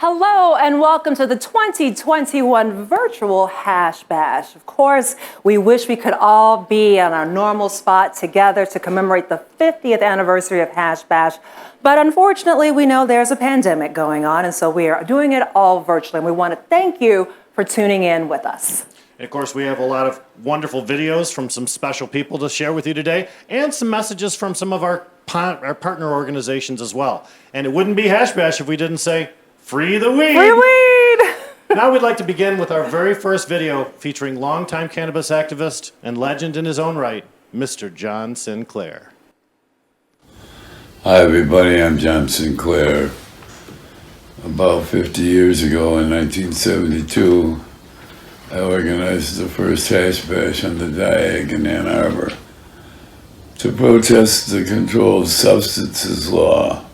Hello and welcome to the 2021 virtual Hash Bash. Of course, we wish we could all be on our normal spot together to commemorate the 50th anniversary of Hash Bash. But unfortunately, we know there's a pandemic going on, and so we are doing it all virtually. And we want to thank you for tuning in with us. And of course, we have a lot of wonderful videos from some special people to share with you today, and some messages from some of our partner organizations as well. And it wouldn't be Hash Bash if we didn't say, free the weed! Free weed! Now we'd like to begin with our very first video featuring longtime cannabis activist and legend in his own right, Mr. John Sinclair. Hi everybody, I'm John Sinclair. About 50 years ago in 1972, I organized the first hash bash on the Diag in Ann Arbor to protest the Controlled Substances Law,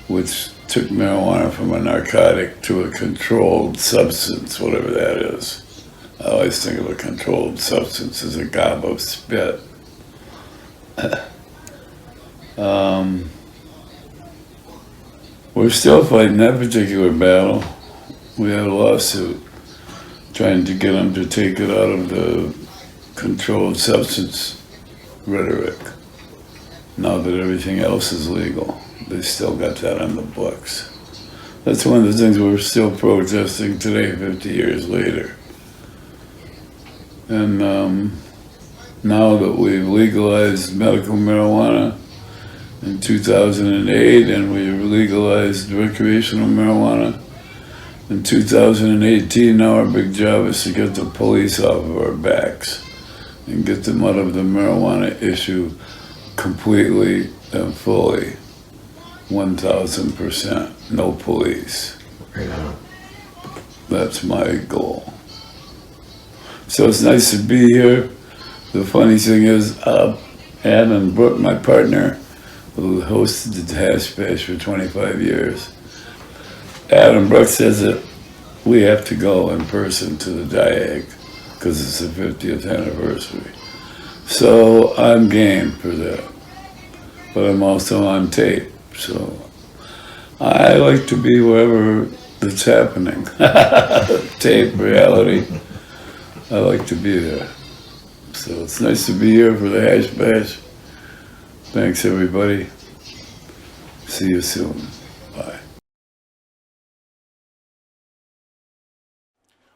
which took marijuana from a narcotic to a controlled substance, whatever that is. I always think of a controlled substance as a gob of spit. We're still fighting that particular battle. We had a lawsuit trying to get them to take it out of the controlled substance rhetoric. Now that everything else is legal, they still got that on the books. That's one of the things we're still protesting today, 50 years later. And now that we've legalized medical marijuana in 2008 and we've legalized recreational marijuana in 2018, now our big job is to get the police off of our backs and get them out of the marijuana issue completely and fully. 1,000%, no police. That's my goal. So it's nice to be here. The funny thing is, Ad and Brooke, my partner, who hosted the Hash Bash for 25 years. Adam Brooke says that we have to go in person to the Diag because it's the 50th anniversary. So I'm game for that. But I'm also on tape, so I like to be wherever it's happening. Tape, reality, I like to be there. So it's nice to be here for the Hash Bash. Thanks, everybody. See you soon. Bye.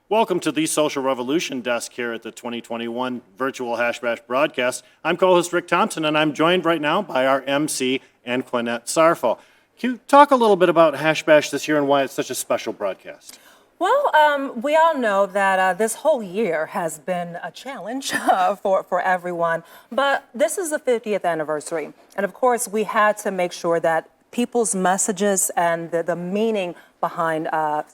Welcome to the Social Revolution desk here at the 2021 Virtual Hash Bash broadcast. I'm co-host Rick Thompson, and I'm joined right now by our MC, Anquinette Sarfo. Can you talk a little bit about Hash Bash this year and why it's such a special broadcast? Well, we all know that this whole year has been a challenge for everyone, but this is the 50th anniversary. And of course, we had to make sure that people's messages and the meaning behind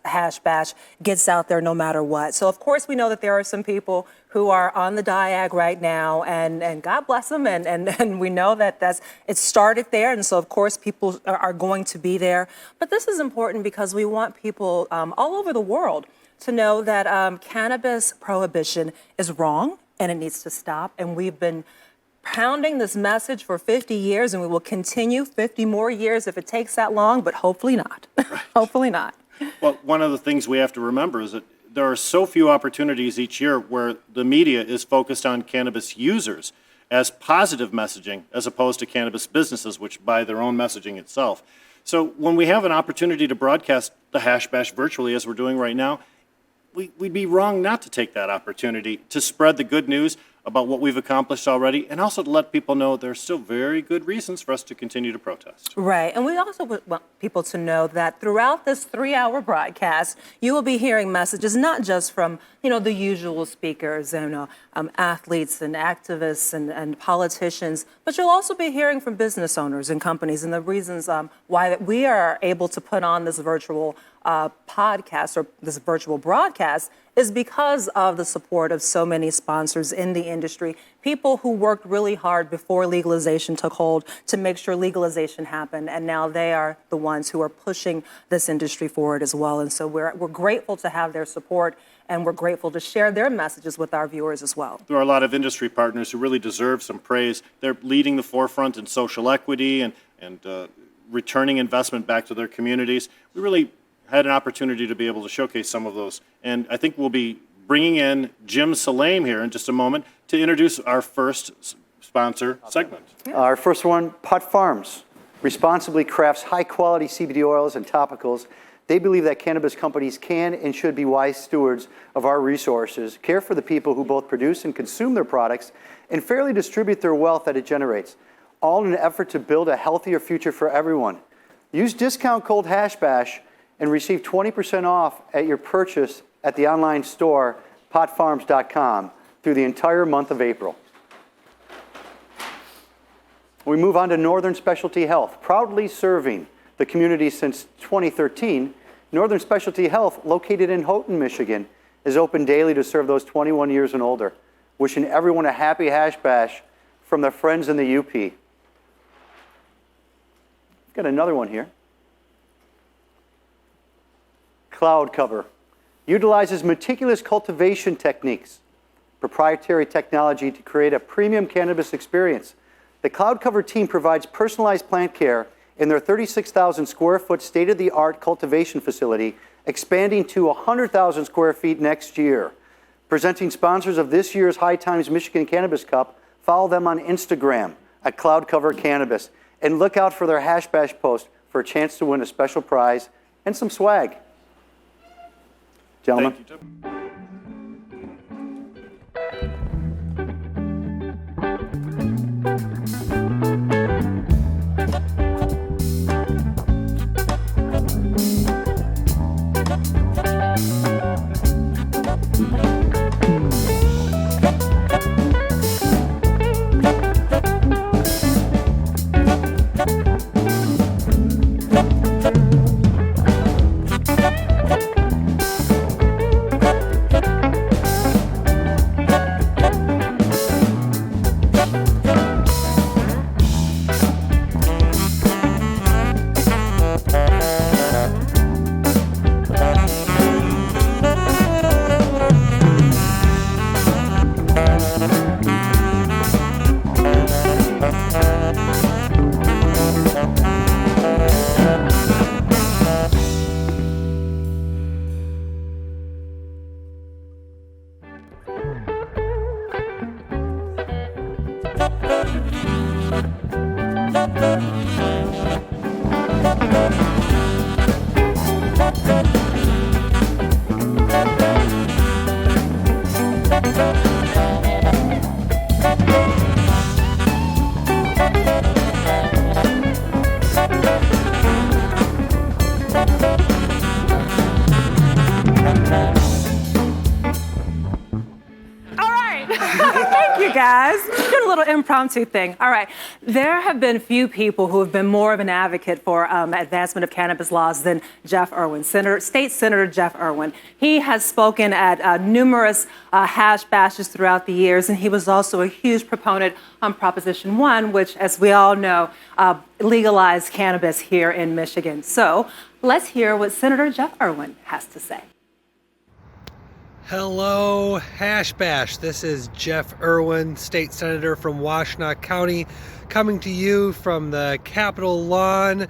Hash Bash gets out there no matter what. So of course we know that there are some people who are on the Diag right now, and God bless them, and we know that it started there, and so of course people are going to be there. But this is important because we want people all over the world to know that cannabis prohibition is wrong and it needs to stop, and we've been pounding this message for 50 years, and we will continue 50 more years if it takes that long, but hopefully not. Right. Hopefully not. Well, one of the things we have to remember is that there are so few opportunities each year where the media is focused on cannabis users as positive messaging as opposed to cannabis businesses, which buy their own messaging itself. So when we have an opportunity to broadcast the Hash Bash virtually, as we're doing right now, we'd be wrong not to take that opportunity to spread the good news about what we've accomplished already, and also to let people know there's still very good reasons for us to continue to protest. Right, and we also want people to know that throughout this 3-hour broadcast, you will be hearing messages not just from, the usual speakers and athletes and activists and politicians, but you'll also be hearing from business owners and companies, and the reasons why we are able to put on this virtual podcast or this virtual broadcast is because of the support of so many sponsors in the industry, people who worked really hard before legalization took hold to make sure legalization happened, and now they are the ones who are pushing this industry forward as well. And so we're grateful to have their support, and we're grateful to share their messages with our viewers as well. There are a lot of industry partners who really deserve some praise. They're leading the forefront in social equity and returning investment back to their communities. We really had an opportunity to be able to showcase some of those. And I think we'll be bringing in Jim Salame here in just a moment to introduce our first sponsor segment. Our first one, Putt Farms, responsibly crafts high-quality CBD oils and topicals. They believe that cannabis companies can and should be wise stewards of our resources, care for the people who both produce and consume their products, and fairly distribute their wealth that it generates, all in an effort to build a healthier future for everyone. Use discount code HashBash and receive 20% off at your purchase at the online store, potfarms.com, through the entire month of April. We move on to Northern Specialty Health, proudly serving the community since 2013. Northern Specialty Health, located in Houghton, Michigan, is open daily to serve those 21 years and older. Wishing everyone a happy Hash Bash from their friends in the UP. We've got another one here. Cloud Cover utilizes meticulous cultivation techniques, proprietary technology to create a premium cannabis experience. The Cloud Cover team provides personalized plant care in their 36,000 square foot state-of-the-art cultivation facility, expanding to 100,000 square feet next year. Presenting sponsors of this year's High Times Michigan Cannabis Cup, follow them on Instagram at Cloud Cover Cannabis, and look out for their Hash Bash post for a chance to win a special prize and some swag. Gentlemen. Thank you, Tim. Guys, doing a little impromptu thing. All right, there have been few people who have been more of an advocate for advancement of cannabis laws than Jeff Irwin, State Senator Jeff Irwin. He has spoken at numerous hash bashes throughout the years, and he was also a huge proponent on Proposition 1, which, as we all know, legalized cannabis here in Michigan. So let's hear what Senator Jeff Irwin has to say. Hello, Hash Bash. This is Jeff Irwin, State Senator from Washtenaw County, coming to you from the Capitol lawn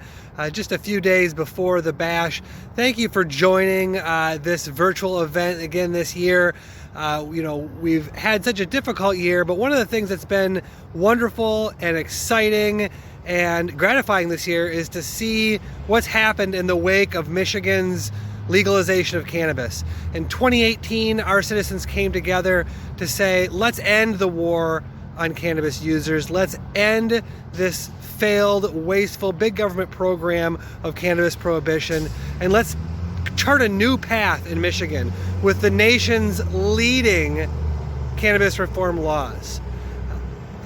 just a few days before the bash. Thank you for joining this virtual event again this year. We've had such a difficult year, but one of the things that's been wonderful and exciting and gratifying this year is to see what's happened in the wake of Michigan's legalization of cannabis. In 2018, our citizens came together to say, let's end the war on cannabis users. Let's end this failed, wasteful, big government program of cannabis prohibition. And let's chart a new path in Michigan with the nation's leading cannabis reform laws.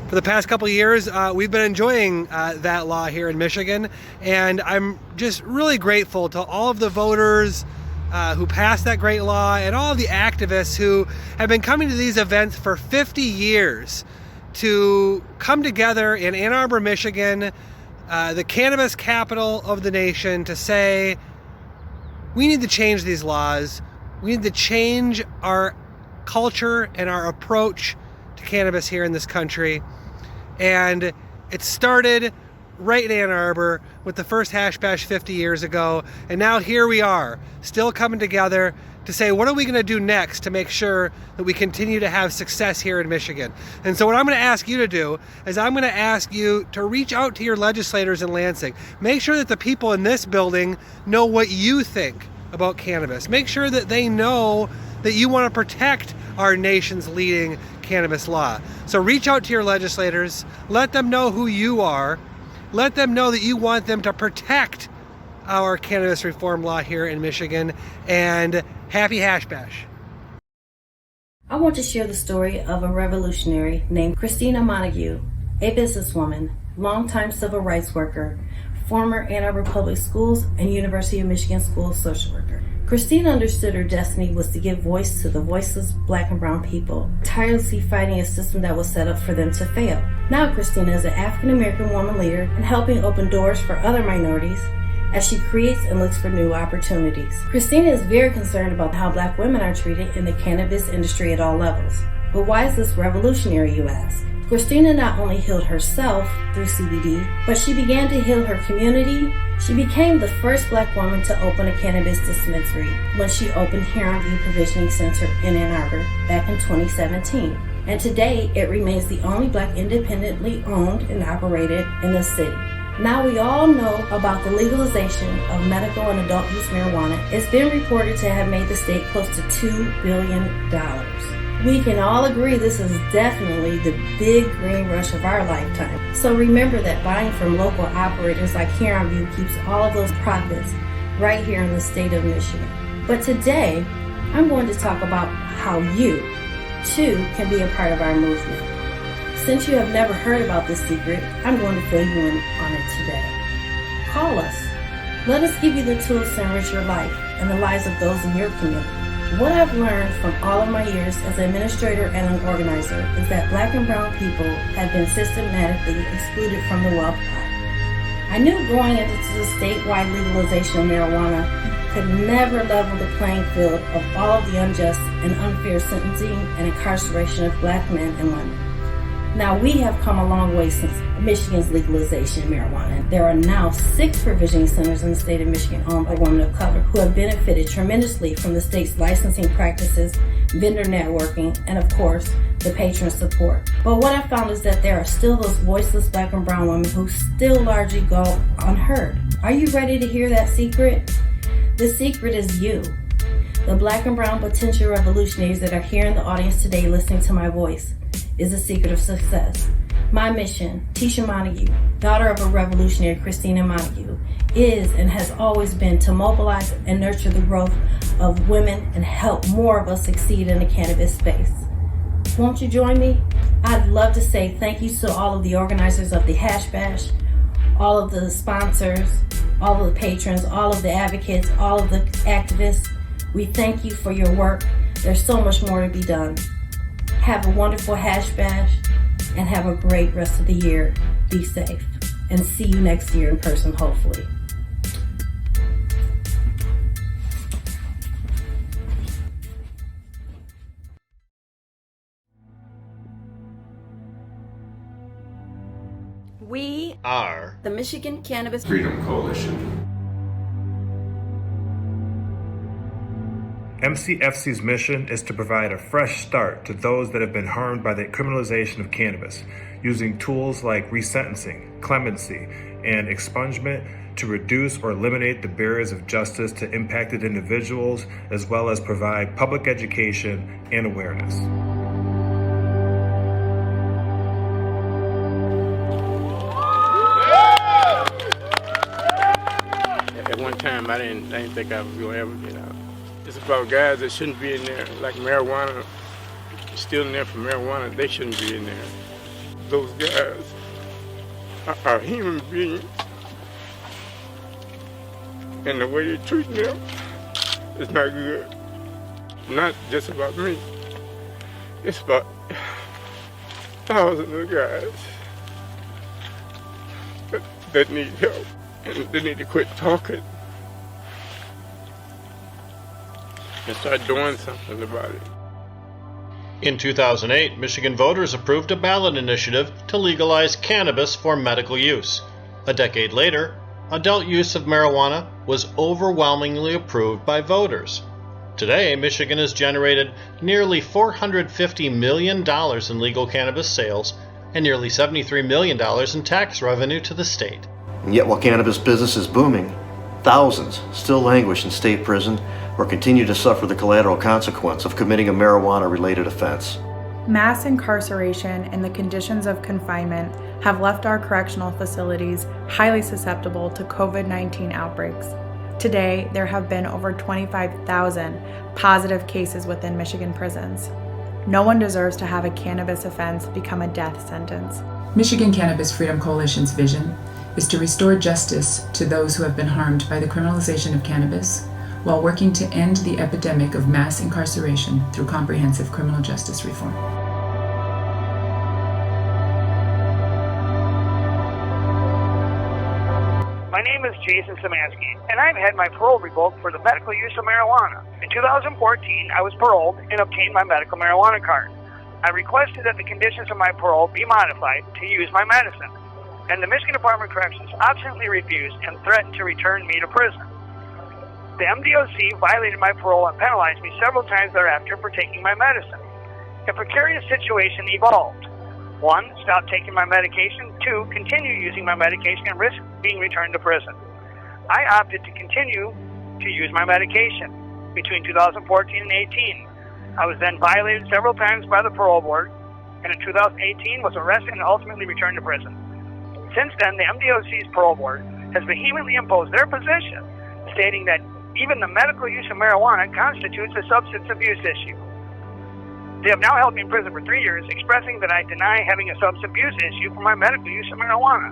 For the past couple of years, we've been enjoying that law here in Michigan, and I'm just really grateful to all of the voters who passed that great law and all of the activists who have been coming to these events for 50 years to come together in Ann Arbor, Michigan, the cannabis capital of the nation, to say, we need to change these laws. We need to change our culture and our approach to cannabis here in this country. And it started right in Ann Arbor with the first Hash Bash 50 years ago. And now here we are, still coming together to say, what are we going to do next to make sure that we continue to have success here in Michigan? And so what I'm going to ask you to do is I'm going to ask you to reach out to your legislators in Lansing. Make sure that the people in this building know what you think about cannabis. Make sure that they know that you want to protect our nation's leading cannabis law. So reach out to your legislators, let them know who you are, let them know that you want them to protect our cannabis reform law here in Michigan, and happy Hash Bash. I want to share the story of a revolutionary named Christina Montague, a businesswoman, longtime civil rights worker, former Ann Arbor Public Schools and University of Michigan School social worker. Christina understood her destiny was to give voice to the voiceless Black and brown people, tirelessly fighting a system that was set up for them to fail. Now Christina is an African American woman leader and helping open doors for other minorities as she creates and looks for new opportunities. Christina is very concerned about how Black women are treated in the cannabis industry at all levels. But why is this revolutionary, you ask? Christina not only healed herself through CBD, but she began to heal her community. She became the first Black woman to open a cannabis dispensary when she opened Harrington Provisioning Center in Ann Arbor back in 2017. And today, it remains the only Black independently owned and operated in the city. Now we all know about the legalization of medical and adult use marijuana. It's been reported to have made the state close to $2 billion. We can all agree this is definitely the big green rush of our lifetime. So remember that buying from local operators like Harrington keeps all of those profits right here in the state of Michigan. But today, I'm going to talk about how you, too, can be a part of our movement. Since you have never heard about this secret, I'm going to fill you in on it today. Call us. Let us give you the tools to enrich your life and the lives of those in your community. What I've learned from all of my years as an administrator and an organizer is that Black and brown people have been systematically excluded from the wealth pot. I knew going into the statewide legalization of marijuana could never level the playing field of all of the unjust and unfair sentencing and incarceration of Black men and women. Now, we have come a long way since Michigan's legalization of marijuana. There are now 6 provisioning centers in the state of Michigan owned by women of color who have benefited tremendously from the state's licensing practices vendor networking, and of course, the patron support. But what I found is that there are still those voiceless Black and brown women who still largely go unheard. Are you ready to hear that secret? The secret is you. The Black and brown potential revolutionaries that are here in the audience today listening to my voice is the secret of success. My mission, Tisha Montague, daughter of a revolutionary, Christina Montague, is and has always been to mobilize and nurture the growth of women and help more of us succeed in the cannabis space. Won't you join me? I'd love to say thank you to all of the organizers of the Hash Bash, all of the sponsors, all of the patrons, all of the advocates, all of the activists. We thank you for your work. There's so much more to be done. Have a wonderful Hash Bash and have a great rest of the year. Be safe and see you next year in person, hopefully. We are the Michigan Cannabis Freedom Coalition. MCFC's mission is to provide a fresh start to those that have been harmed by the criminalization of cannabis, using tools like resentencing, clemency, and expungement to reduce or eliminate the barriers of justice to impacted individuals, as well as provide public education and awareness. At one time, I didn't think I was going to ever get out. It's about guys that shouldn't be in there, like marijuana, stealing there for marijuana, they shouldn't be in there. Those guys are human beings, and the way they treat them is not good. Not just about me, it's about thousands of guys that need help, and they need to quit talking and start doing something about it. In 2008, Michigan voters approved a ballot initiative to legalize cannabis for medical use. A decade later, adult use of marijuana was overwhelmingly approved by voters. Today, Michigan has generated nearly $450 million in legal cannabis sales and nearly $73 million in tax revenue to the state. And yet, while cannabis business is booming, thousands still languish in state prison or continue to suffer the collateral consequence of committing a marijuana-related offense. Mass incarceration and the conditions of confinement have left our correctional facilities highly susceptible to COVID-19 outbreaks. Today, there have been over 25,000 positive cases within Michigan prisons. No one deserves to have a cannabis offense become a death sentence. Michigan Cannabis Freedom Coalition's vision is to restore justice to those who have been harmed by the criminalization of cannabis, while working to end the epidemic of mass incarceration through comprehensive criminal justice reform. My name is Jason Szymanski, and I've had my parole revoked for the medical use of marijuana. In 2014, I was paroled and obtained my medical marijuana card. I requested that the conditions of my parole be modified to use my medicine, and the Michigan Department of Corrections obstinately refused and threatened to return me to prison. The MDOC violated my parole and penalized me several times thereafter for taking my medicine. A precarious situation evolved. 1, stop taking my medication. 2, continue using my medication and risk being returned to prison. I opted to continue to use my medication between 2014 and 18. I was then violated several times by the parole board, and in 2018 was arrested and ultimately returned to prison. Since then, the MDOC's parole board has vehemently imposed their position, stating that even the medical use of marijuana constitutes a substance abuse issue. They have now held me in prison for 3 years, expressing that I deny having a substance abuse issue for my medical use of marijuana.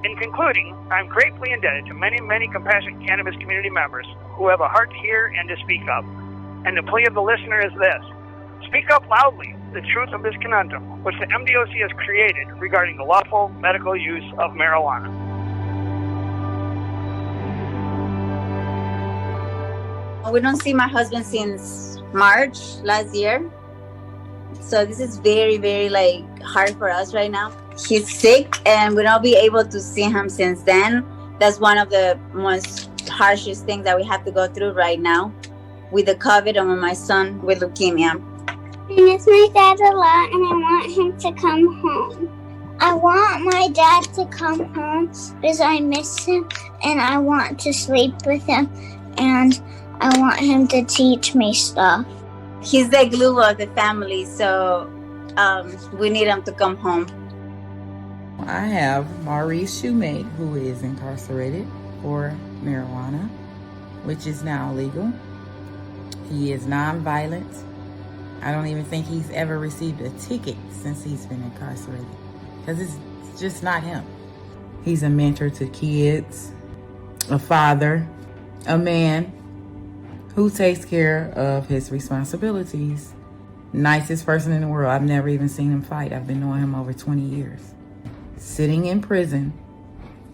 In concluding, I am gratefully indebted to many, many compassionate cannabis community members who have a heart to hear and to speak up. And the plea of the listener is this: speak up loudly the truth of this conundrum, which the MDOC has created regarding the lawful medical use of marijuana. We don't see my husband since March last year. So this is very, very hard for us right now. He's sick and we don't be able to see him since then. That's one of the most harshest things that we have to go through right now. with the COVID and my son with leukemia. I miss my dad a lot and I want him to come home. I want my dad to come home because I miss him and I want to sleep with him and I want him to teach me stuff. He's the glue of the family, so we need him to come home. I have Maurice Shoemate, who is incarcerated for marijuana, which is now legal. He is nonviolent. I don't even think he's ever received a ticket since he's been incarcerated, because it's just not him. He's a mentor to kids, a father, a man who takes care of his responsibilities. Nicest person in the world. I've never even seen him fight. I've been knowing him over 20 years. Sitting in prison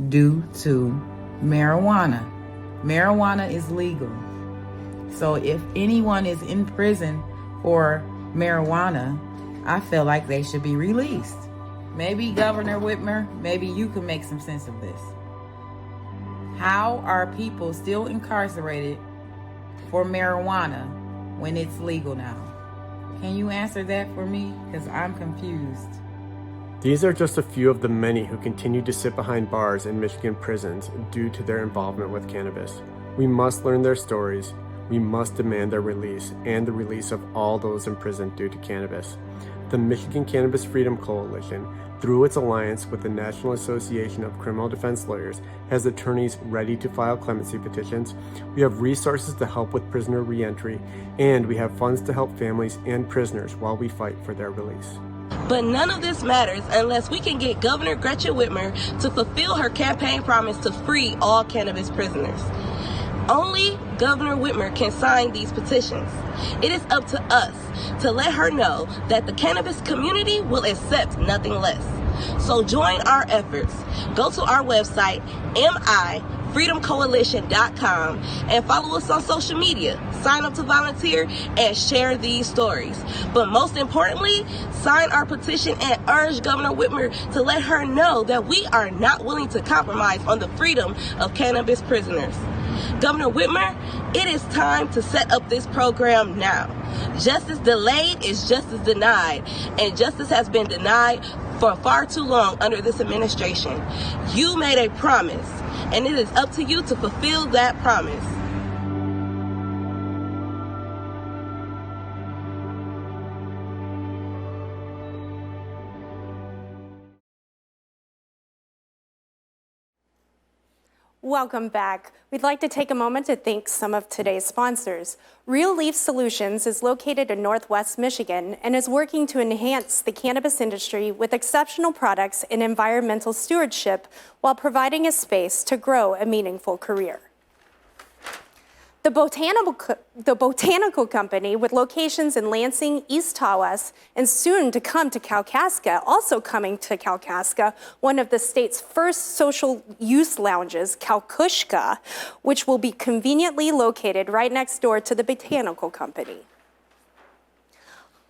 due to marijuana. Marijuana is legal. So if anyone is in prison for marijuana, I feel like they should be released. Maybe Governor Whitmer, maybe you can make some sense of this. How are people still incarcerated for marijuana when it's legal now? Can you answer that for me? Because I'm confused. These are just a few of the many who continue to sit behind bars in Michigan prisons due to their involvement with cannabis. We must learn their stories. We must demand their release and the release of all those imprisoned due to cannabis. The Michigan Cannabis Freedom Coalition, through its alliance with the National Association of Criminal Defense Lawyers, has attorneys ready to file clemency petitions. We have resources to help with prisoner reentry, and we have funds to help families and prisoners while we fight for their release. But none of this matters unless we can get Governor Gretchen Whitmer to fulfill her campaign promise to free all cannabis prisoners. Only Governor Whitmer can sign these petitions. It is up to us to let her know that the cannabis community will accept nothing less. So join our efforts. Go to our website, mifreedomcoalition.com, and follow us on social media. Sign up to volunteer and share these stories. But most importantly, sign our petition and urge Governor Whitmer to let her know that we are not willing to compromise on the freedom of cannabis prisoners. Governor Whitmer, it is time to set up this program now. Justice delayed is justice denied, and justice has been denied for far too long under this administration. You made a promise, and it is up to you to fulfill that promise. Welcome back. We'd like to take a moment to thank some of today's sponsors. Real Leaf Solutions is located in Northwest Michigan and is working to enhance the cannabis industry with exceptional products and environmental stewardship while providing a space to grow a meaningful career. The Botanical Company, with locations in Lansing, East Tawas, and soon to come to Kalkaska, also coming to Kalkaska, one of the state's first social use lounges, Kalkushka, which will be conveniently located right next door to the Botanical Company.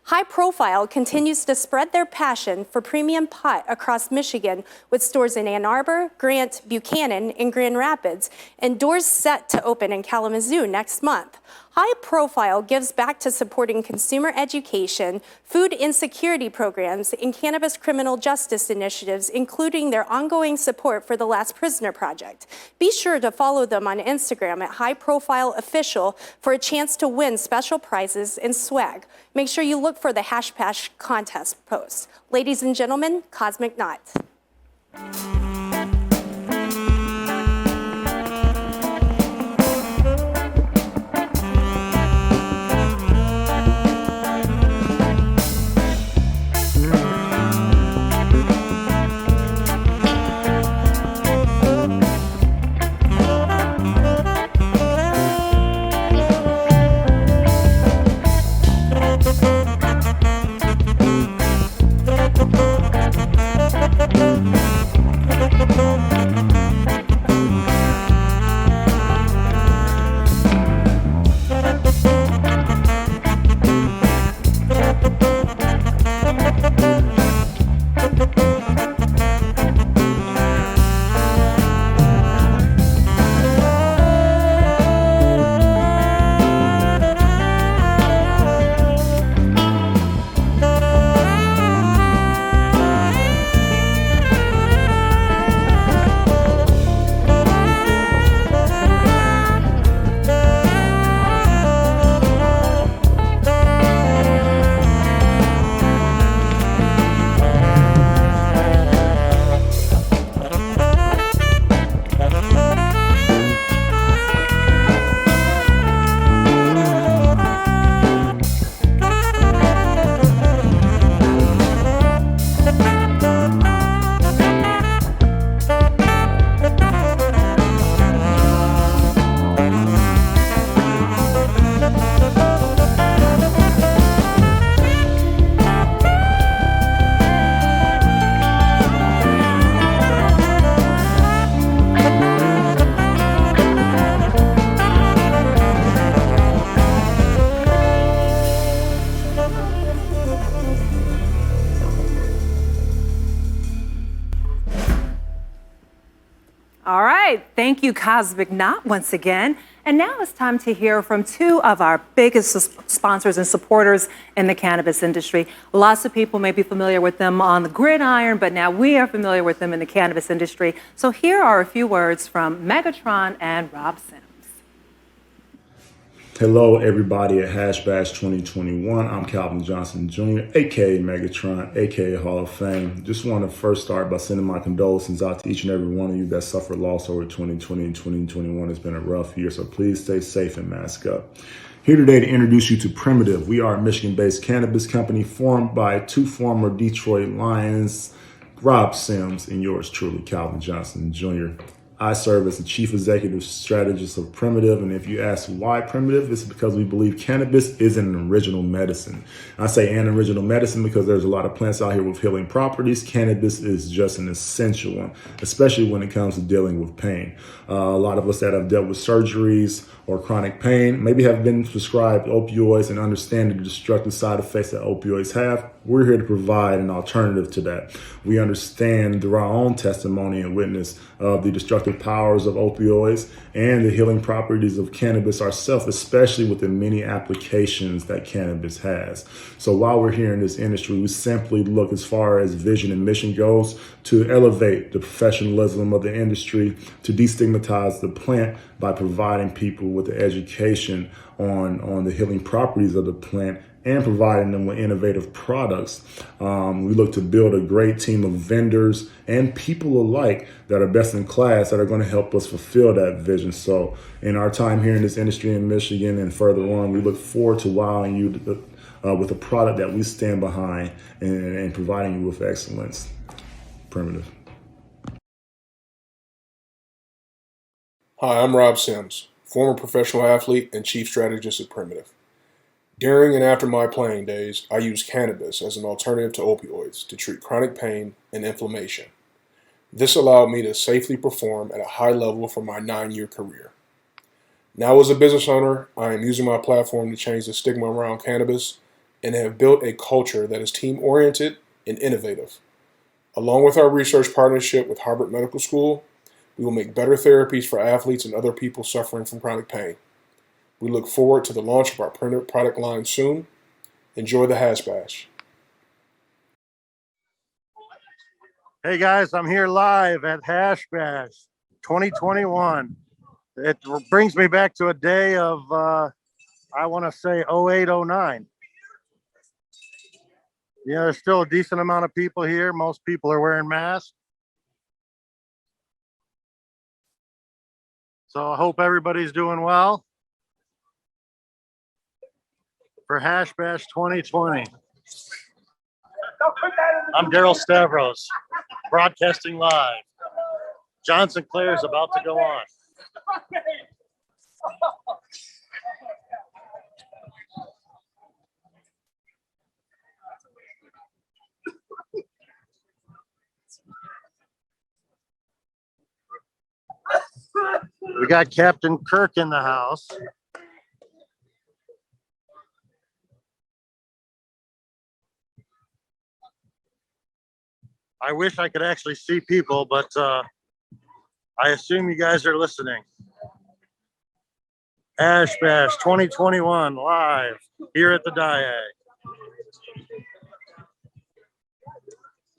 High Profile continues to spread their passion for premium pot across Michigan with stores in Ann Arbor, Grant, Buchanan, and Grand Rapids, and doors set to open in Kalamazoo next month. High Profile gives back to supporting consumer education, food insecurity programs, and cannabis criminal justice initiatives, including their ongoing support for the Last Prisoner Project. Be sure to follow them on Instagram at High Profile Official for a chance to win special prizes and swag. Make sure you look for the #Pash contest post. Ladies and gentlemen, Cosmic Knot. All right. Thank you, Cosmic Knot, once again. And now it's time to hear from two of our biggest sponsors and supporters in the cannabis industry. Lots of people may be familiar with them on the gridiron, but now we are familiar with them in the cannabis industry. So here are a few words from Megatron and Rob Sims. Hello, everybody at Hash Bash 2021. I'm Calvin Johnson Jr., aka Megatron, aka Hall of Fame. Just want to first start by sending my condolences out to each and every one of you that suffered loss over 2020 and 2021. It's been a rough year, so please stay safe and mask up. Here today to introduce you to Primitive. We are a Michigan-based cannabis company formed by two former Detroit Lions, Rob Sims, and yours truly, Calvin Johnson Jr. I serve as the chief executive strategist of Primitive, and if you ask why Primitive, it's because we believe cannabis is an original medicine. I say an original medicine because there's a lot of plants out here with healing properties. Cannabis is just an essential one, especially when it comes to dealing with pain. A lot of us that have dealt with surgeries or chronic pain maybe have been prescribed opioids and understand the destructive side effects that opioids have. We're here to provide an alternative to that. We understand through our own testimony and witness of the destructive powers of opioids and the healing properties of cannabis ourselves, especially with the many applications that cannabis has. So while we're here in this industry, we simply look as far as vision and mission goes to elevate the professionalism of the industry, to destigmatize the plant by providing people with the education on the healing properties of the plant and providing them with innovative products. We look to build a great team of vendors and people alike that are best in class that are going to help us fulfill that vision. So in our time here in this industry in Michigan and further on, we look forward to wowing you with a product that we stand behind and providing you with excellence. Primitive. Hi, I'm Rob Sims, former professional athlete and chief strategist at Primitive. During and after my playing days, I used cannabis as an alternative to opioids to treat chronic pain and inflammation. This allowed me to safely perform at a high level for my 9-year career. Now as a business owner, I am using my platform to change the stigma around cannabis and have built a culture that is team-oriented and innovative. Along with our research partnership with Harvard Medical School, we will make better therapies for athletes and other people suffering from chronic pain. We look forward to the launch of our printed product line soon. Enjoy the Hash Bash. Hey guys, I'm here live at Hash Bash 2021. It brings me back to a day of, I want to say 08, 09. You know, there's still a decent amount of people here. Most people are wearing masks. So I hope everybody's doing well for Hash Bash 2020. I'm Daryl Stavros, broadcasting live. John Sinclair is about to go on. We got Captain Kirk in the house. I wish I could actually see people, but I assume you guys are listening. Hash Bash 2021 live here at the Diag.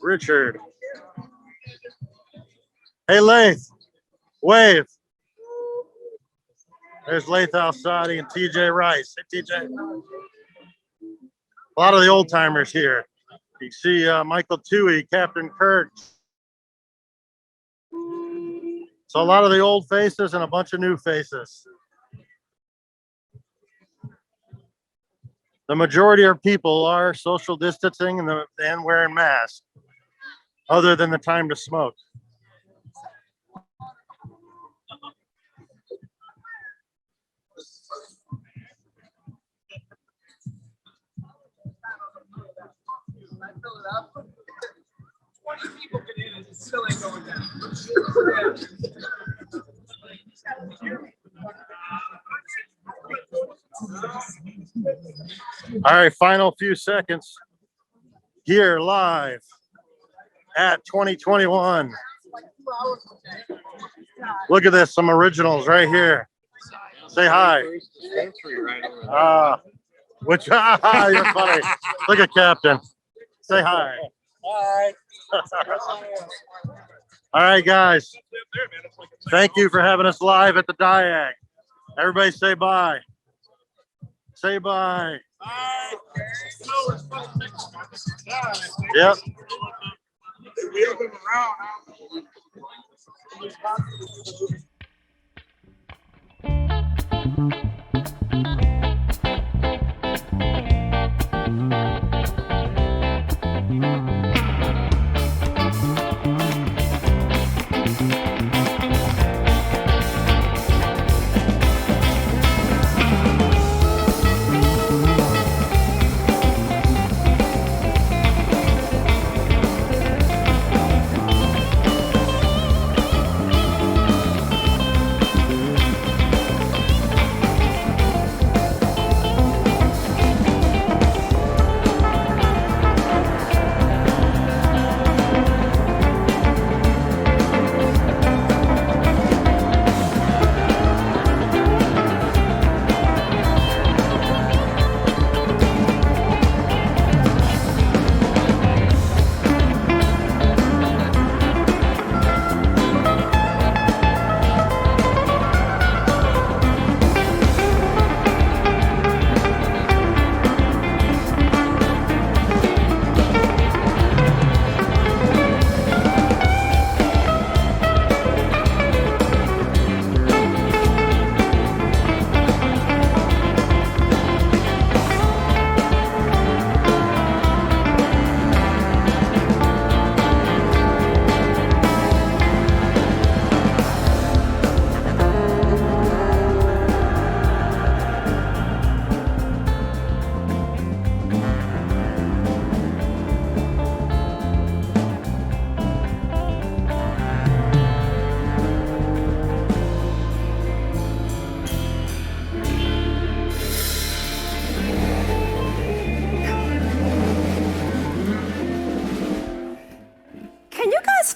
Richard. Hey, Lath. Wave. There's Lathal Sadi and TJ Rice. Hey, TJ. A lot of the old timers here. You see Michael Toohey, Captain Kirk. So a lot of the old faces and a bunch of new faces. The majority of people are social distancing and wearing masks, other than the time to smoke. All right, final few seconds here live at 2021 Look at this, some originals right here. Say hi. Which you're funny. Look at Captain. Say hi. Hi. All right, guys. Thank you for having us live at the Diag. Everybody say bye. Say bye. Bye. Yep. Wheel them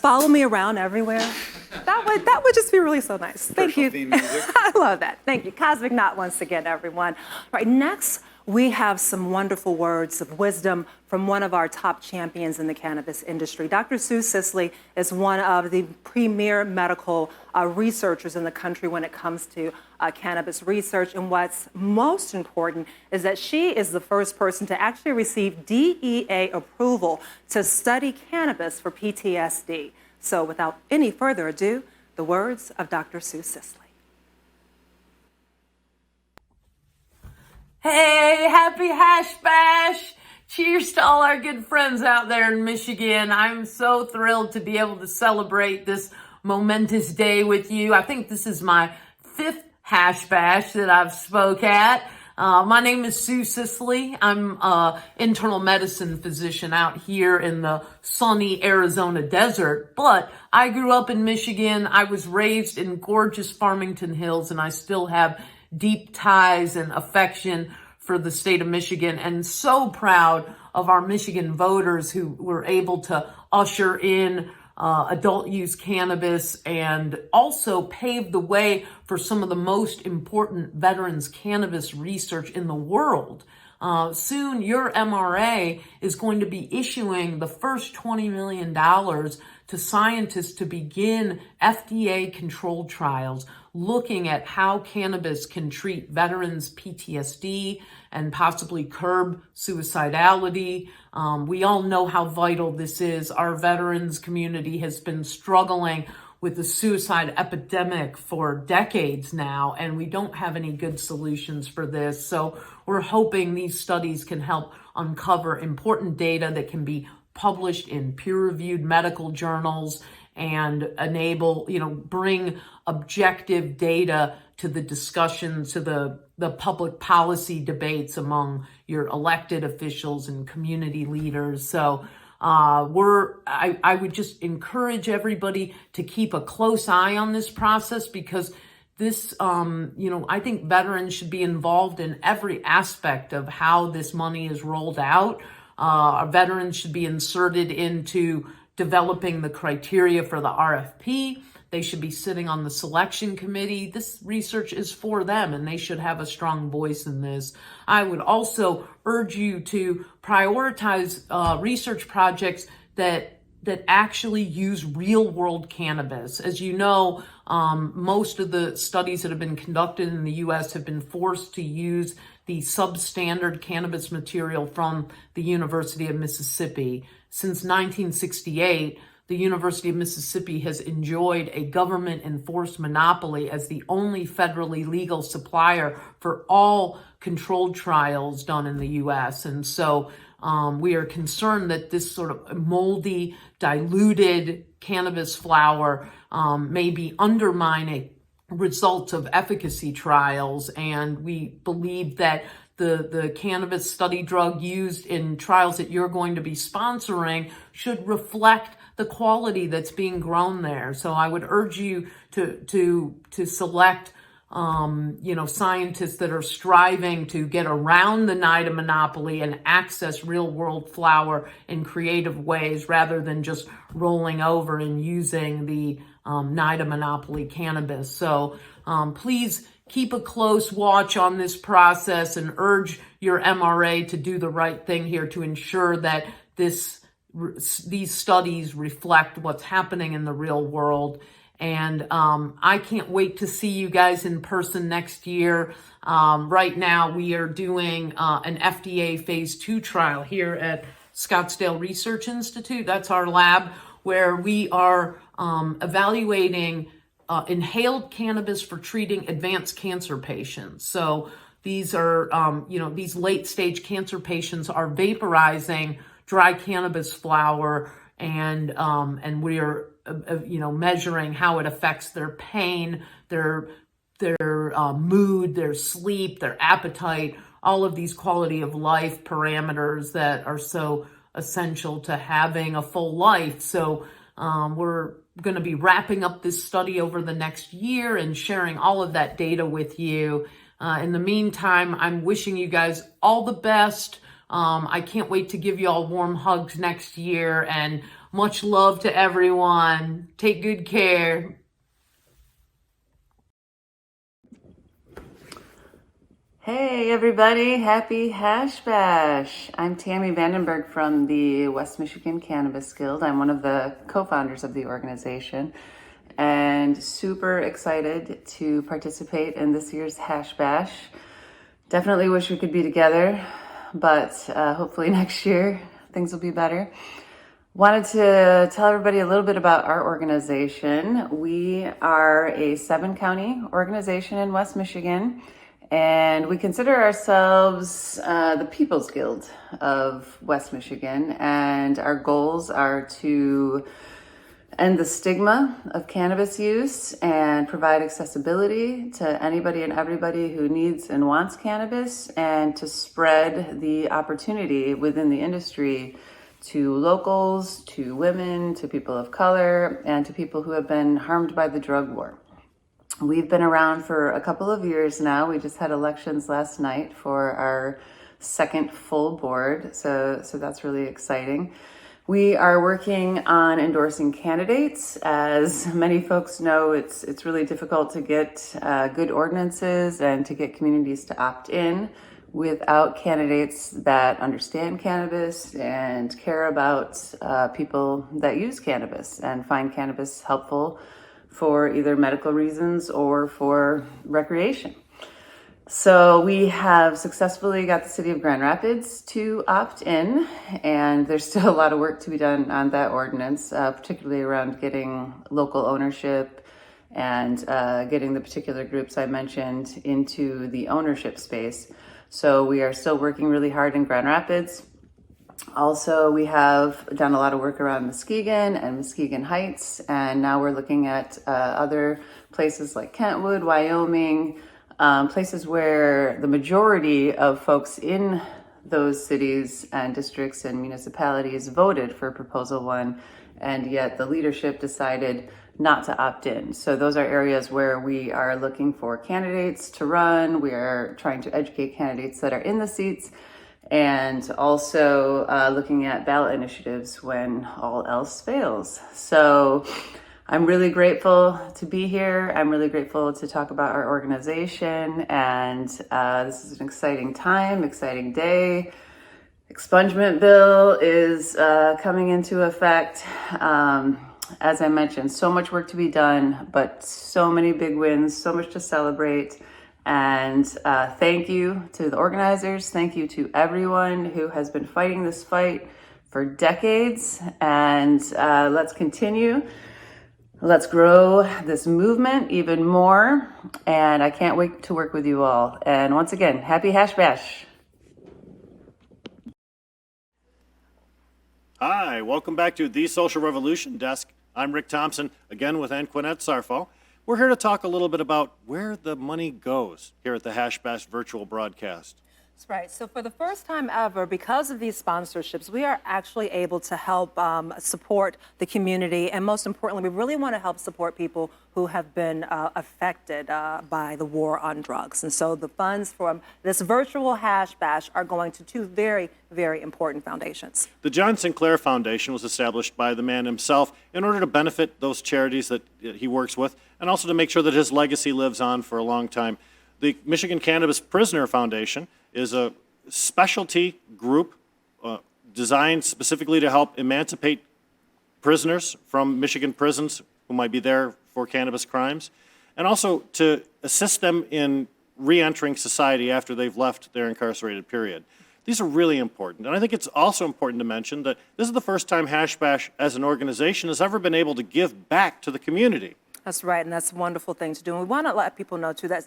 follow me around everywhere? That would just be really so nice. Thank you. I love that. Thank you. Cosmic Knot once again, everyone. All right, next we have some wonderful words of wisdom from one of our top champions in the cannabis industry. Dr. Sue Sisley is one of the premier medical researchers in the country when it comes to cannabis research. And what's most important is that she is the first person to actually receive DEA approval to study cannabis for PTSD. So without any further ado, the words of Dr. Sue Sisley. Hey, happy Hash Bash! Cheers to all our good friends out there in Michigan. I'm so thrilled to be able to celebrate this momentous day with you. I think this is my 5th Hash Bash that I've spoke at. My name is Sue Sisley. I'm an internal medicine physician out here in the sunny Arizona desert, but I grew up in Michigan. I was raised in gorgeous Farmington Hills, and I still have deep ties and affection for the state of Michigan, and so proud of our Michigan voters who were able to usher in adult use cannabis and also pave the way for some of the most important veterans cannabis research in the world. Soon your MRA is going to be issuing the first $20 million to scientists to begin FDA-controlled trials looking at how cannabis can treat veterans' PTSD and possibly curb suicidality. We all know how vital this is. Our veterans community has been struggling with the suicide epidemic for decades now, and we don't have any good solutions for this. So we're hoping these studies can help uncover important data that can be published in peer-reviewed medical journals and enable, bring objective data to the discussion, to the public policy debates among your elected officials and community leaders. So I would just encourage everybody to keep a close eye on this process, because this, I think veterans should be involved in every aspect of how this money is rolled out. Our veterans should be inserted into developing the criteria for the RFP. They should be sitting on the selection committee. This research is for them, and they should have a strong voice in this. I would also urge you to prioritize research projects that actually use real-world cannabis. As you know, most of the studies that have been conducted in the U.S. have been forced to use the substandard cannabis material from the University of Mississippi. Since 1968, the University of Mississippi has enjoyed a government-enforced monopoly as the only federally legal supplier for all controlled trials done in the U.S. And so we are concerned that this sort of moldy, diluted cannabis flower may be undermining results of efficacy trials. And we believe that the cannabis study drug used in trials that you're going to be sponsoring should reflect the quality that's being grown there. So I would urge you to select scientists that are striving to get around the NIDA monopoly and access real-world flower in creative ways rather than just rolling over and using the NIDA monopoly cannabis. So please keep a close watch on this process and urge your MRA to do the right thing here to ensure that these studies reflect what's happening in the real world. And I can't wait to see you guys in person next year. Right now, we are doing an FDA phase 2 trial here at Scottsdale Research Institute. That's our lab where we are evaluating inhaled cannabis for treating advanced cancer patients. So these are, these late stage cancer patients are vaporizing dry cannabis flower, and we are measuring how it affects their pain, their mood, their sleep, their appetite, all of these quality of life parameters that are so essential to having a full life. So we're going to be wrapping up this study over the next year and sharing all of that data with you. In the meantime, I'm wishing you guys all the best. I can't wait to give you all warm hugs next year, and much love to everyone. Take good care. Hey everybody, happy Hash Bash. I'm Tammy Vandenberg from the West Michigan Cannabis Guild. I'm one of the co-founders of the organization and super excited to participate in this year's Hash Bash. Definitely wish we could be together, but hopefully next year things will be better. Wanted to tell everybody a little bit about our organization. We are a 7-county organization in West Michigan, and we consider ourselves the People's Guild of West Michigan, and our goals are to end the stigma of cannabis use and provide accessibility to anybody and everybody who needs and wants cannabis, and to spread the opportunity within the industry to locals, to women, to people of color, and to people who have been harmed by the drug war. We've been around for a couple of years now. We just had elections last night for our second full board, so that's really exciting. We are working on endorsing candidates. As many folks know, it's really difficult to get good ordinances and to get communities to opt in without candidates that understand cannabis and care about people that use cannabis and find cannabis helpful for either medical reasons or for recreation. So we have successfully got the city of Grand Rapids to opt in, and there's still a lot of work to be done on that ordinance, particularly around getting local ownership and getting the particular groups I mentioned into the ownership space. So we are still working really hard in Grand Rapids. Also, we have done a lot of work around Muskegon and Muskegon Heights, and now we're looking at other places like Kentwood, Wyoming, places where the majority of folks in those cities and districts and municipalities voted for Proposal 1, and yet the leadership decided not to opt in. So those are areas where we are looking for candidates to run. We are trying to educate candidates that are in the seats and also looking at ballot initiatives when all else fails. So I'm really grateful to be here. I'm really grateful to talk about our organization, and this is an exciting time, exciting day. Expungement bill is coming into effect. As I mentioned, so much work to be done, but so many big wins, so much to celebrate. And thank you to the organizers. Thank you to everyone who has been fighting this fight for decades. And let's continue. Let's grow this movement even more. And I can't wait to work with you all. And once again, happy Hash Bash. Hi, welcome back to the Social Revolution Desk. I'm Rick Thompson, again with Anquinette Sarfo. We're here to talk a little bit about where the money goes here at the Hash Bash virtual broadcast. That's right. So for the first time ever, because of these sponsorships, we are actually able to help support the community. And most importantly, we really want to help support people who have been affected by the war on drugs. And so the funds from this virtual Hash Bash are going to two very, very important foundations. The John Sinclair Foundation was established by the man himself in order to benefit those charities that he works with, and also to make sure that his legacy lives on for a long time. The Michigan Cannabis Prisoner Foundation is a specialty group designed specifically to help emancipate prisoners from Michigan prisons who might be there for cannabis crimes, and also to assist them in re-entering society after they've left their incarcerated period. These are really important. And I think it's also important to mention that this is the first time Hash Bash as an organization has ever been able to give back to the community. That's right, and that's a wonderful thing to do. And we want to let people know, too, that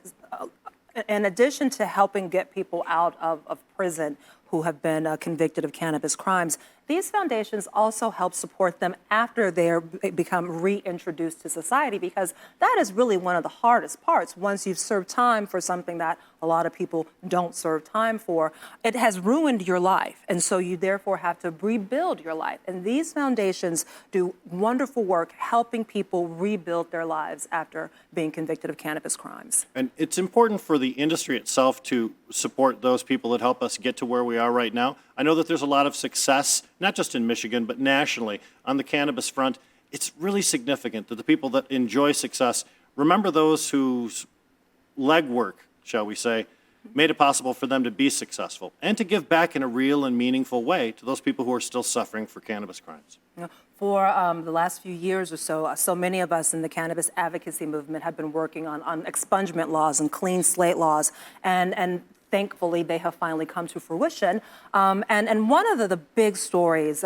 in addition to helping get people out of prison who have been convicted of cannabis crimes, these foundations also help support them after they become reintroduced to society, because that is really one of the hardest parts. Once you've served time for something that a lot of people don't serve time for, it has ruined your life. And so you therefore have to rebuild your life. And these foundations do wonderful work helping people rebuild their lives after being convicted of cannabis crimes. And it's important for the industry itself to support those people that help us get to where we are right now. I know that there's a lot of success, not just in Michigan, but nationally on the cannabis front. It's really significant that the people that enjoy success remember those whose legwork, shall we say, made it possible for them to be successful and to give back in a real and meaningful way to those people who are still suffering for cannabis crimes. For the last few years or so, so many of us in the cannabis advocacy movement have been working on expungement laws and clean slate laws, and thankfully, they have finally come to fruition. And one of the big stories,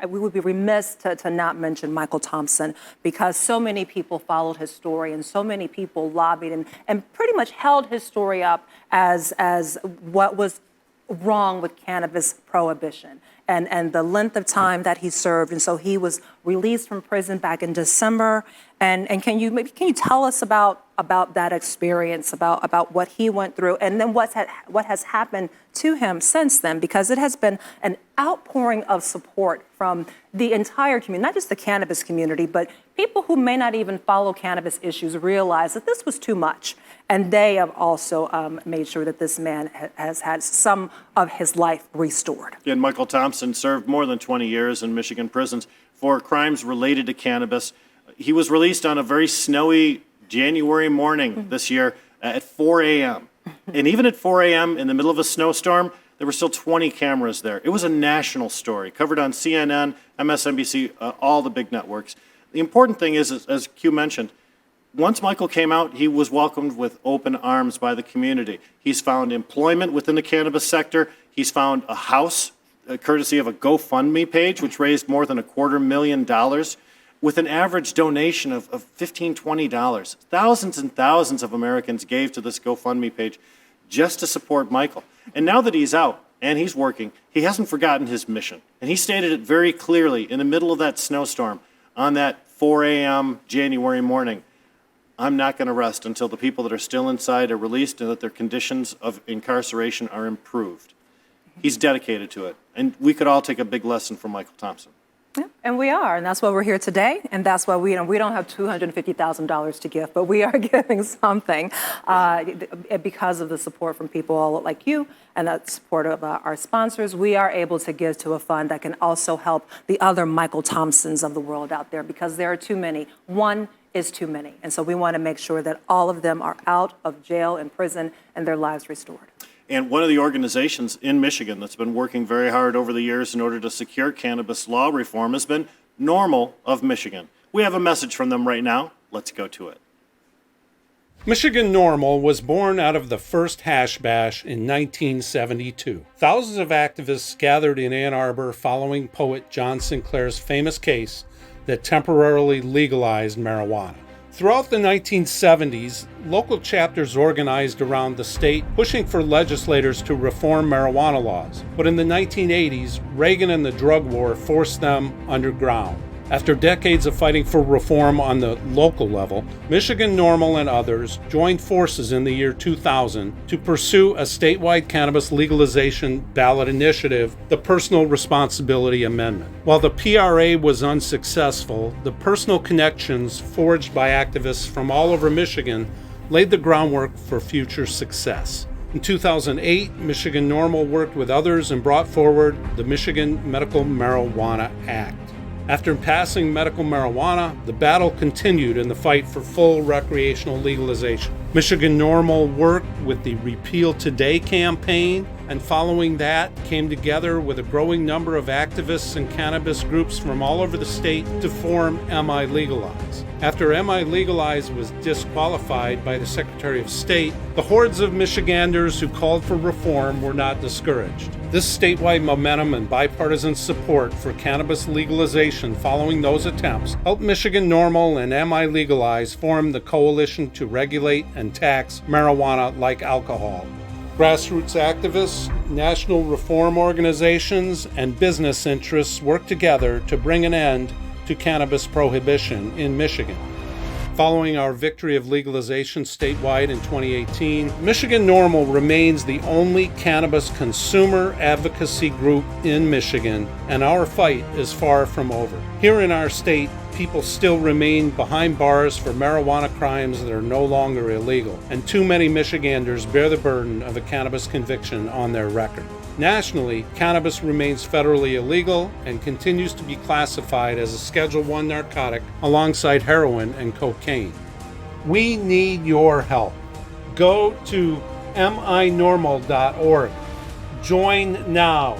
we would be remiss to not mention Michael Thompson, because so many people followed his story and so many people lobbied and pretty much held his story up as what was wrong with cannabis prohibition and the length of time that he served. And so he was released from prison back in December. And can you tell us about that experience, about what he went through, and then what has happened to him since then? Because it has been an outpouring of support from the entire community, not just the cannabis community, but people who may not even follow cannabis issues realize that this was too much. And they have also made sure that this man has had some of his life restored. And Michael Thompson served more than 20 years in Michigan prisons for crimes related to cannabis. He was released on a very snowy January morning this year at 4 a.m. And even at 4 a.m. in the middle of a snowstorm, there were still 20 cameras there. It was a national story, covered on CNN, MSNBC, all the big networks. The important thing is, as Q mentioned, once Michael came out, he was welcomed with open arms by the community. He's found employment within the cannabis sector. He's found a house, courtesy of a GoFundMe page, which raised more than $250,000, with an average donation of $15, $20. Thousands and thousands of Americans gave to this GoFundMe page just to support Michael. And now that he's out and he's working, he hasn't forgotten his mission. And he stated it very clearly in the middle of that snowstorm on that 4 a.m. January morning. I'm not going to rest until the people that are still inside are released and that their conditions of incarceration are improved. He's dedicated to it. And we could all take a big lesson from Michael Thompson. Yeah, and we are, and that's why we're here today, and that's why we don't have $250,000 to give, but we are giving something because of the support from people like you and the support of our sponsors. We are able to give to a fund that can also help the other Michael Thompsons of the world out there, because there are too many. One is too many, and so we want to make sure that all of them are out of jail and prison and their lives restored. And one of the organizations in Michigan that's been working very hard over the years in order to secure cannabis law reform has been NORML of Michigan. We have a message from them right now. Let's go to it. Michigan NORML was born out of the first hash bash in 1972. Thousands of activists gathered in Ann Arbor following poet John Sinclair's famous case that temporarily legalized marijuana. Throughout the 1970s, local chapters organized around the state pushing for legislators to reform marijuana laws. But in the 1980s, Reagan and the drug war forced them underground. After decades of fighting for reform on the local level, Michigan NORML and others joined forces in the year 2000 to pursue a statewide cannabis legalization ballot initiative, the Personal Responsibility Amendment. While the PRA was unsuccessful, the personal connections forged by activists from all over Michigan laid the groundwork for future success. In 2008, Michigan NORML worked with others and brought forward the Michigan Medical Marijuana Act. After passing medical marijuana, the battle continued in the fight for full recreational legalization. Michigan NORML worked with the Repeal Today campaign, and following that came together with a growing number of activists and cannabis groups from all over the state to form MI Legalize. After MI Legalize was disqualified by the Secretary of State, the hordes of Michiganders who called for reform were not discouraged. This statewide momentum and bipartisan support for cannabis legalization following those attempts helped Michigan NORML and MI Legalize form the Coalition to Regulate and Tax Marijuana Like Alcohol. Grassroots activists, national reform organizations, and business interests work together to bring an end to cannabis prohibition in Michigan. Following our victory of legalization statewide in 2018, Michigan NORML remains the only cannabis consumer advocacy group in Michigan, and our fight is far from over. Here in our state, people still remain behind bars for marijuana crimes that are no longer illegal, and too many Michiganders bear the burden of a cannabis conviction on their record. Nationally, cannabis remains federally illegal and continues to be classified as a Schedule I narcotic alongside heroin and cocaine. We need your help. Go to minormal.org. Join now.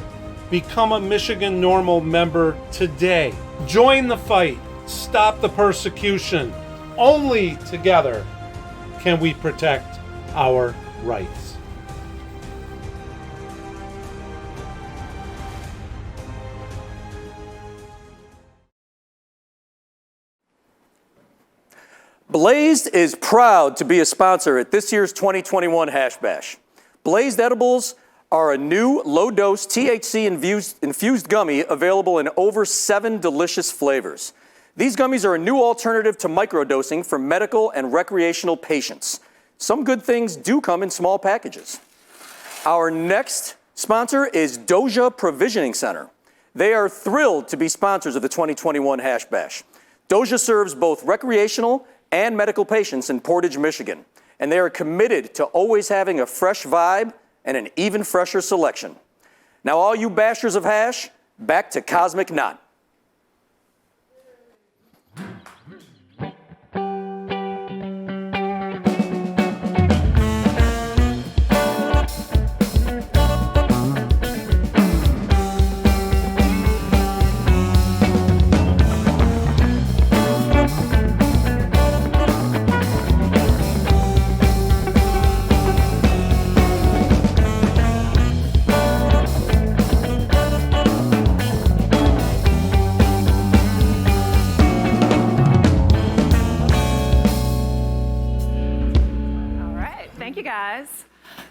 Become a Michigan NORML member today. Join the fight. Stop the persecution. Only together can we protect our rights. Blazed is proud to be a sponsor at this year's 2021 Hash Bash. Blazed edibles are a new low-dose THC-infused gummy available in over 7 delicious flavors. These gummies are a new alternative to microdosing for medical and recreational patients. Some good things do come in small packages. Our next sponsor is Doja Provisioning Center. They are thrilled to be sponsors of the 2021 Hash Bash. Doja serves both recreational and medical patients in Portage, Michigan, and they are committed to always having a fresh vibe and an even fresher selection. Now, all you bashers of hash, back to Cosmic Knot.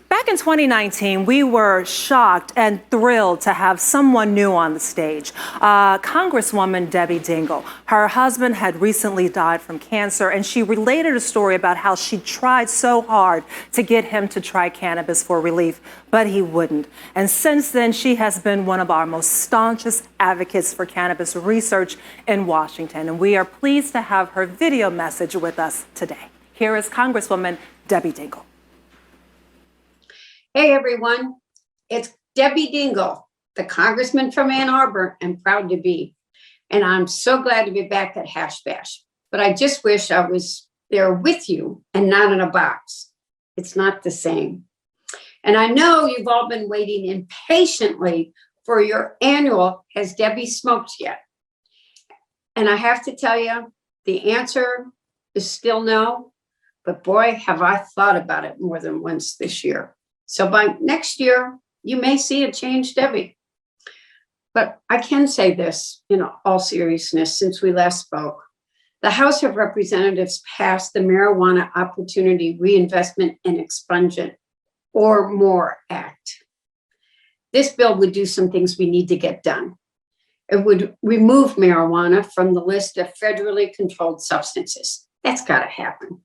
Back in 2019, we were shocked and thrilled to have someone new on the stage, Congresswoman Debbie Dingell. Her husband had recently died from cancer, and she related a story about how she tried so hard to get him to try cannabis for relief, but he wouldn't. And since then, she has been one of our most staunchest advocates for cannabis research in Washington, and we are pleased to have her video message with us today. Here is Congresswoman Debbie Dingell. Hey everyone, it's Debbie Dingell, the congressman from Ann Arbor, and proud to be. And I'm so glad to be back at Hash Bash. But I just wish I was there with you and not in a box. It's not the same. And I know you've all been waiting impatiently for your annual Has Debbie Smoked Yet? And I have to tell you, the answer is still no. But boy, have I thought about it more than once this year. So by next year, you may see a change, Debbie. But I can say this in all seriousness, since we last spoke. The House of Representatives passed the Marijuana Opportunity Reinvestment and Expungement, or MORE Act. This bill would do some things we need to get done. It would remove marijuana from the list of federally controlled substances. That's got to happen.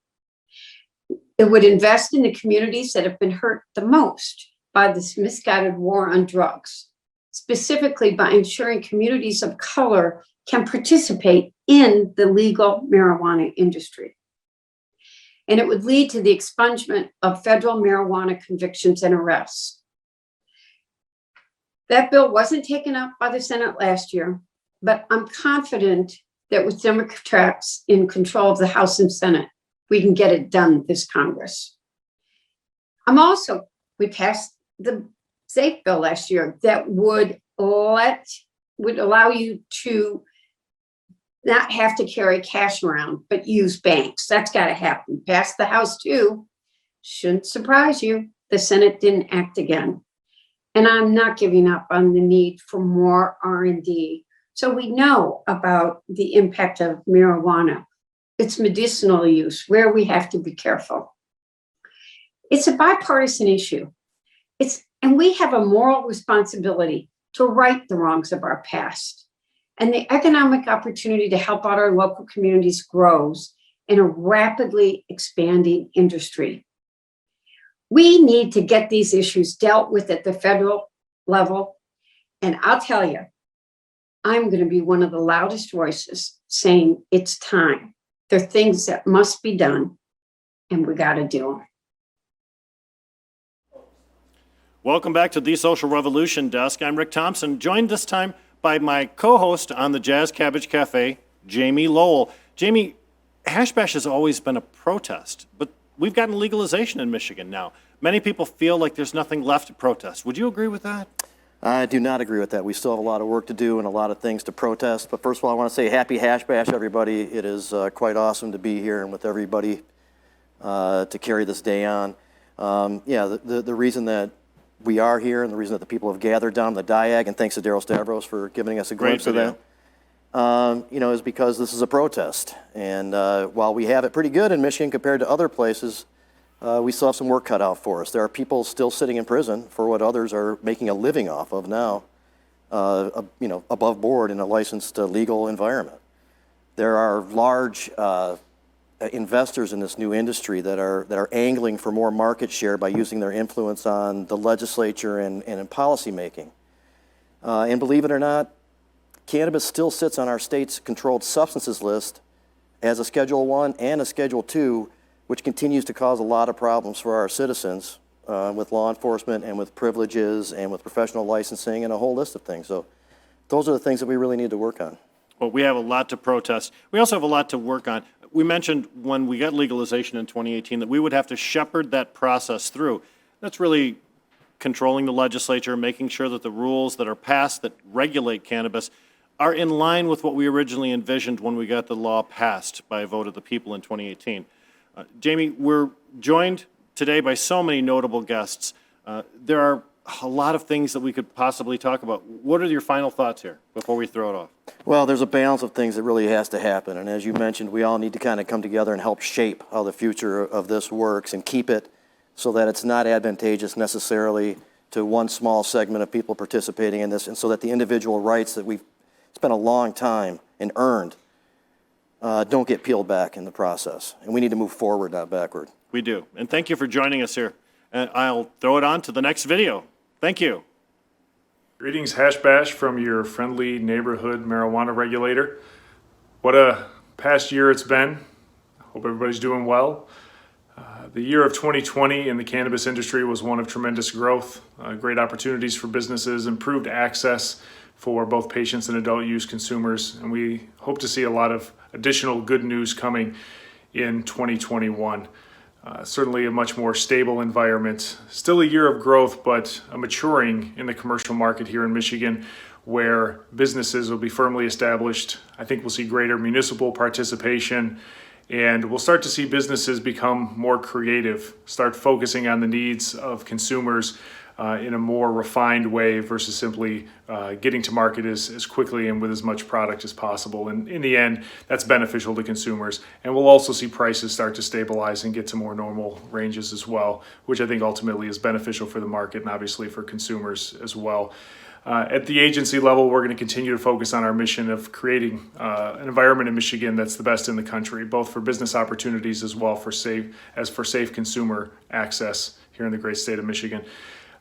It would invest in the communities that have been hurt the most by this misguided war on drugs, specifically by ensuring communities of color can participate in the legal marijuana industry. And it would lead to the expungement of federal marijuana convictions and arrests. That bill wasn't taken up by the Senate last year, but I'm confident that with Democrats in control of the House and Senate, we can get it done this Congress. We passed the SAFE bill last year that would allow you to not have to carry cash around, but use banks. That's got to happen. Passed the House too. Shouldn't surprise you. The Senate didn't act again. And I'm not giving up on the need for more R&D. So we know about the impact of marijuana, its medicinal use, where we have to be careful. It's a bipartisan issue. And we have a moral responsibility to right the wrongs of our past. And the economic opportunity to help out our local communities grows in a rapidly expanding industry. We need to get these issues dealt with at the federal level. And I'll tell you, I'm going to be one of the loudest voices saying it's time. There are things that must be done, and we got to do them. Welcome back to the Social Revolution Desk. I'm Rick Thompson, joined this time by my co-host on the Jazz Cabbage Cafe, Jamie Lowell. Jamie, Hash Bash has always been a protest, but we've gotten legalization in Michigan now. Many people feel like there's nothing left to protest. Would you agree with that? I do not agree with that. We still have a lot of work to do and a lot of things to protest. But first of all, I want to say happy Hash Bash, everybody. It is quite awesome to be here and with everybody to carry this day on. The reason that we are here and the reason that the people have gathered down the Diag, and thanks to Daryl Stavros for giving us a glimpse of that, is because this is a protest. And while we have it pretty good in Michigan compared to other places, we still have some work cut out for us. There are people still sitting in prison for what others are making a living off of now, above board in a licensed legal environment. There are large investors in this new industry that are angling for more market share by using their influence on the legislature and in policy making. And believe it or not, cannabis still sits on our state's controlled substances list as a Schedule I and a Schedule II, which continues to cause a lot of problems for our citizens with law enforcement and with privileges and with professional licensing and a whole list of things. So those are the things that we really need to work on. Well, we have a lot to protest. We also have a lot to work on. We mentioned when we got legalization in 2018 that we would have to shepherd that process through. That's really controlling the legislature, making sure that the rules that are passed that regulate cannabis are in line with what we originally envisioned when we got the law passed by a vote of the people in 2018. Jamie, we're joined today by so many notable guests. There are a lot of things that we could possibly talk about. What are your final thoughts here before we throw it off? Well, there's a balance of things that really has to happen. And as you mentioned, we all need to kind of come together and help shape how the future of this works and keep it so that it's not advantageous necessarily to one small segment of people participating in this, and so that the individual rights that we've spent a long time and earned don't get peeled back in the process. And we need to move forward, not backward. We do. And thank you for joining us here. And I'll throw it on to the next video. Thank you. Greetings, Hash Bash, from your friendly neighborhood marijuana regulator. What a past year it's been. Hope everybody's doing well. The year of 2020 in the cannabis industry was one of tremendous growth, great opportunities for businesses, improved access for both patients and adult use consumers, and we hope to see a lot of additional good news coming in 2021. Certainly a much more stable environment. Still a year of growth, but a maturing in the commercial market here in Michigan, where businesses will be firmly established. I think we'll see greater municipal participation, and we'll start to see businesses become more creative, start focusing on the needs of consumers in a more refined way versus simply getting to market as quickly and with as much product as possible. And in the end, that's beneficial to consumers. And we'll also see prices start to stabilize and get to more normal ranges as well, which I think ultimately is beneficial for the market and obviously for consumers as well. At the agency level, we're going to continue to focus on our mission of creating an environment in Michigan that's the best in the country, both for business opportunities as well for safe consumer access here in the great state of Michigan.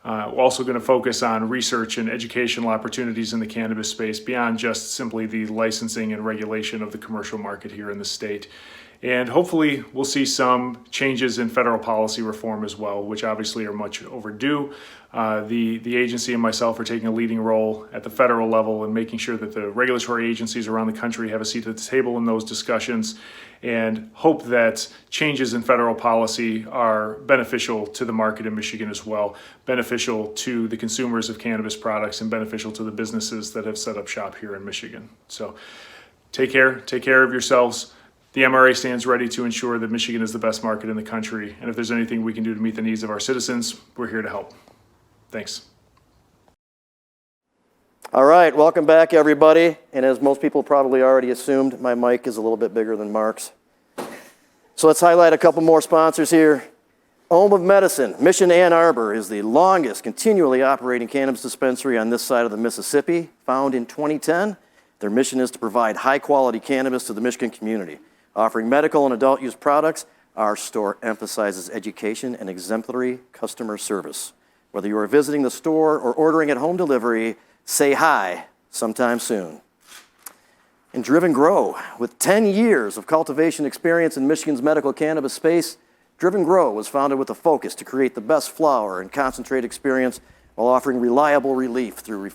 We're also going to focus on research and educational opportunities in the cannabis space beyond just simply the licensing and regulation of the commercial market here in the state. And hopefully we'll see some changes in federal policy reform as well, which obviously are much overdue. The agency and myself are taking a leading role at the federal level and making sure that the regulatory agencies around the country have a seat at the table in those discussions, and hope that changes in federal policy are beneficial to the market in Michigan as well, beneficial to the consumers of cannabis products, and beneficial to the businesses that have set up shop here in Michigan. So take care of yourselves. The MRA stands ready to ensure that Michigan is the best market in the country, and if there's anything we can do to meet the needs of our citizens, we're here to help. Thanks. All right, welcome back, everybody. And as most people probably already assumed, my mic is a little bit bigger than Mark's. So let's highlight a couple more sponsors here. Home of Medicine, Mission Ann Arbor, is the longest continually operating cannabis dispensary on this side of the Mississippi, found in 2010. Their mission is to provide high-quality cannabis to the Michigan community. Offering medical and adult use products, our store emphasizes education and exemplary customer service. Whether you are visiting the store or ordering at home delivery, say hi sometime soon. And Driven Grow, with 10 years of cultivation experience in Michigan's medical cannabis space, Driven Grow was founded with a focus to create the best flower and concentrate experience while offering reliable relief through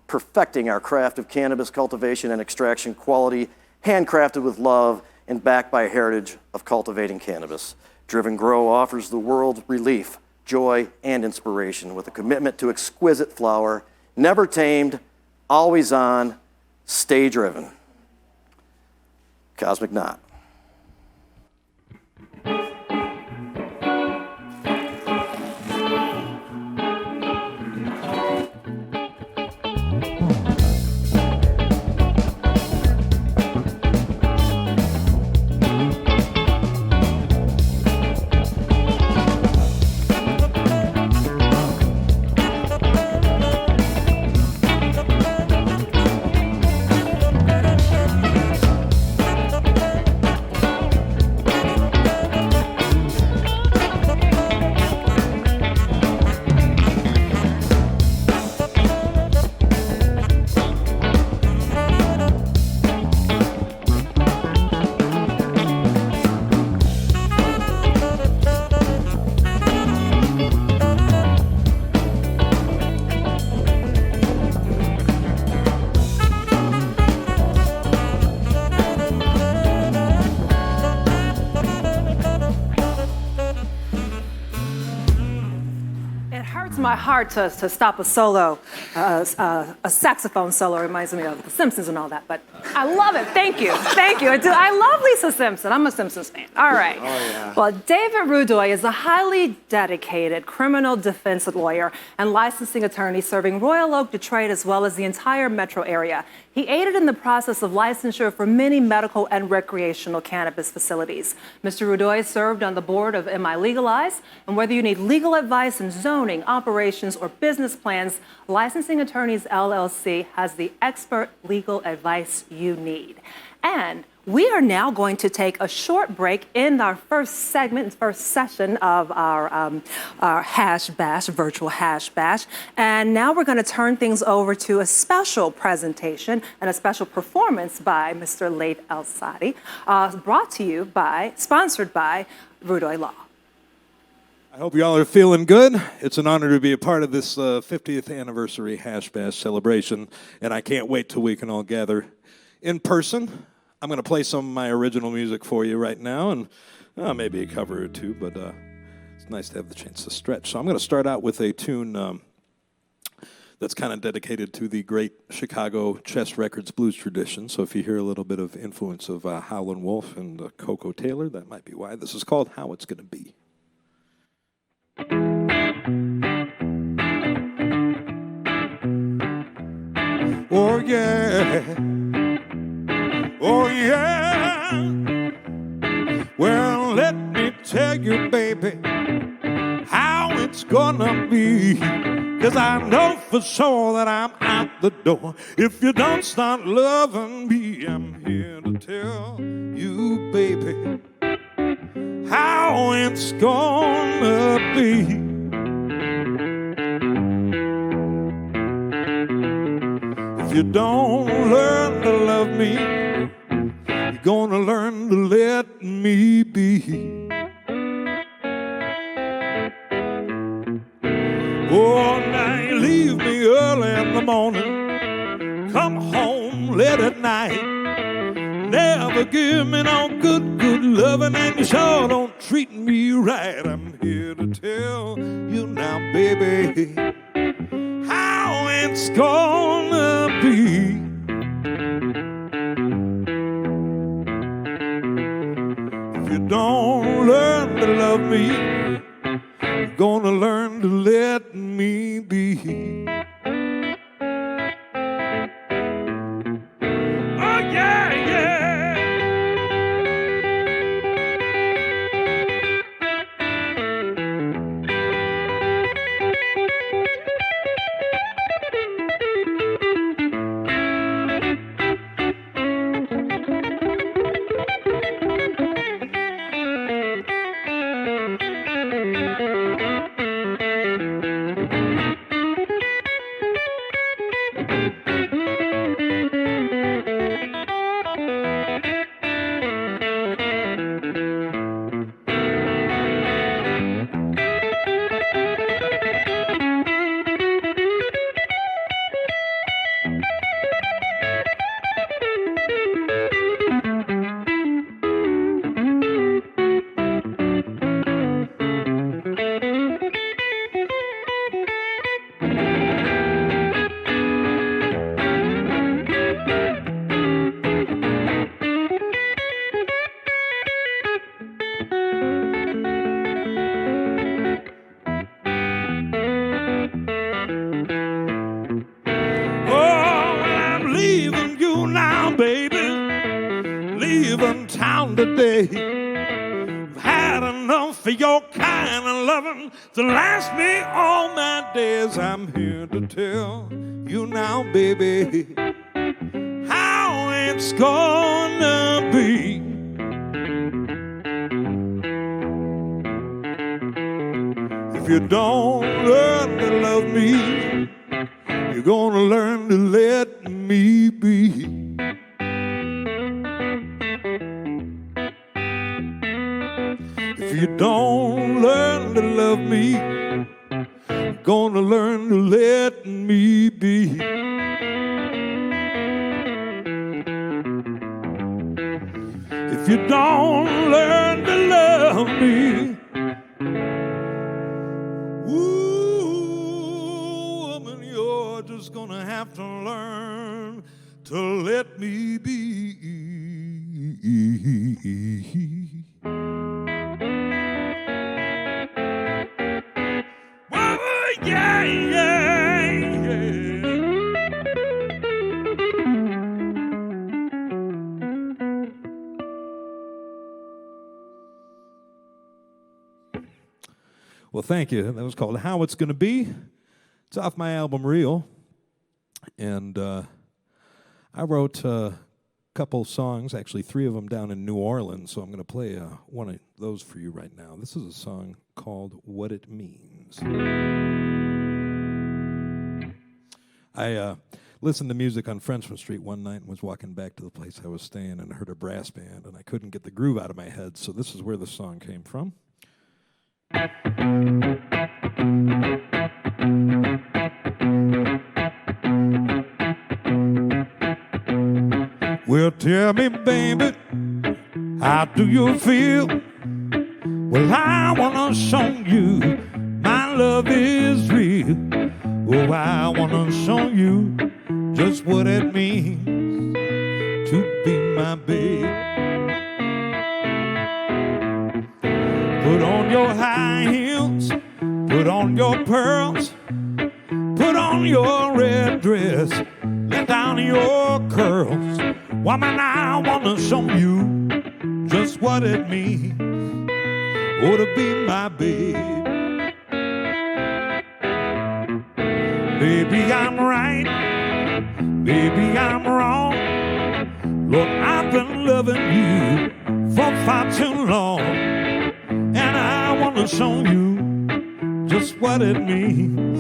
perfecting our craft of cannabis cultivation and extraction quality, handcrafted with love and backed by a heritage of cultivating cannabis. Driven Grow offers the world relief, joy, and inspiration with a commitment to exquisite flower, never tamed, always on, stay driven. Cosmic Knot. It's my heart to stop a solo, a saxophone solo. Reminds me of The Simpsons and all that, but I love it. Thank you. Thank you. I love Lisa Simpson. I'm a Simpsons fan. All right. Oh, yeah. Well, David Rudoy is a highly dedicated criminal defense lawyer and licensing attorney serving Royal Oak, Detroit, as well as the entire metro area. He aided in the process of licensure for many medical and recreational cannabis facilities. Mr. Rudoy served on the board of MI Legalized, and whether you need legal advice in zoning, operations, or business plans, Licensing Attorneys LLC has the expert legal advice you need. And we are now going to take a short break in our first session of our Hash Bash, virtual Hash Bash. And now we're going to turn things over to a special presentation and a special performance by Mr. Laith El Sadi, sponsored by Rudoy Law. I hope y'all are feeling good. It's an honor to be a part of this 50th anniversary Hash Bash celebration, and I can't wait till we can all gather in person. I'm going to play some of my original music for you right now, and maybe a cover or two, but it's nice to have the chance to stretch. So I'm going to start out with a tune that's kind of dedicated to the great Chicago Chess Records blues tradition. So if you hear a little bit of influence of Howlin' Wolf and Coco Taylor, that might be why. This is called How It's Gonna Be. Oh yeah, oh yeah. Well, let me tell you, baby, how it's gonna be. 'Cause I know for sure that I'm out the door. If you don't start loving me, I'm here to tell you, baby, how it's gonna be. If you don't learn to love me, you're gonna learn to let me be. Oh, now you leave me early in the morning, come home late at night. Never give me no good loving, and you sure don't treat me right. I'm here to tell you now, baby, how it's gonna be. If you don't learn to love me, you're gonna learn to let me be. Oh yeah, yeah. Today, I've had enough of your kind of loving to last me all my days. I'm here to tell you now, baby, how it's gonna be. If you don't learn to love me, you're gonna learn to let me be. If you don't learn to love me, you're gonna learn to let me be. If you don't learn to love me, ooh, gonna have to learn to let me be. Oh, yeah, yeah, yeah. Well, thank you. That was called How It's Gonna Be. It's off my album Real. And I wrote a couple songs, actually 3 of them down in New Orleans, so I'm going to play one of those for you right now. This is a song called What It Means. I listened to music on Frenchmen Street one night and was walking back to the place I was staying and heard a brass band, and I couldn't get the groove out of my head, so this is where the song came from. Well, tell me, baby, how do you feel? Well, I wanna show you my love is real. Oh, I wanna show you just what it means to be my babe. Put on your high heels, put on your pearls, put on your red dress, let down your curls. Woman, I wanna show you just what it means, oh, to be my babe. Baby, I'm right, baby, I'm wrong. Lord, I've been loving you for far too long, and I wanna show you just what it means,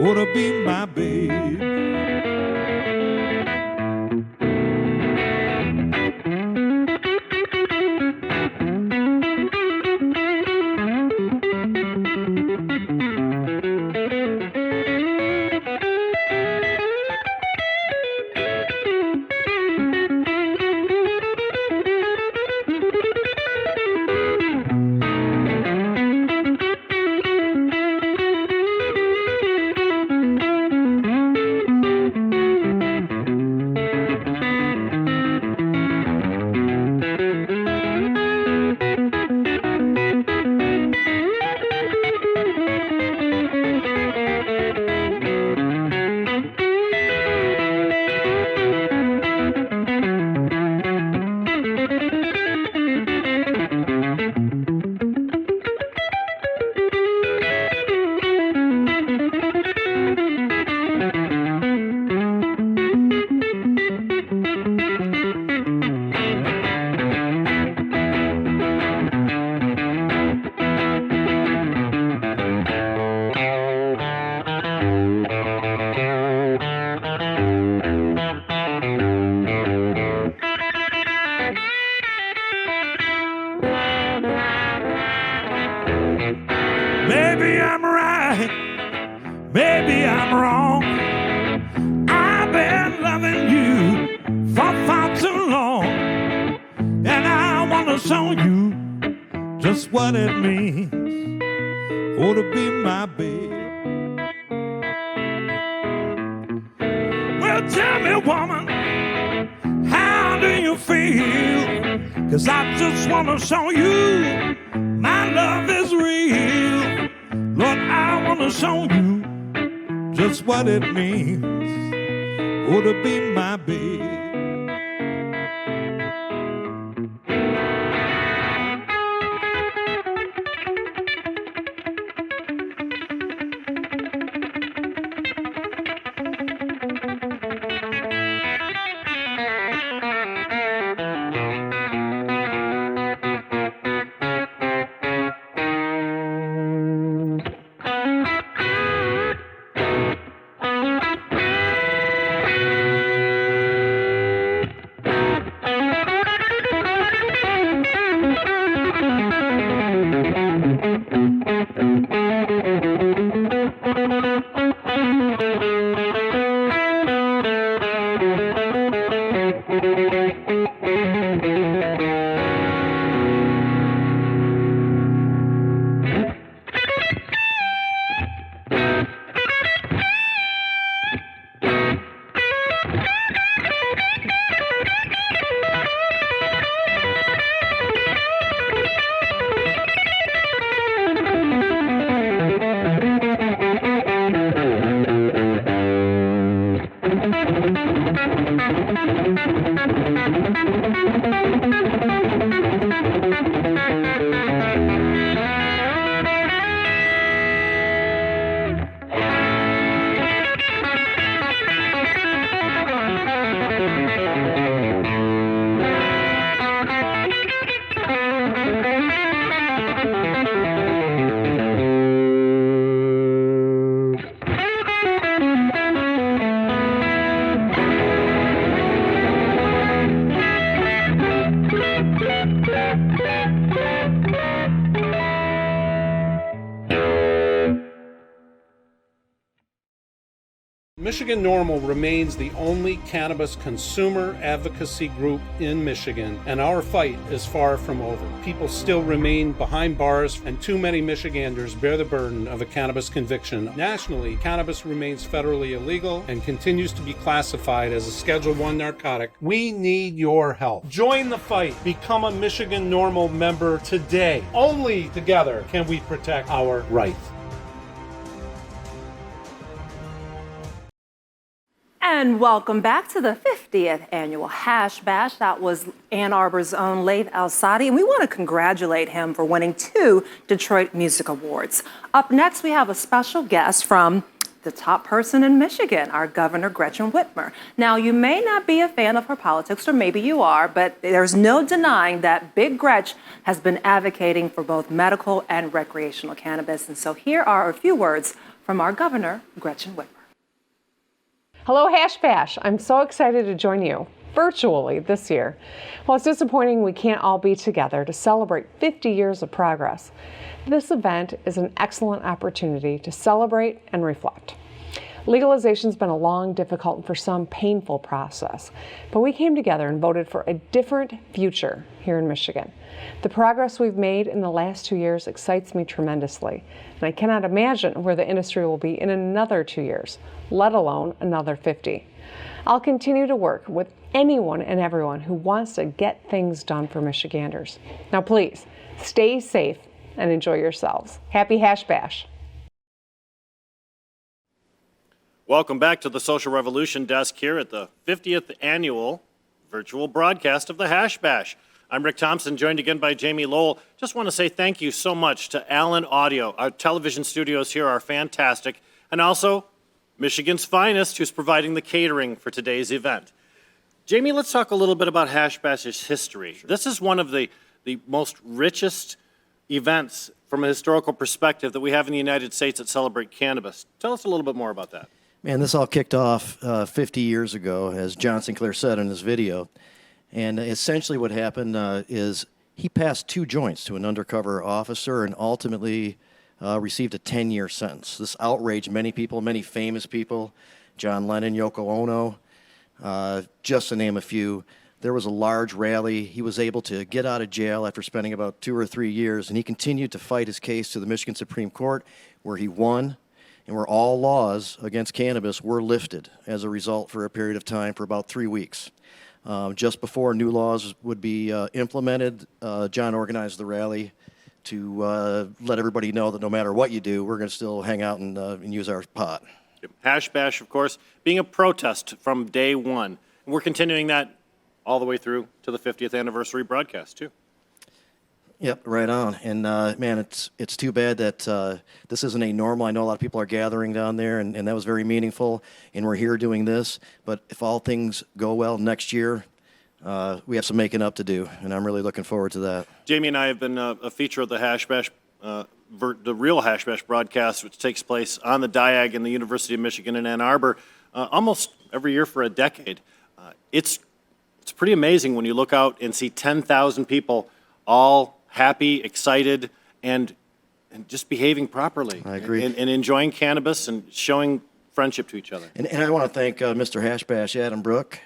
oh, to be my babe. Maybe I'm right, maybe I'm wrong. I've been loving you for far too long, and I want to show you just what it means, oh, to be my babe. Well, tell me, woman, how do you feel? 'Cause I just want to show you my love is real. Lord, I want to show you just what it means, oh, to be my babe. Michigan NORML remains the only cannabis consumer advocacy group in Michigan, and our fight is far from over. People still remain behind bars, and too many Michiganders bear the burden of a cannabis conviction. Nationally, cannabis remains federally illegal and continues to be classified as a Schedule I narcotic. We need your help. Join the fight. Become a Michigan NORML member today. Only together can we protect our rights. And welcome back to the 50th annual Hash Bash. That was Ann Arbor's own Laith Al-Sadi, and we want to congratulate him for winning 2 Detroit Music Awards. Up next, we have a special guest from the top person in Michigan, our Governor Gretchen Whitmer. Now, you may not be a fan of her politics, or maybe you are, but there's no denying that Big Gretch has been advocating for both medical and recreational cannabis. And so here are a few words from our Governor, Gretchen Whitmer. Hello, Hash Bash. I'm so excited to join you virtually this year. While it's disappointing we can't all be together to celebrate 50 years of progress, this event is an excellent opportunity to celebrate and reflect. Legalization's been a long, difficult, and for some painful process, but we came together and voted for a different future here in Michigan. The progress we've made in the last 2 years excites me tremendously, and I cannot imagine where the industry will be in another 2 years, let alone another 50. I'll continue to work with anyone and everyone who wants to get things done for Michiganders. Now please, stay safe and enjoy yourselves. Happy Hash Bash. Welcome back to the Social Revolution desk here at the 50th annual virtual broadcast of the Hash Bash. I'm Rick Thompson, joined again by Jamie Lowell. Just want to say thank you so much to Allen Audio. Our television studios here are fantastic, and also Michigan's finest, who's providing the catering for today's event. Jamie, let's talk a little bit about Hash Bash's history. Sure. This is one of the most richest events from a historical perspective that we have in the United States that celebrate cannabis. Tell us a little bit more about that. Man, this all kicked off 50 years ago, as John Sinclair said in his video. And essentially what happened is he passed 2 joints to an undercover officer and ultimately received a 10-year sentence. This outraged many people, many famous people, John Lennon, Yoko Ono, just to name a few. There was a large rally. He was able to get out of jail after spending about 2 or 3 years, and he continued to fight his case to the Michigan Supreme Court, where he won, and where all laws against cannabis were lifted as a result for a period of time for about 3 weeks. Just before new laws would be implemented, John organized the rally to let everybody know that no matter what you do, we're going to still hang out and use our pot. Hash Bash, of course, being a protest from day one. And we're continuing that all the way through to the 50th anniversary broadcast, too. Yep, right on. And man, it's too bad that this isn't a normal. I know a lot of people are gathering down there, and that was very meaningful. And we're here doing this. But if all things go well next year, we have some making up to do, and I'm really looking forward to that. Jamie and I have been a feature of the Hash Bash, the real Hash Bash broadcast, which takes place on the Diag in the University of Michigan in Ann Arbor, almost every year for a decade. It's pretty amazing when you look out and see 10,000 people all happy, excited, and just behaving properly. I agree. And enjoying cannabis and showing friendship to each other. And I want to thank Mr. Hash Bash, Adam Brooke.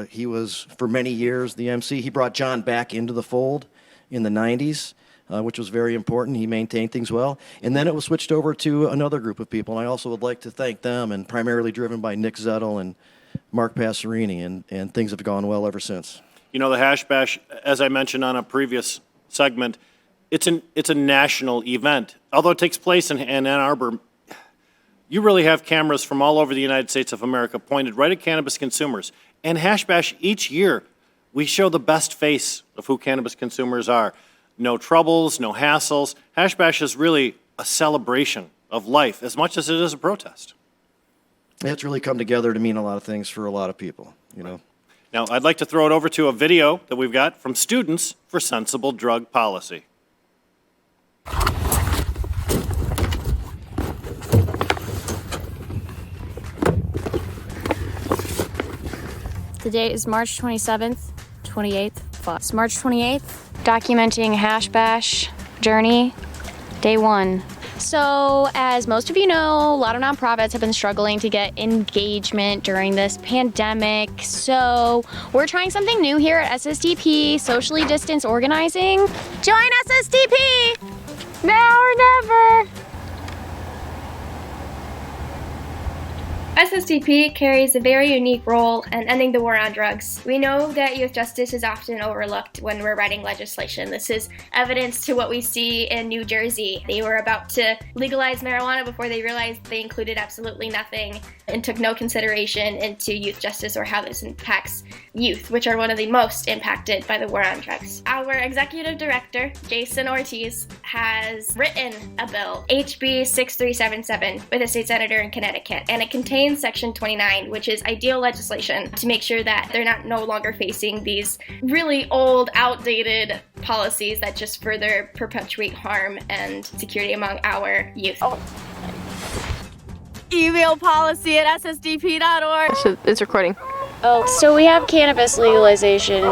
He was, for many years, the MC. He brought John back into the fold in the 90s, which was very important. He maintained things well. And then it was switched over to another group of people. And I also would like to thank them, and primarily driven by Nick Zettel and Mark Passerini, and things have gone well ever since. You know, the Hash Bash, as I mentioned on a previous segment, it's a national event. Although it takes place in Ann Arbor, you really have cameras from all over the United States of America pointed right at cannabis consumers. And Hash Bash, each year, we show the best face of who cannabis consumers are. No troubles, no hassles. Hash Bash is really a celebration of life as much as it is a protest. It's really come together to mean a lot of things for a lot of people, you know. Now, I'd like to throw it over to a video that we've got from Students for Sensible Drug Policy. The date is March 27th, 28th. It's March 28th, documenting Hash Bash journey, day 1. So, as most of you know, a lot of nonprofits have been struggling to get engagement during this pandemic. So, we're trying something new here at SSDP, socially distanced organizing. Join SSDP! Now or never! SSDP carries a very unique role in ending the war on drugs. We know that youth justice is often overlooked when we're writing legislation. This is evidence to what we see in New Jersey. They were about to legalize marijuana before they realized they included absolutely nothing and took no consideration into youth justice or how this impacts youth, which are one of the most impacted by the war on drugs. Our executive director, Jason Ortiz, has written a bill, HB 6377, with a state senator in Connecticut, and it contains Section 29, which is ideal legislation to make sure that they're no longer facing these really old, outdated policies that just further perpetuate harm and security among our youth. Email policy at ssdp.org. It's recording. Oh, so we have cannabis legalization.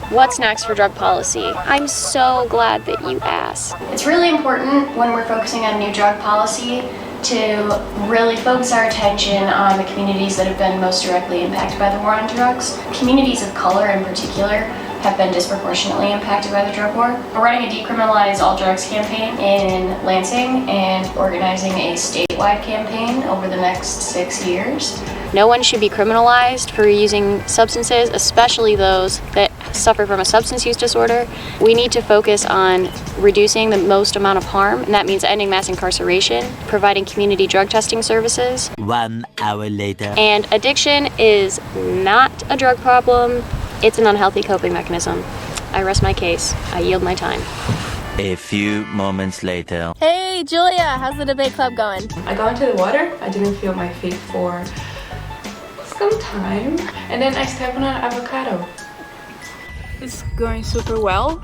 What's next for drug policy? I'm so glad that you asked. It's really important when we're focusing on new drug policy to really focus our attention on the communities that have been most directly impacted by the war on drugs. Communities of color in particular have been disproportionately impacted by the drug war. We're running a Decriminalized All Drugs campaign in Lansing and organizing a statewide campaign over the next 6 years. No one should be criminalized for using substances, especially those that suffer from a substance use disorder. We need to focus on reducing the most amount of harm, and that means ending mass incarceration, providing community drug testing services. 1 hour later. And addiction is not a drug problem, it's an unhealthy coping mechanism. I rest my case. I yield my time. A few moments later. Hey Julia, how's the debate club going? I got into the water. I didn't feel my feet for some time, and then I stepped on an avocado. It's going super well.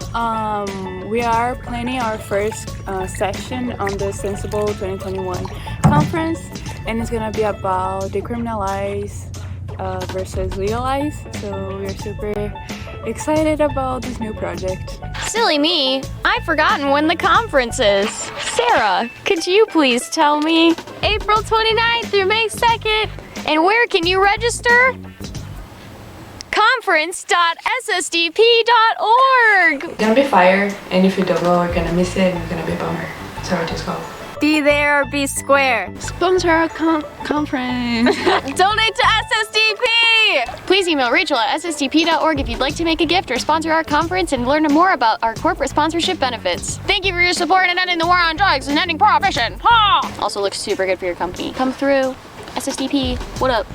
We are planning our first session on the Sensible 2021 conference, and it's gonna be about decriminalize versus legalize. So we're super excited about this new project. Silly me, I've forgotten when the conference is. Sarah, could you please tell me? April 29th through May 2nd. And where can you register? Conference.ssdp.org. It's gonna be fire, and if you don't go, we're gonna miss it, and it's gonna be a bummer. So just go. Be there or be square. Sponsor our conference. Donate to SSDP! Please email Rachel at ssdp.org if you'd like to make a gift or sponsor our conference and learn more about our corporate sponsorship benefits. Thank you for your support in ending the war on drugs and ending prohibition. Ha! Also looks super good for your company. Come through. SSDP, what up?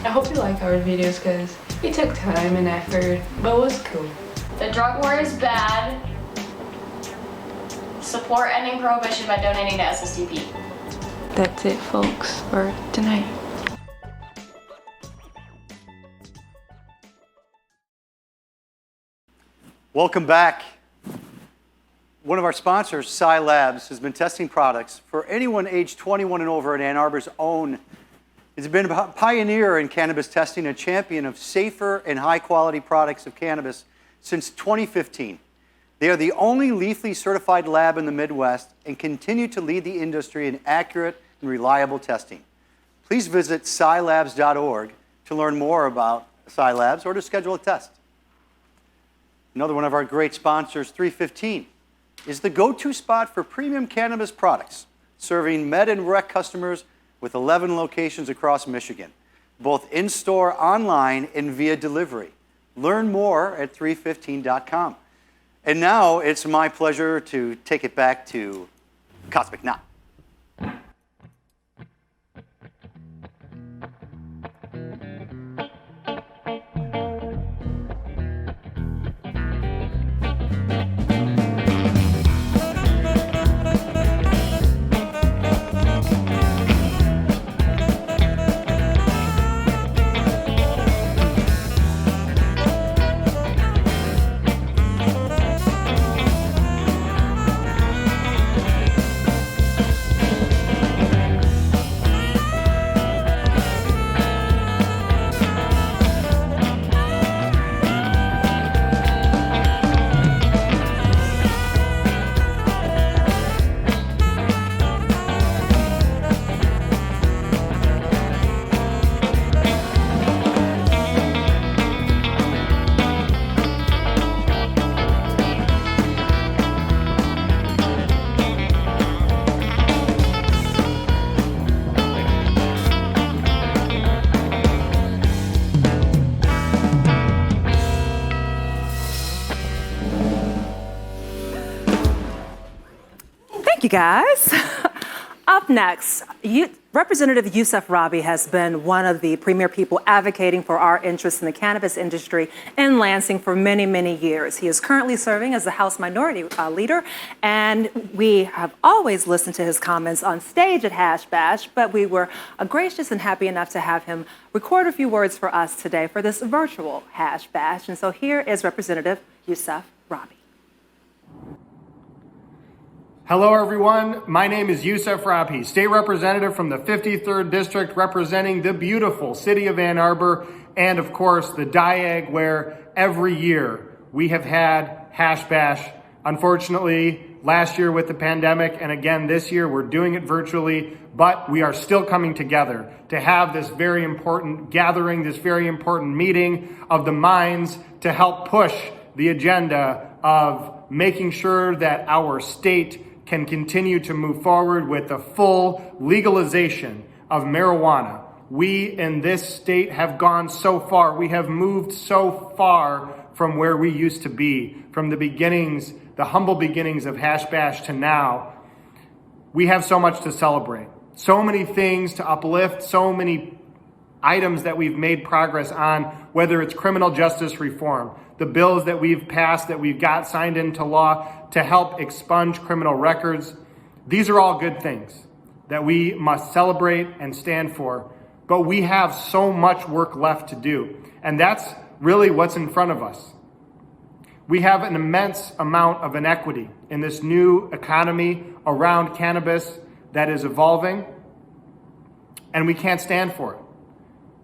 I hope you like our videos because it took time and effort, but it was cool. The drug war is bad. Support ending prohibition by donating to SSDP. That's it, folks, for tonight. Welcome back. One of our sponsors, Sci Labs, has been testing products for anyone aged 21 and over in Ann Arbor's own. It's been a pioneer in cannabis testing, a champion of safer and high-quality products of cannabis since 2015. They are the only Leafly certified lab in the Midwest and continue to lead the industry in accurate and reliable testing. Please visit scilabs.org to learn more about Sci Labs or to schedule a test. Another one of our great sponsors, 315, is the go-to spot for premium cannabis products, serving med and rec customers with 11 locations across Michigan, both in-store, online, and via delivery. Learn more at 315.com. And now it's my pleasure to take it back to Cosmic Knot. you, guys. Up next, Representative Yousef Rabhi has been one of the premier people advocating for our interests in the cannabis industry in Lansing for many, many years. He is currently serving as the House Minority Leader, and we have always listened to his comments on stage at Hash Bash, but we were gracious and happy enough to have him record a few words for us today for this virtual Hash Bash. And so here is Representative Yousef Rabhi. Hello, everyone. My name is Yousef Rabhi, state representative from the 53rd District, representing the beautiful city of Ann Arbor and, of course, the Diag, where every year we have had Hash Bash. Unfortunately, last year with the pandemic, and again this year, we're doing it virtually, but we are still coming together to have this very important gathering, this very important meeting of the minds to help push the agenda of making sure that our state can continue to move forward with the full legalization of marijuana. We in this state have gone so far. We have moved so far from where we used to be, from the beginnings, the humble beginnings of Hash Bash to now. We have so much to celebrate, so many things to uplift, so many items that we've made progress on, whether it's criminal justice reform, the bills that we've passed, that we've got signed into law to help expunge criminal records. These are all good things that we must celebrate and stand for, but we have so much work left to do, and that's really what's in front of us. We have an immense amount of inequity in this new economy around cannabis that is evolving, and we can't stand for it.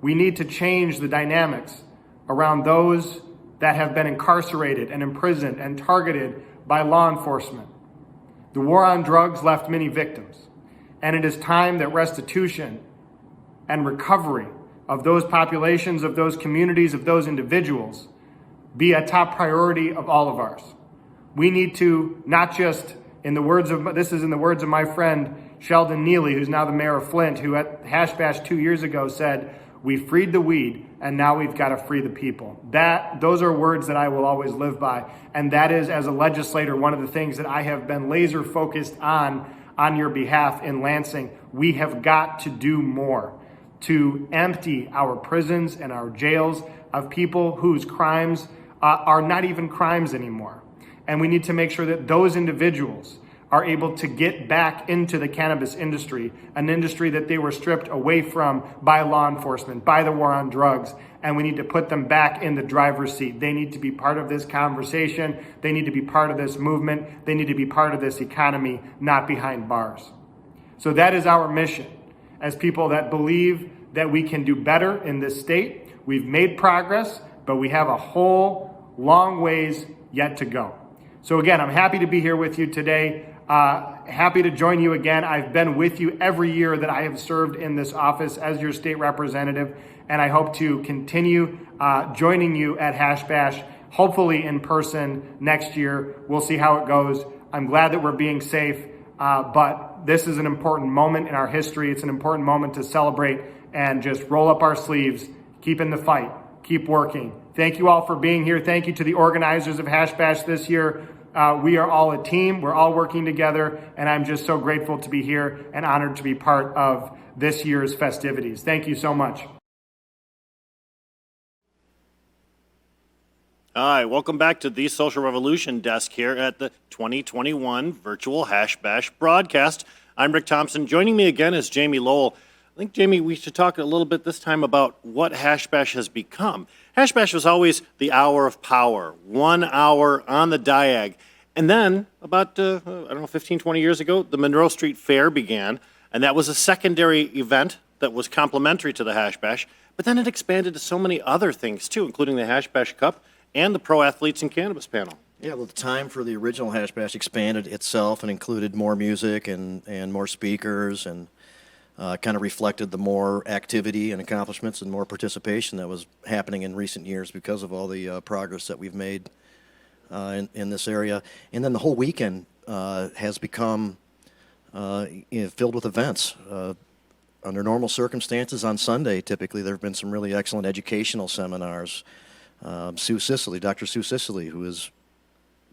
We need to change the dynamics around those that have been incarcerated and imprisoned and targeted by law enforcement. The war on drugs left many victims, and it is time that restitution and recovery of those populations, of those communities, of those individuals be a top priority of all of ours. We need to not just, in the words of my friend Sheldon Neely, who's now the mayor of Flint, who at Hash Bash 2 years ago said, "We freed the weed, and now we've got to free the people." Those are words that I will always live by. And that is, as a legislator, one of the things that I have been laser focused on your behalf in Lansing. We have got to do more to empty our prisons and our jails of people whose crimes are not even crimes anymore. And we need to make sure that those individuals are able to get back into the cannabis industry, an industry that they were stripped away from by law enforcement, by the war on drugs, and we need to put them back in the driver's seat. They need to be part of this conversation. They need to be part of this movement. They need to be part of this economy, not behind bars. So that is our mission as people that believe that we can do better in this state. We've made progress, but we have a whole long ways yet to go. So again, I'm happy to be here with you today. Happy to join you again. I've been with you every year that I have served in this office as your state representative, and I hope to continue joining you at Hash Bash, hopefully in person next year. We'll see how it goes. I'm glad that we're being safe, but this is an important moment in our history. It's an important moment to celebrate and just roll up our sleeves, keep in the fight, keep working. Thank you all for being here. Thank you to the organizers of Hash Bash this year. We are all a team. We're all working together, and I'm just so grateful to be here and honored to be part of this year's festivities. Thank you so much. Hi, welcome back to the Social Revolution desk here at the 2021 Virtual Hash Bash broadcast. I'm Rick Thompson. Joining me again is Jamie Lowell. I think, Jamie, we should talk a little bit this time about what Hash Bash has become. Hash Bash was always the hour of power, 1 hour on the Diag. And then about, 15, 20 years ago, the Monroe Street Fair began, and that was a secondary event that was complementary to the Hash Bash. But then it expanded to so many other things, too, including the Hash Bash Cup and the Pro Athletes in Cannabis panel. Yeah, well, the time for the original Hash Bash expanded itself and included more music and more speakers and kind of reflected the more activity and accomplishments and more participation that was happening in recent years because of all the progress that we've made in this area. And then the whole weekend has become filled with events. Under normal circumstances, on Sunday, typically, there have been some really excellent educational seminars. Dr. Sue Sicily, who is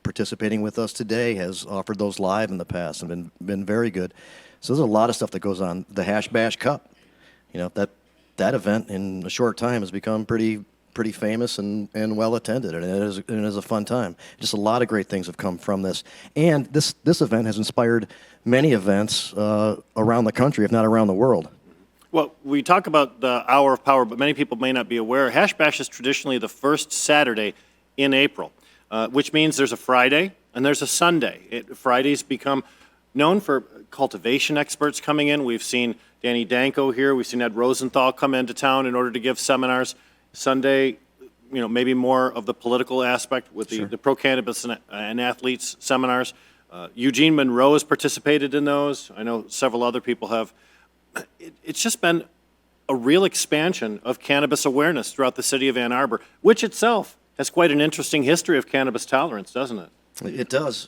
participating with us today has offered those live in the past and been very good. So there's a lot of stuff that goes on. The Hash Bash Cup, you know, that event in a short time has become pretty famous and well attended, and it is a fun time. Just a lot of great things have come from this, and this event has inspired many events around the country, if not around the world. Well, we talk about the Hour of Power, but many people may not be aware. Hash Bash is traditionally the first Saturday in April, which means there's a Friday and there's a Sunday. Fridays become known for cultivation experts coming in. We've seen Danny Danko here. We've seen Ed Rosenthal come into town in order to give seminars. Sunday, you know, maybe more of the political aspect with the pro-cannabis and athletes seminars. Eugene Monroe has participated in those. I know several other people have. It's just been a real expansion of cannabis awareness throughout the city of Ann Arbor, which itself has quite an interesting history of cannabis tolerance, doesn't it? It does.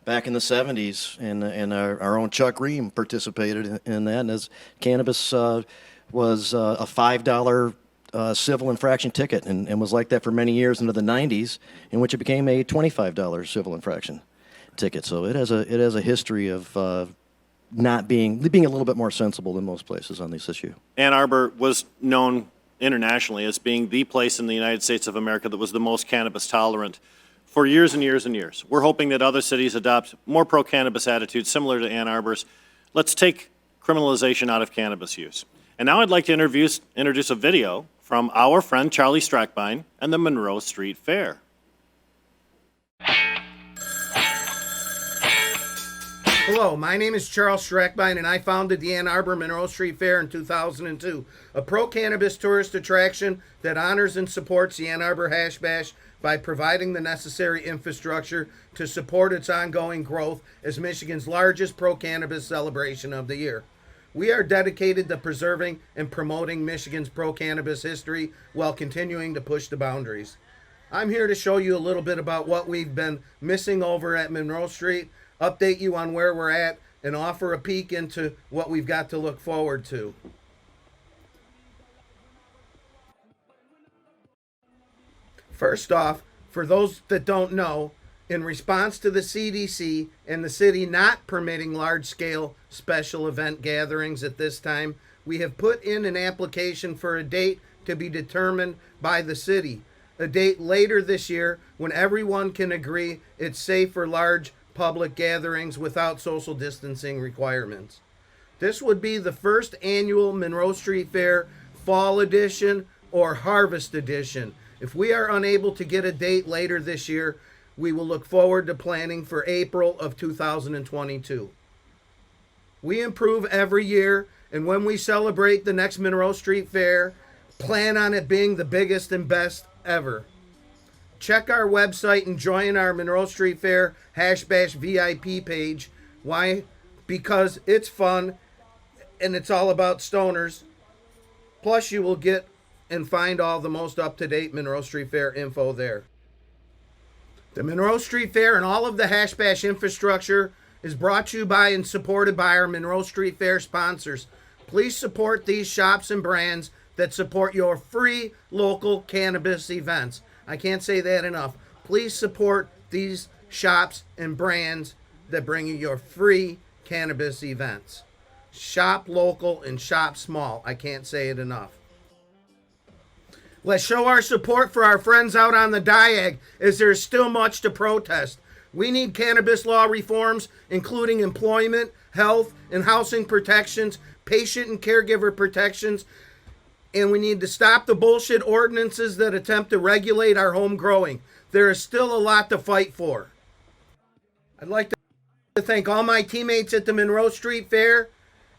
Back in the 70s, and our own Chuck Ream participated in that, and as cannabis was a $5 civil infraction ticket, and was like that for many years into the 90s, in which it became a $25 civil infraction ticket. So it has a history of not being a little bit more sensible than most places on this issue. Ann Arbor was known internationally as being the place in the United States of America that was the most cannabis tolerant for years and years and years. We're hoping that other cities adopt more pro-cannabis attitudes similar to Ann Arbor's. Let's take criminalization out of cannabis use. And now I'd like to introduce a video from our friend Charlie Strackbine and the Monroe Street Fair. Hello, my name is Charles Strackbine, and I founded the Ann Arbor Monroe Street Fair in 2002, a pro-cannabis tourist attraction that honors and supports the Ann Arbor Hash Bash by providing the necessary infrastructure to support its ongoing growth as Michigan's largest pro-cannabis celebration of the year. We are dedicated to preserving and promoting Michigan's pro-cannabis history while continuing to push the boundaries. I'm here to show you a little bit about what we've been missing over at Monroe Street, update you on where we're at, and offer a peek into what we've got to look forward to. First off, for those that don't know, in response to the CDC and the city not permitting large-scale special event gatherings at this time, we have put in an application for a date to be determined by the city. A date later this year when everyone can agree it's safe for large public gatherings without social distancing requirements. This would be the first annual Monroe Street Fair Fall Edition or Harvest Edition. If we are unable to get a date later this year, we will look forward to planning for April of 2022. We improve every year, and when we celebrate the next Monroe Street Fair, plan on it being the biggest and best ever. Check our website and join our Monroe Street Fair Hash Bash VIP page. Why? Because it's fun and it's all about stoners. Plus you will get and find all the most up-to-date Monroe Street Fair info there. The Monroe Street Fair and all of the Hash Bash infrastructure is brought to you by and supported by our Monroe Street Fair sponsors. Please support these shops and brands that support your free local cannabis events. I can't say that enough. Please support these shops and brands that bring you your free cannabis events. Shop local and shop small. I can't say it enough. Let's show our support for our friends out on the Diag, as there's still much to protest. We need cannabis law reforms, including employment, health, and housing protections, patient and caregiver protections, and we need to stop the bullshit ordinances that attempt to regulate our home growing. There is still a lot to fight for. I'd like to thank all my teammates at the Monroe Street Fair,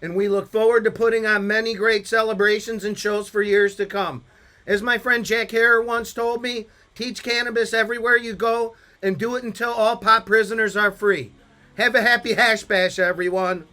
and we look forward to putting on many great celebrations and shows for years to come. As my friend Jack Harrer once told me, teach cannabis everywhere you go and do it until all pot prisoners are free. Have a happy Hash Bash, everyone.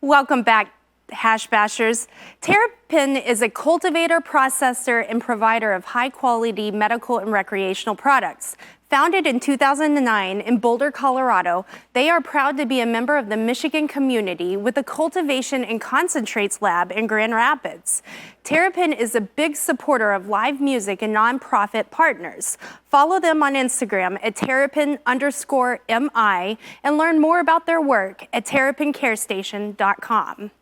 Welcome back, Hash Bashers. Terrapin is a cultivator, processor, and provider of high-quality medical and recreational products. Founded in 2009 in Boulder, Colorado, they are proud to be a member of the Michigan community with a cultivation and concentrates lab in Grand Rapids. Terrapin is a big supporter of live music and nonprofit partners. Follow them on Instagram at terrapin_MI and learn more about their work at terrapincarestation.com.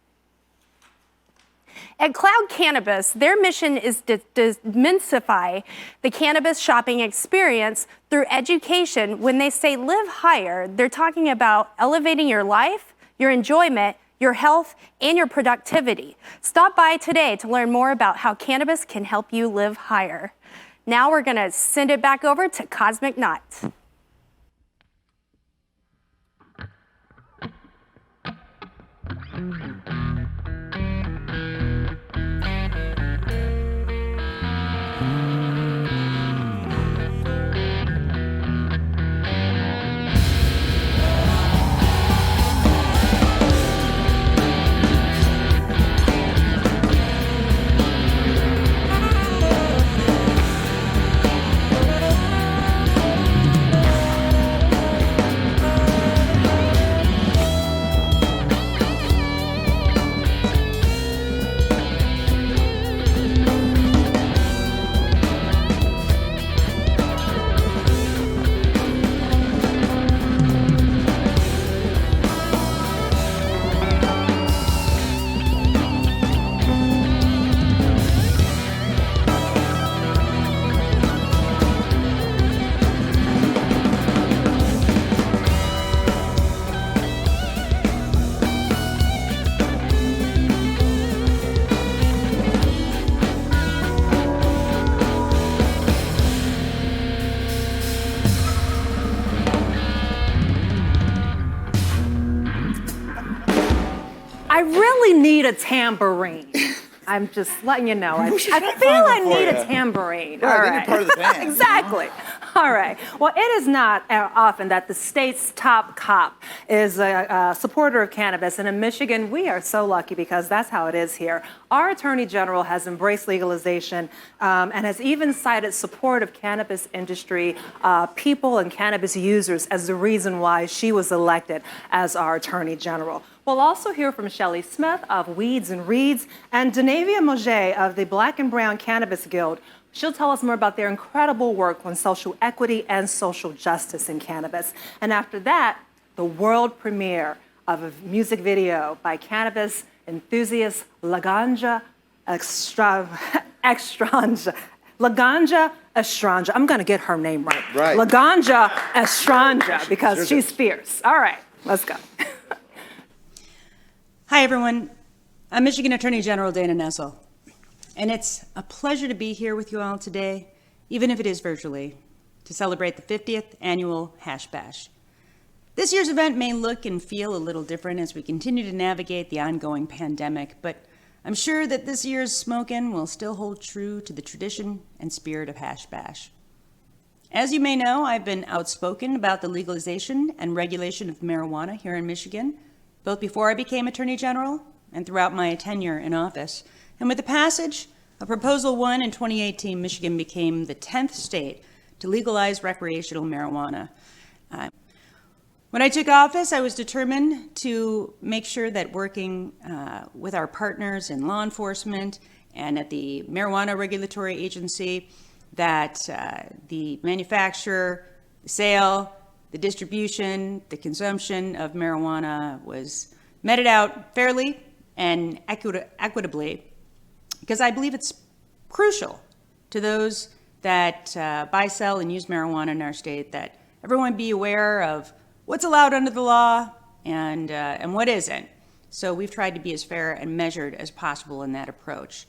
At Cloud Cannabis, their mission is to demystify the cannabis shopping experience through education. When they say live higher, they're talking about elevating your life, your enjoyment, your health, and your productivity. Stop by today to learn more about how cannabis can help you live higher. Now we're going to send it back over to Cosmic Knot. I really need a tambourine. I'm just letting you know. I feel I need a tambourine. Right, All then right. you're part of the band. Exactly. All right. Well, it is not often that the state's top cop is a supporter of cannabis. And in Michigan, we are so lucky because that's how it is here. Our Attorney General has embraced legalization and has even cited support of cannabis industry people and cannabis users as the reason why she was elected as our Attorney General. We'll also hear from Shelley Smith of Weeds and Reeds and Denavia Moget of the Black and Brown Cannabis Guild. She'll tell us more about their incredible work on social equity and social justice in cannabis. And after that, the world premiere of a music video by cannabis enthusiast Laganja Estranja. Laganja Estranja. I'm going to get her name right. Right. Laganja Estranja because she's fierce. All right, let's go. Hi, everyone. I'm Michigan Attorney General Dana Nessel, and it's a pleasure to be here with you all today, even if it is virtually, to celebrate the 50th annual Hash Bash. This year's event may look and feel a little different as we continue to navigate the ongoing pandemic, but I'm sure that this year's smoke-in will still hold true to the tradition and spirit of Hash Bash. As you may know, I've been outspoken about the legalization and regulation of marijuana here in Michigan, both before I became Attorney General and throughout my tenure in office. And with the passage of Proposal 1 in 2018, Michigan became the 10th state to legalize recreational marijuana. When I took office, I was determined to make sure that working with our partners in law enforcement and at the Marijuana Regulatory Agency, that the manufacture, the sale, the distribution, the consumption of marijuana was meted out fairly and equitably, because I believe it's crucial to those that buy, sell, and use marijuana in our state that everyone be aware of what's allowed under the law and what isn't. So we've tried to be as fair and measured as possible in that approach.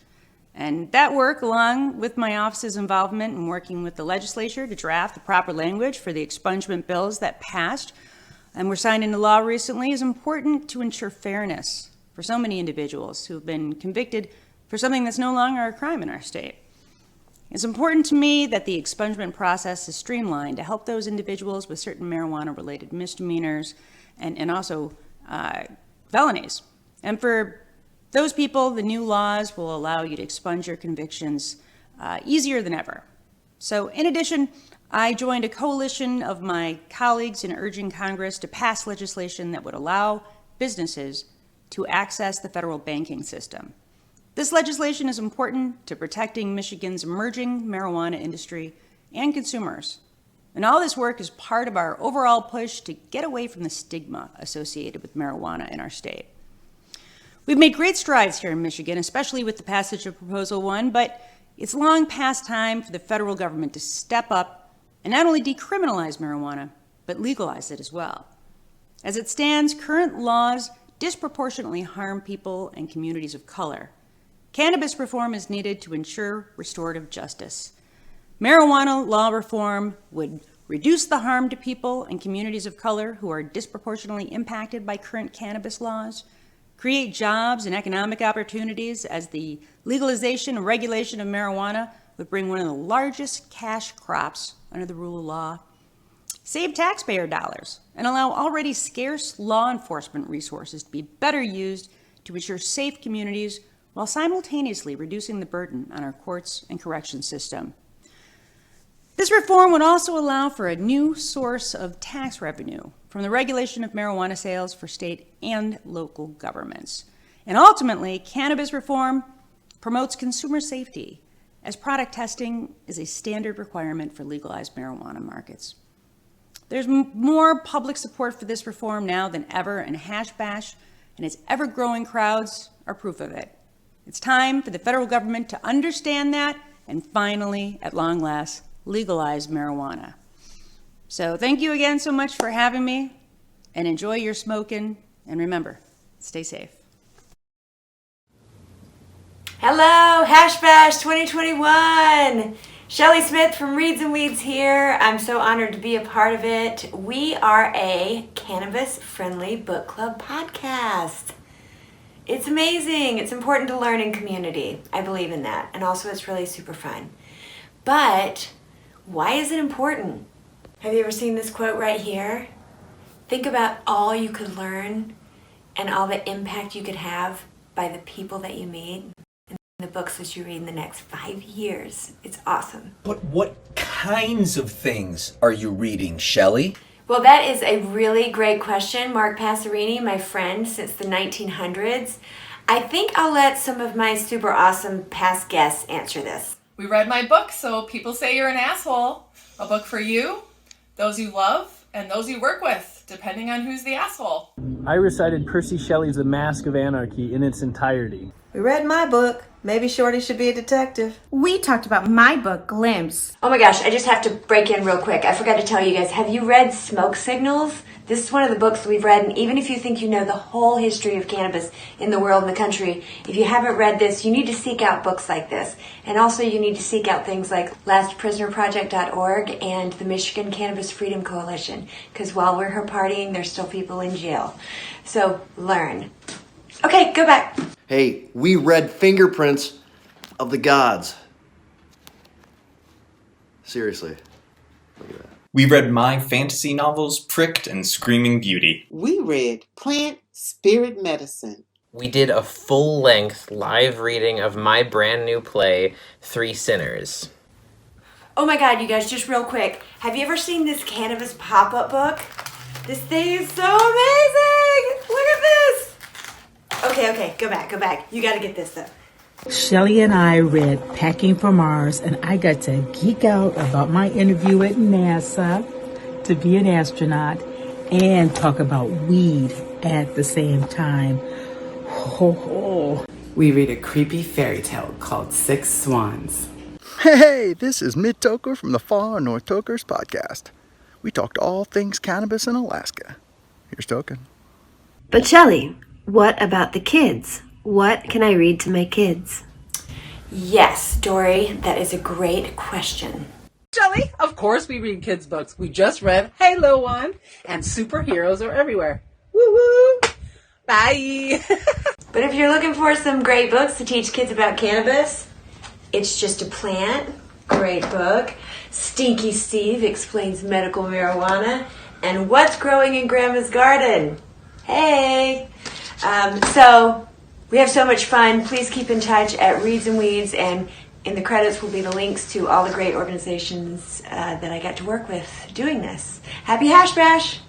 And that work, along with my office's involvement in working with the legislature to draft the proper language for the expungement bills that passed and were signed into law recently, is important to ensure fairness for so many individuals who have been convicted for something that's no longer a crime in our state. It's important to me that the expungement process is streamlined to help those individuals with certain marijuana-related misdemeanors and also felonies. And for those people, the new laws will allow you to expunge your convictions easier than ever. So in addition, I joined a coalition of my colleagues in urging Congress to pass legislation that would allow businesses to access the federal banking system. This legislation is important to protecting Michigan's emerging marijuana industry and consumers. And all this work is part of our overall push to get away from the stigma associated with marijuana in our state. We've made great strides here in Michigan, especially with the passage of Proposal 1, but it's long past time for the federal government to step up and not only decriminalize marijuana, but legalize it as well. As it stands, current laws disproportionately harm people and communities of color. Cannabis reform is needed to ensure restorative justice. Marijuana law reform would reduce the harm to people and communities of color who are disproportionately impacted by current cannabis laws, create jobs and economic opportunities, as the legalization and regulation of marijuana would bring one of the largest cash crops under the rule of law, save taxpayer dollars, and allow already scarce law enforcement resources to be better used to ensure safe communities while simultaneously reducing the burden on our courts and correction system. This reform would also allow for a new source of tax revenue from the regulation of marijuana sales for state and local governments. And ultimately, cannabis reform promotes consumer safety, as product testing is a standard requirement for legalized marijuana markets. There's more public support for this reform now than ever, and Hash Bash and its ever-growing crowds are proof of it. It's time for the federal government to understand that and finally, at long last, legalize marijuana. So thank you again so much for having me, and enjoy your smoking, and remember, stay safe. Hello, Hash Bash 2021. Shelly Smith from Reads and Weeds here. I'm so honored to be a part of it. We are a cannabis-friendly book club podcast. It's amazing. It's important to learn in community. I believe in that. And also it's really super fun. But why is it important? Have you ever seen this quote right here? Think about all you could learn and all the impact you could have by the people that you meet and the books that you read in the next 5 years. It's awesome. But what kinds of things are you reading, Shelley? Well, that is a really great question. Mark Passerini, my friend since the 1900s. I think I'll let some of my super awesome past guests answer this. We read my book, so people say you're an asshole. A book for you, those you love, and those you work with, depending on who's the asshole. I recited Percy Shelley's The Mask of Anarchy in its entirety. We read my book. Maybe Shorty should be a detective. We talked about my book, Glimpse. Oh my gosh, I just have to break in real quick. I forgot to tell you guys, have you read Smoke Signals? This is one of the books we've read, and even if you think you know the whole history of cannabis in the world and the country, if you haven't read this, you need to seek out books like this. And also you need to seek out things like lastprisonerproject.org and the Michigan Cannabis Freedom Coalition, because while we're here partying, there's still people in jail. So learn. Okay, go back. Hey, we read Fingerprints of the Gods. Seriously. Look at that. We read my fantasy novels, Pricked and Screaming Beauty. We read Plant Spirit Medicine. We did a full-length live reading of my brand new play, 3 Sinners. Oh my God, you guys, just real quick. Have you ever seen this cannabis pop-up book? This thing is so amazing! Look at this! Okay, go back. You gotta get this though. Shelly and I read Packing for Mars, and I got to geek out about my interview at NASA to be an astronaut and talk about weed at the same time. Ho ho. We read a creepy fairy tale called 6 Swans. Hey, this is Mid Toker from the Far North Tokers podcast. We talked all things cannabis in Alaska. Here's Token. But Shelly, what about the kids? What can I read to my kids? Yes, Dory, that is a great question. Shelly, of course we read kids' books. We just read Hey Little One and Superheroes Are Everywhere. Woo-woo! Bye! But if you're looking for some great books to teach kids about cannabis, It's Just a Plant, great book. Stinky Steve explains medical marijuana. And What's Growing in Grandma's Garden? Hey! So we have so much fun. Please keep in touch at Reads and Weeds, and In the credits will be the links to all the great organizations that I got to work with doing this. Happy Hash Bash!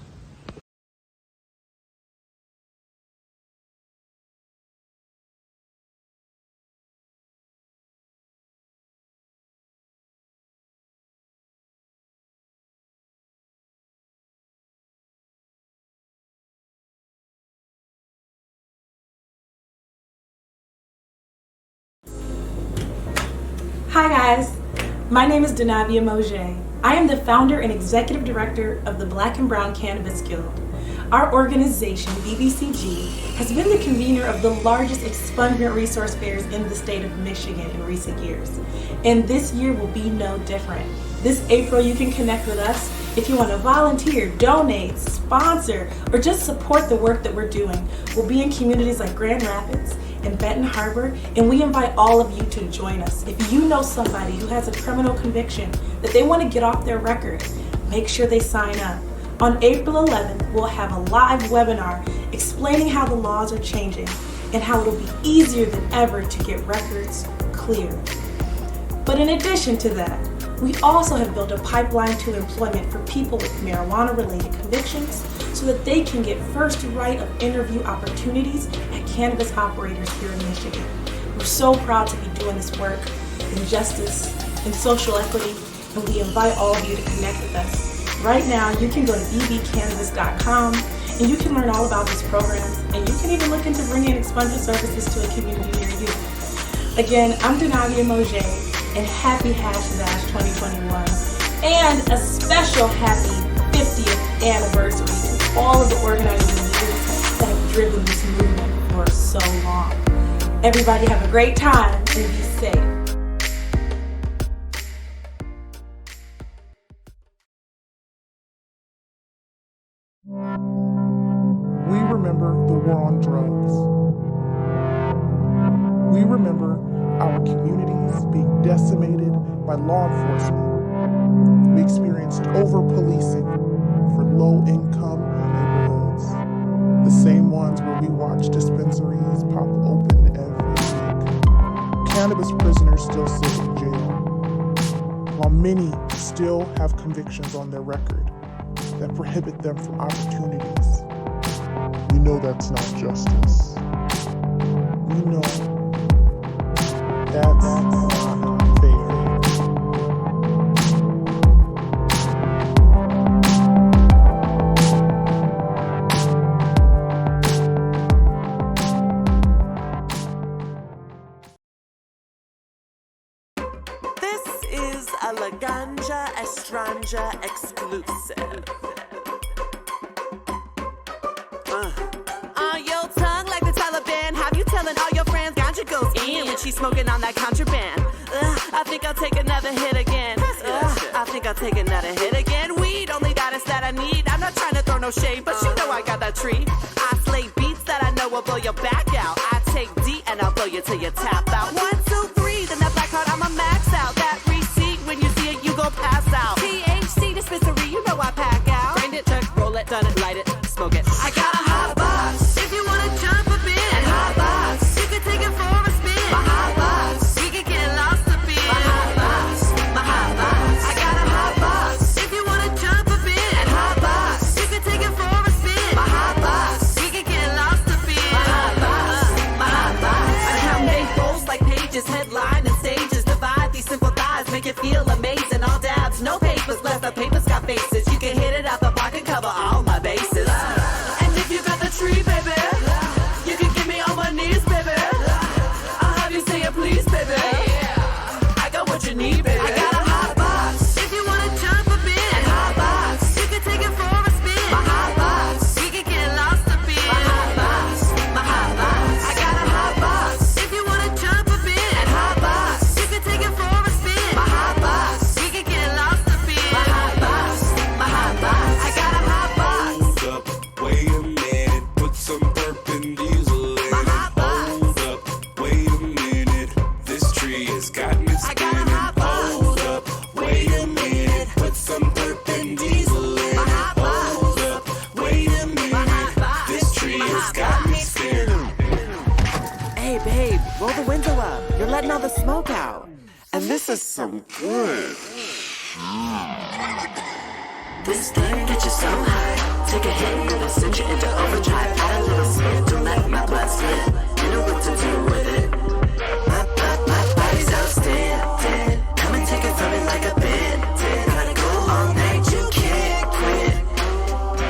Hi guys, my name is Danavia Moget. I am the founder and executive director of the Black and Brown Cannabis Guild. Our organization, BBCG, has been the convener of the largest expungement resource fairs in the state of Michigan in recent years. And this year will be no different. This April you can connect with us if you want to volunteer, donate, sponsor, or just support the work that we're doing. We'll be in communities like Grand Rapids and Benton Harbor, and we invite all of you to join us. If you know somebody who has a criminal conviction that they want to get off their record, make sure they sign up. On April 11th, we'll have a live webinar explaining how the laws are changing and how it'll be easier than ever to get records cleared. But in addition to that, we also have built a pipeline to employment for people with marijuana-related convictions so that they can get first right of interview opportunities at cannabis operators here in Michigan. We're so proud to be doing this work in justice and social equity, and we invite all of you to connect with us. Right now, you can go to bbcannabis.com and you can learn all about these programs, and you can even look into bringing expungement services to a community near you. Again, I'm Danavia Moget, and happy Hash Bash 2021, and a special happy 50th anniversary to all of the organizing leaders that have driven this movement for so long. Everybody have a great time and be safe. We remember the war on drugs. We remember our communities being decimated by law enforcement. We experienced over-policing for low-income neighborhoods, the same ones where we watch dispensaries pop open every week. Cannabis prisoners still sit in jail, while many still have convictions on their record that prohibit them from opportunities. We know that's not justice. We know that's not fair. This is a Laganja Estranja exclusive. On your tongue like the Taliban, have you telling all your friends ganja goes in when she's smoking on that contraband? I think I'll take another hit again. I think I'll take another hit again. Weed, only that is that I need. I'm not trying to throw no shade, but you know I got that tree. I slay beats that I know will blow your back out. I take D and I'll blow you till you tap out. 1, 2, 3, then that black card I'ma max out. That receipt, when you see it, you gon' pass out. THC dispensary, you know I pack out. Grind it, check, roll it, done it, light it, smoke it. I got a hot box. If you wanna jump a bit, and hot box. You can take it for a spin. My hot box. We can get lost a bit. My hot box. My hot box. I got a hot box. If you wanna jump a bit, and hot box. You can take it for a spin. My hot box. We can get lost a bit. My hot box. My hot box. I count make rolls like pages, headline and stages. Divide these simple thighs, make it feel amazing. All dabs, no papers, less the papers got faces. You can hit it out the park and cover all my bases. And if you got the tree, baby, you can get me on my knees, baby. I'll have you say it, please, baby. I got what you need, baby. I got a hot box. If you wanna jump a bit, and hot box. You can take it for a spin. My hot box. We can get lost a bit. My hot box. My hot box. I got a hot box. If you wanna jump a bit, and hot box. You can take it for a spin. My hot box. We can get lost a bit. My hot box. My hot box. I got a hot box. Hold up, wait a minute, put some perpendicular in it. Hold up, wait a minute, this tree has got me spinning. Hold up, wait a minute, put some perpendicular in it. Hold up, wait a minute, this tree has got me spinning. Hey, babe, roll the window up. You're letting all the smoke out. And this is some good. This thing gets you so high. Take a hit and it'll send you into overdrive. Add a little spit to let my blood slip. You know what to do with it. My body's outstanding. Come and take it from me like a bandit. Gotta go all night, you can't quit.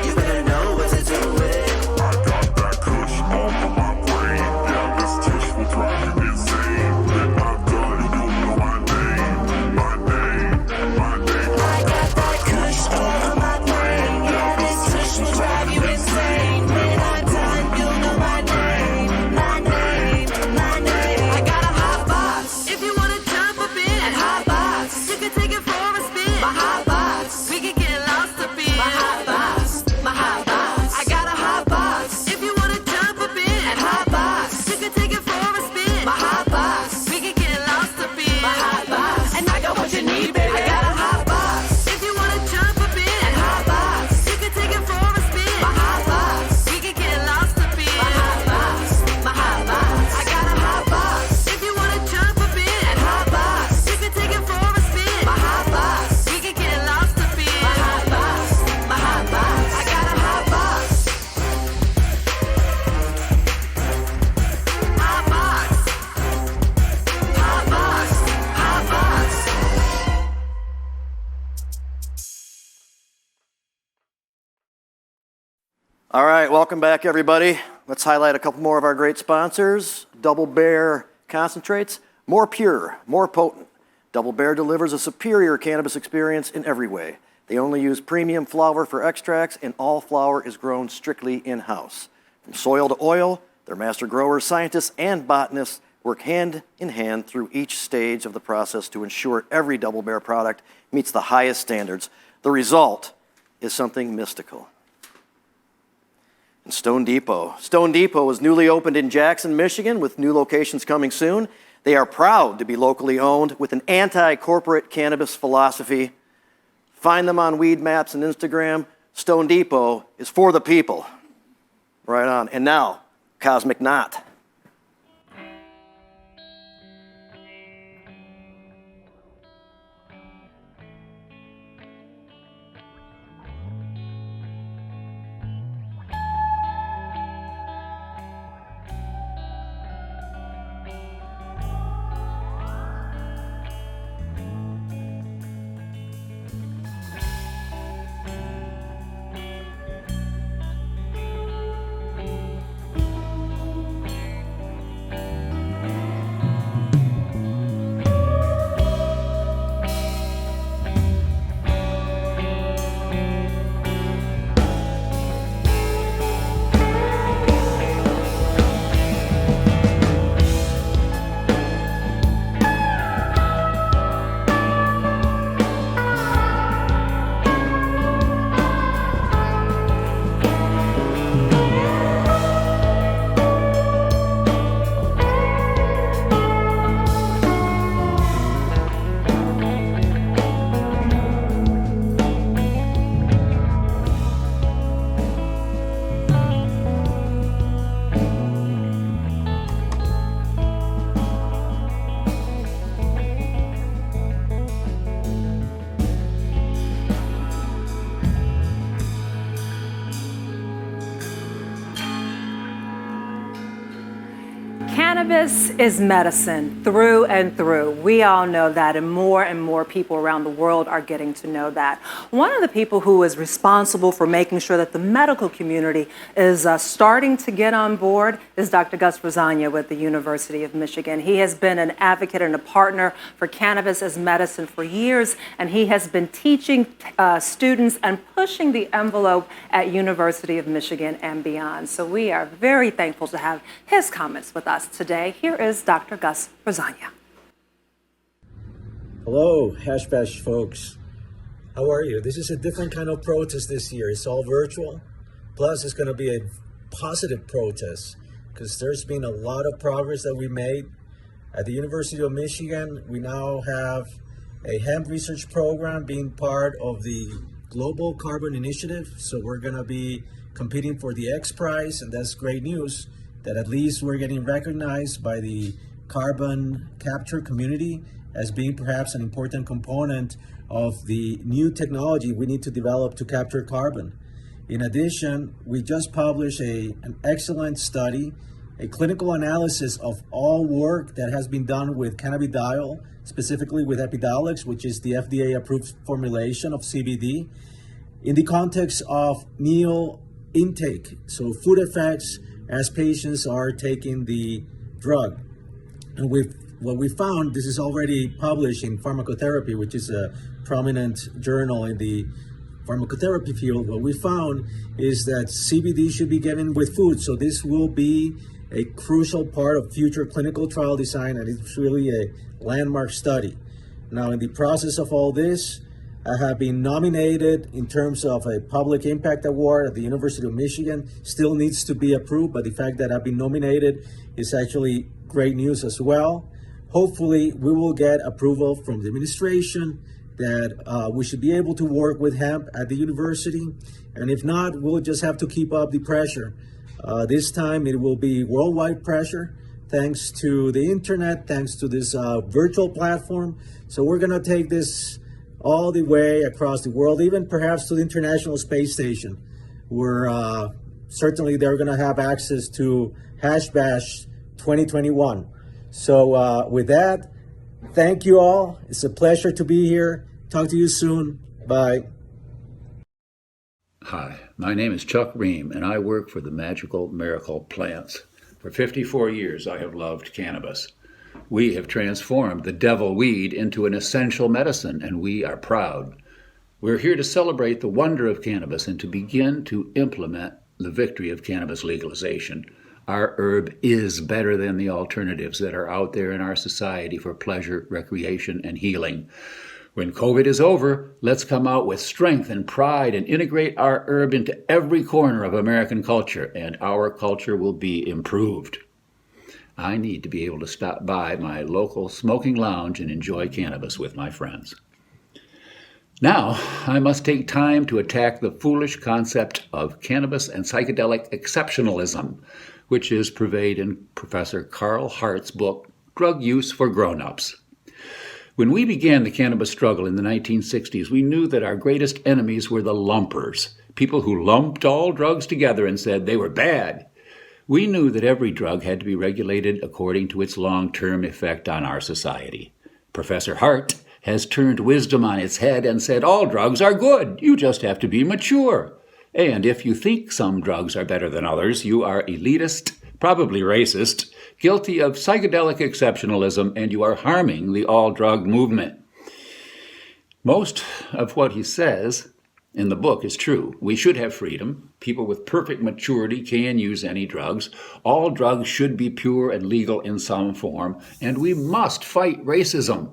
You better know what to do with it. I got that kush all in my brain. Yeah, this tush will drive you insane. When I'm done, you'll know my name. My name, my name. I got that kush all in my brain. Yeah, this tush will drive you insane. When I'm done, you'll know my name. My name, my name. I got a hot box. If you wanna jump up in and hot box, you can take it for a spin. My hot box. We can get lost up in my hot box. My hot box. I got a hot box. If you wanna jump up in and hot box, you can take it for a spin. My hot box. We can get lost up in my hot box. And I got what you need, baby. I got a hot box. If you wanna jump up in and hot box, you can take it for a spin. My hot box. We can get lost up in my hot box. My hot box. I got a hot box. If you wanna jump up in and hot box, you can take it for a spin. My hot box. We can get lost up in my hot box. My hot box. I got a hot box. Hot box. Hot box. Hot box. All right, welcome back, everybody. Let's highlight a couple more of our great sponsors. Double Bear Concentrates, more pure, more potent. Double Bear delivers a superior cannabis experience in every way. They only use premium flower for extracts, and all flower is grown strictly in-house. From soil to oil, their master growers, scientists, and botanists work hand in hand through each stage of the process to ensure every Double Bear product meets the highest standards. The result is something mystical. And Stone Depot. Stone Depot is newly opened in Jackson, Michigan, with new locations coming soon. They are proud to be locally owned with an anti-corporate cannabis philosophy. Find them on Weed Maps and Instagram. Stone Depot is for the people. Right on. And now, Cosmic Knot. Cannabis is medicine through and through. We all know that, and more people around the world are getting to know that. One of the people who is responsible for making sure that the medical community is starting to get on board is Dr. Gus Rosanya with the University of Michigan. He has been an advocate and a partner for cannabis as medicine for years, and he has been teaching students and pushing the envelope at University of Michigan and beyond. So we are very thankful to have his comments with us today. Here is Dr. Gus Rosanya. Hello, Hash Bash folks. How are you? This is a different kind of protest this year. It's all virtual. Plus, it's going to be a positive protest because there's been a lot of progress that we made. At the University of Michigan, we now have a hemp research program being part of the Global Carbon Initiative. So we're going to be competing for the X Prize, and that's great news that at least we're getting recognized by the carbon capture community as being perhaps an important component of the new technology we need to develop to capture carbon. In addition, we just published an excellent study, a clinical analysis of all work that has been done with cannabidiol, specifically with Epidiolex, which is the FDA-approved formulation of CBD, in the context of meal intake, so food effects as patients are taking the drug. And what we found, this is already published in Pharmacotherapy, which is a prominent journal in the pharmacotherapy field. What we found is that CBD should be given with food. So this will be a crucial part of future clinical trial design, and it's really a landmark study. Now, in the process of all this, I have been nominated in terms of a public impact award at the University of Michigan. Still needs to be approved, but the fact that I've been nominated is actually great news as well. Hopefully, we will get approval from the administration that we should be able to work with hemp at the university. And if not, we'll just have to keep up the pressure. This time it will be worldwide pressure, thanks to the internet, thanks to this virtual platform. So we're gonna take this all the way across the world, even perhaps to the International Space Station, where certainly they're gonna have access to Hash Bash 2021. So with that, thank you all. It's a pleasure to be here. Talk to you soon. Bye. Hi, my name is Chuck Ream, and I work for the Magical Miracle Plants. For 54 years, I have loved cannabis. We have transformed the devil weed into an essential medicine, and we are proud. We're here to celebrate the wonder of cannabis and to begin to implement the victory of cannabis legalization. Our herb is better than the alternatives that are out there in our society for pleasure, recreation, and healing. When COVID is over, let's come out with strength and pride and integrate our herb into every corner of American culture, and our culture will be improved. I need to be able to stop by my local smoking lounge and enjoy cannabis with my friends. Now, I must take time to attack the foolish concept of cannabis and psychedelic exceptionalism, which is pervaded in Professor Carl Hart's book, Drug Use for Grown-Ups. When we began the cannabis struggle in the 1960s, we knew that our greatest enemies were the lumpers, people who lumped all drugs together and said they were bad. We knew that every drug had to be regulated according to its long-term effect on our society. Professor Hart has turned wisdom on its head and said all drugs are good, you just have to be mature. And if you think some drugs are better than others, you are elitist, probably racist, guilty of psychedelic exceptionalism, and you are harming the all-drug movement. Most of what he says in the book is true. We should have freedom. People with perfect maturity can use any drugs. All drugs should be pure and legal in some form, and we must fight racism.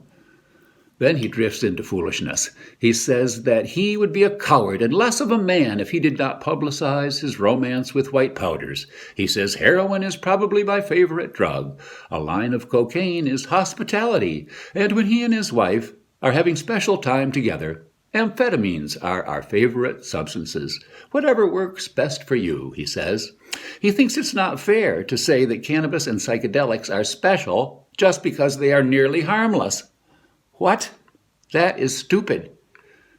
Then he drifts into foolishness. He says that he would be a coward and less of a man if he did not publicize his romance with white powders. He says heroin is probably my favorite drug. A line of cocaine is hospitality. And when he and his wife are having special time together, amphetamines are our favorite substances. Whatever works best for you, he says. He thinks it's not fair to say that cannabis and psychedelics are special just because they are nearly harmless. What? That is stupid.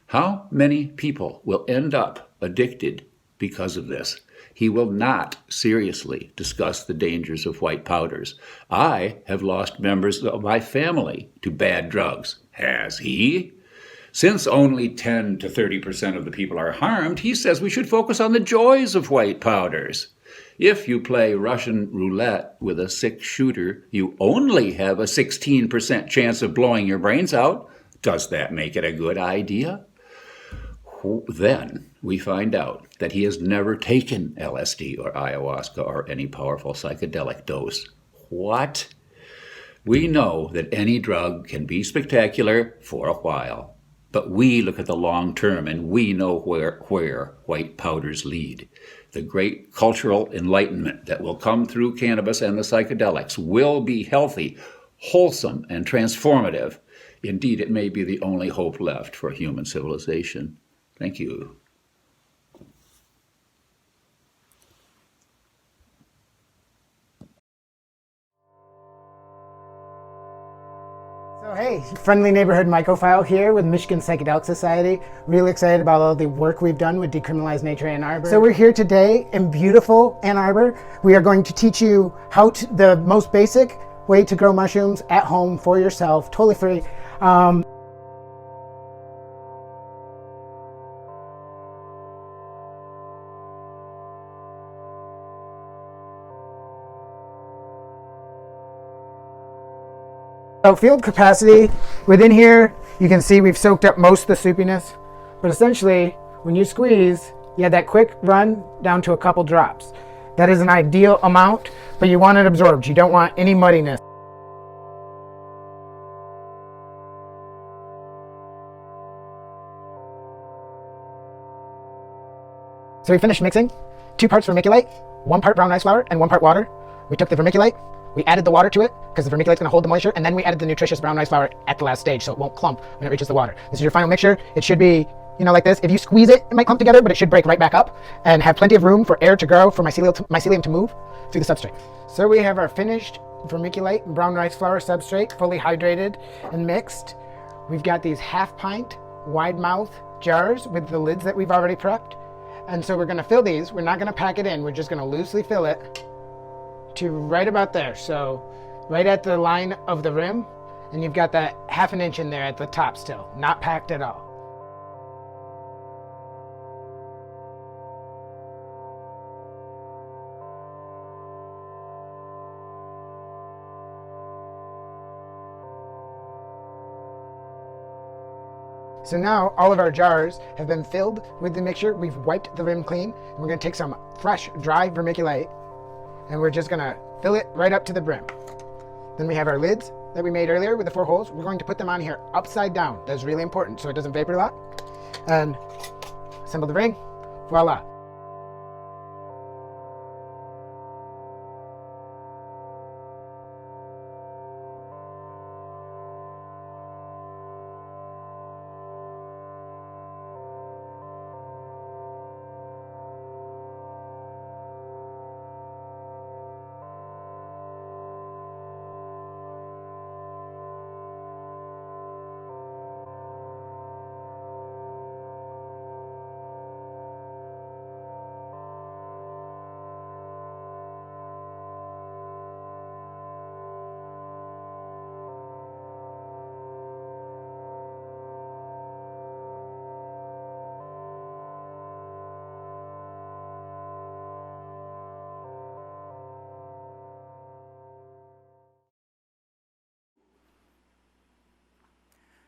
How many people will end up addicted because of this? He will not seriously discuss the dangers of white powders. I have lost members of my family to bad drugs. Has he? Since only 10 to 30% of the people are harmed, he says we should focus on the joys of white powders. If you play Russian roulette with a 6-shooter, you only have a 16% chance of blowing your brains out. Does that make it a good idea? Then we find out that he has never taken LSD or ayahuasca or any powerful psychedelic dose. What? We know that any drug can be spectacular for a while, but we look at the long term and we know where white powders lead. The great cultural enlightenment that will come through cannabis and the psychedelics will be healthy, wholesome, and transformative. Indeed, it may be the only hope left for human civilization. Thank you. So hey, friendly neighborhood mycophile here with Michigan Psychedelic Society. Really excited about all the work we've done with Decriminalized Nature Ann Arbor. So we're here today in beautiful Ann Arbor. We are going to teach you the most basic way to grow mushrooms at home for yourself, totally free. So field capacity, within here, you can see we've soaked up most of the soupiness, but essentially, when you squeeze, you have that quick run down to a couple drops. That is an ideal amount, but you want it absorbed. You don't want any muddiness. So we finished mixing 2 parts vermiculite, 1 part brown rice flour, and 1 part water. We took the vermiculite, we added the water to it because the vermiculite's going to hold the moisture, and then we added the nutritious brown rice flour at the last stage so it won't clump when it reaches the water. This is your final mixture. It should be, like this. If you squeeze it, it might clump together, but it should break right back up and have plenty of room for air to grow, for mycelium to move through the substrate. So we have our finished vermiculite and brown rice flour substrate, fully hydrated and mixed. We've got these 1/2 pint wide mouth jars with the lids that we've already prepped. And so we're going to fill these. We're not going to pack it in. We're just going to loosely fill it to right about there. So right at the line of the rim, and you've got that 1/2 inch in there at the top still, not packed at all. So now all of our jars have been filled with the mixture. We've wiped the rim clean. And we're going to take some fresh, dry vermiculite, and we're just going to fill it right up to the brim. Then we have our lids that we made earlier with the 4 holes. We're going to put them on here upside down. That's really important so it doesn't vapor lock. And assemble the ring. Voila.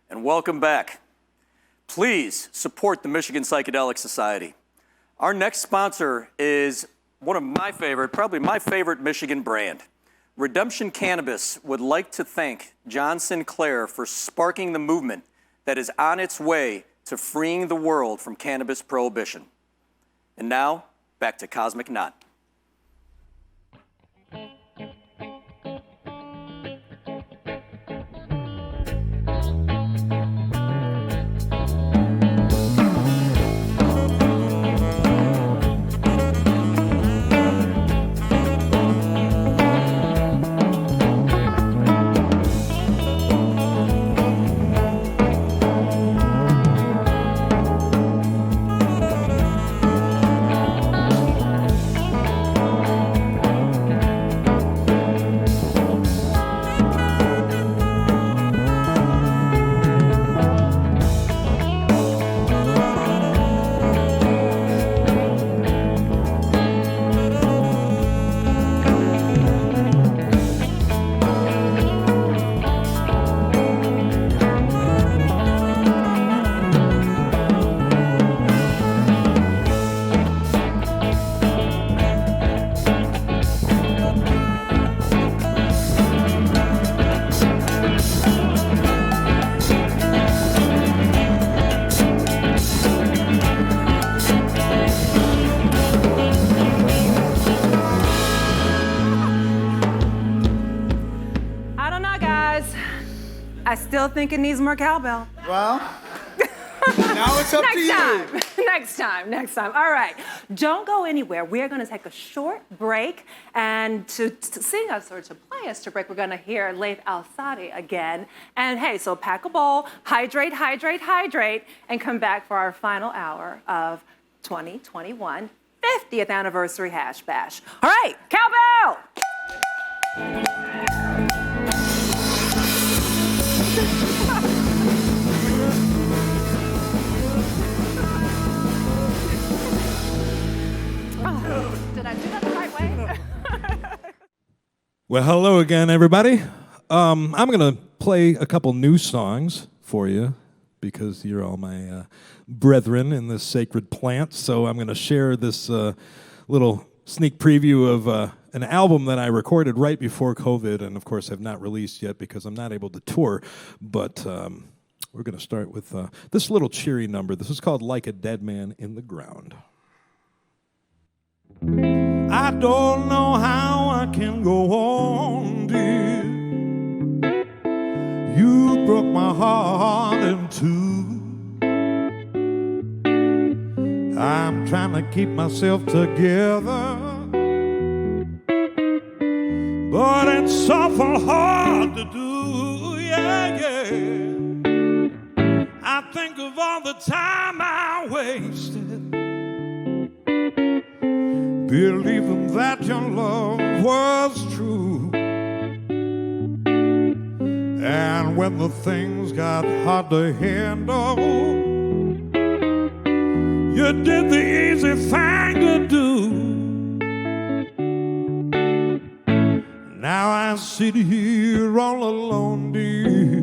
And welcome back. Please support the Michigan Psychedelic Society. Our next sponsor is one of my favorite, probably my favorite Michigan brand. Redemption Cannabis would like to thank John Sinclair for sparking the movement that is on its way to freeing the world from cannabis prohibition. And now, back to Cosmic Knot. I still think it needs more cowbell. Well, Now it's up to you. Next time. All right. Don't go anywhere. We're going to take a short break. And to sing us or to play us to break, we're going to hear Laith Al-Sadi again. And hey, so pack a bowl, hydrate, and come back for our final hour of 2021 50th anniversary Hash Bash. All right, cowbell! Did I do that the right way? Well, hello again, everybody. I'm going to play a couple new songs for you because you're all my brethren in this sacred plant. So I'm going to share this little sneak preview of an album that I recorded right before COVID and, of course, have not released yet because I'm not able to tour. But we're going to start with this little cheery number. This is called Like a Dead Man in the Ground. I don't know how I can go on, dear. You broke my heart in two. I'm trying to keep myself together, but it's awful hard to do, yeah. I think of all the time I wasted believing that your love was true. And when the things got hard to handle, you did the easy thing to do. Now I sit here all alone, dear,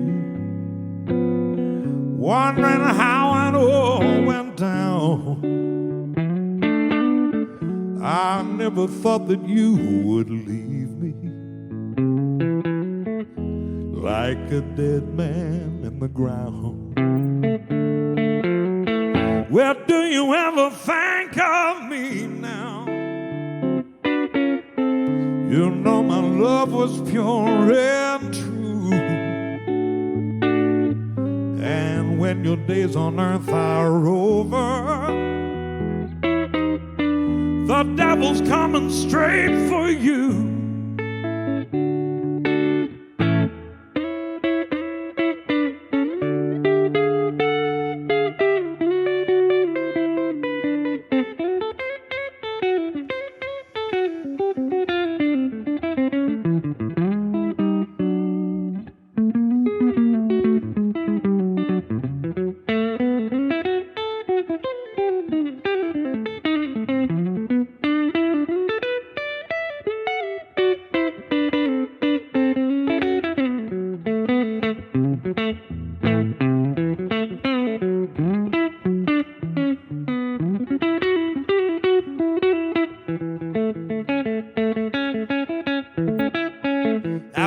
wondering how it all went down. I never thought that you would leave me like a dead man in the ground. Well, do you ever think of me now? You know my love was pure and true. And when your days on earth are over, the devil's coming straight for you.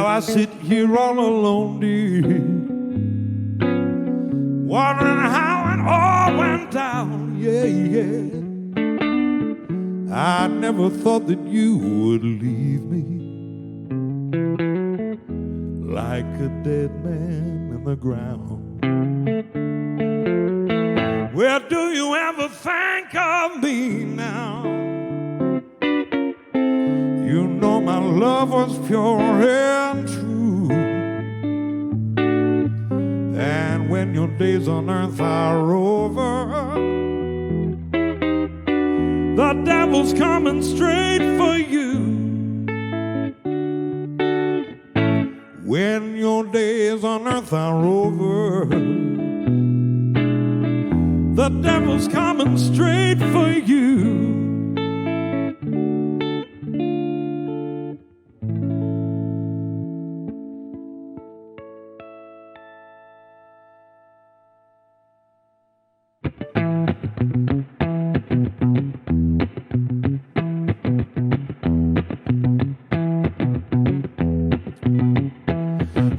I sit here all alone, dear, wondering how it all went down, yeah. I never thought that you would leave me like a dead man in the ground. Well, do you ever think of me now? You know my love was pure and true. And when your days on earth are over, the devil's coming straight for you. When your days on earth are over, the devil's coming straight for you.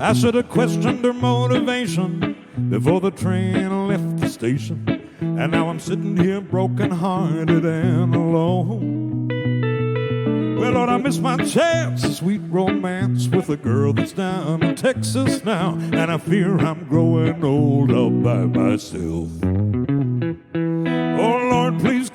I should have questioned her motivation before the train left the station. And now I'm sitting here broken-hearted and alone. Well, Lord, I missed my chance, a sweet romance with a girl that's down in Texas now. And I fear I'm growing old all by myself.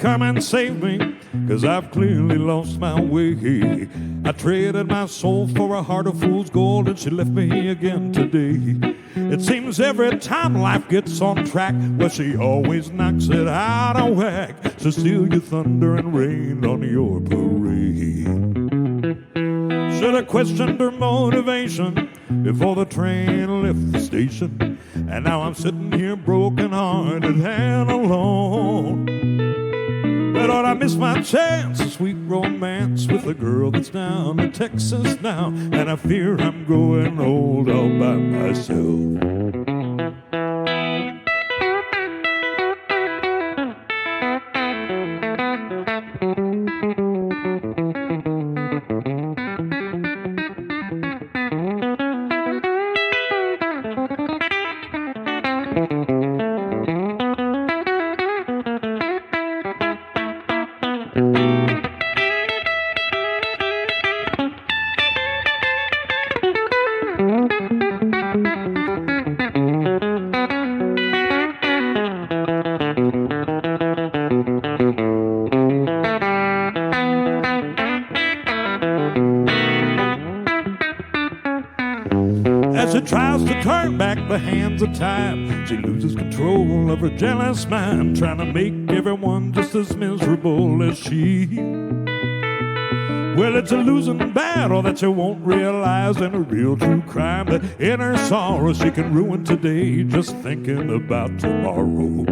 come and save me, 'cause I've clearly lost my way. I traded my soul for a heart of fool's gold, and she left me again today. It seems every time life gets on track, well, she always knocks it out of whack. So steal your thunder and rain on your parade. Should have questioned her motivation before the train left the station. And now I'm sitting here broken-hearted and alone. But Lord, I missed my chance, a sweet romance with a girl that's down in Texas now. And I fear I'm growing old all by myself. As it tries to turn back the hands of time, she loses control of her jealous mind, trying to make everyone just as miserable as she. Well, it's a losing battle that you won't realize, and a real true crime that in her sorrow she can ruin today just thinking about tomorrow.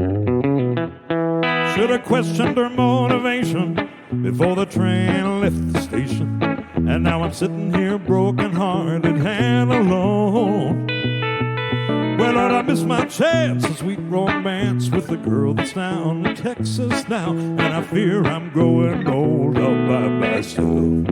Should have questioned her motivation before the train left the station. And now I'm sitting here broken-hearted and alone. Well, Lord, I missed my chance, a sweet romance with the girl that's down in Texas now. And I fear I'm growing old all by myself.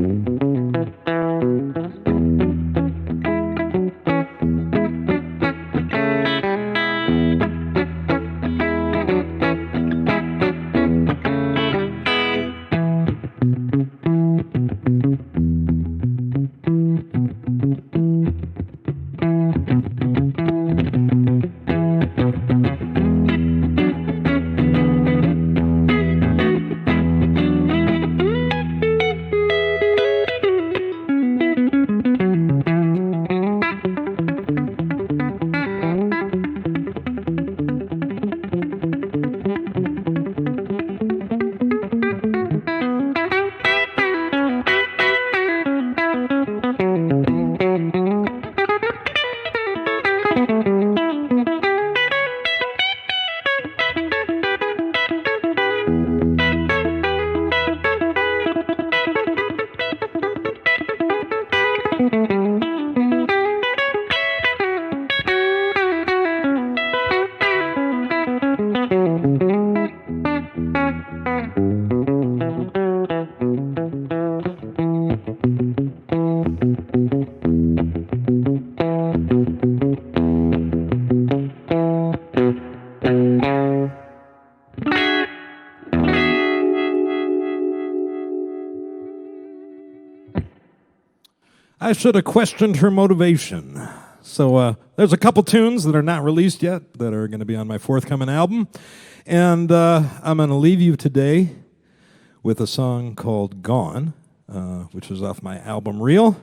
I should have questioned her motivation. So there's a couple tunes that are not released yet that are going to be on my forthcoming album. And I'm going to leave you today with a song called Gone, which is off my album Real.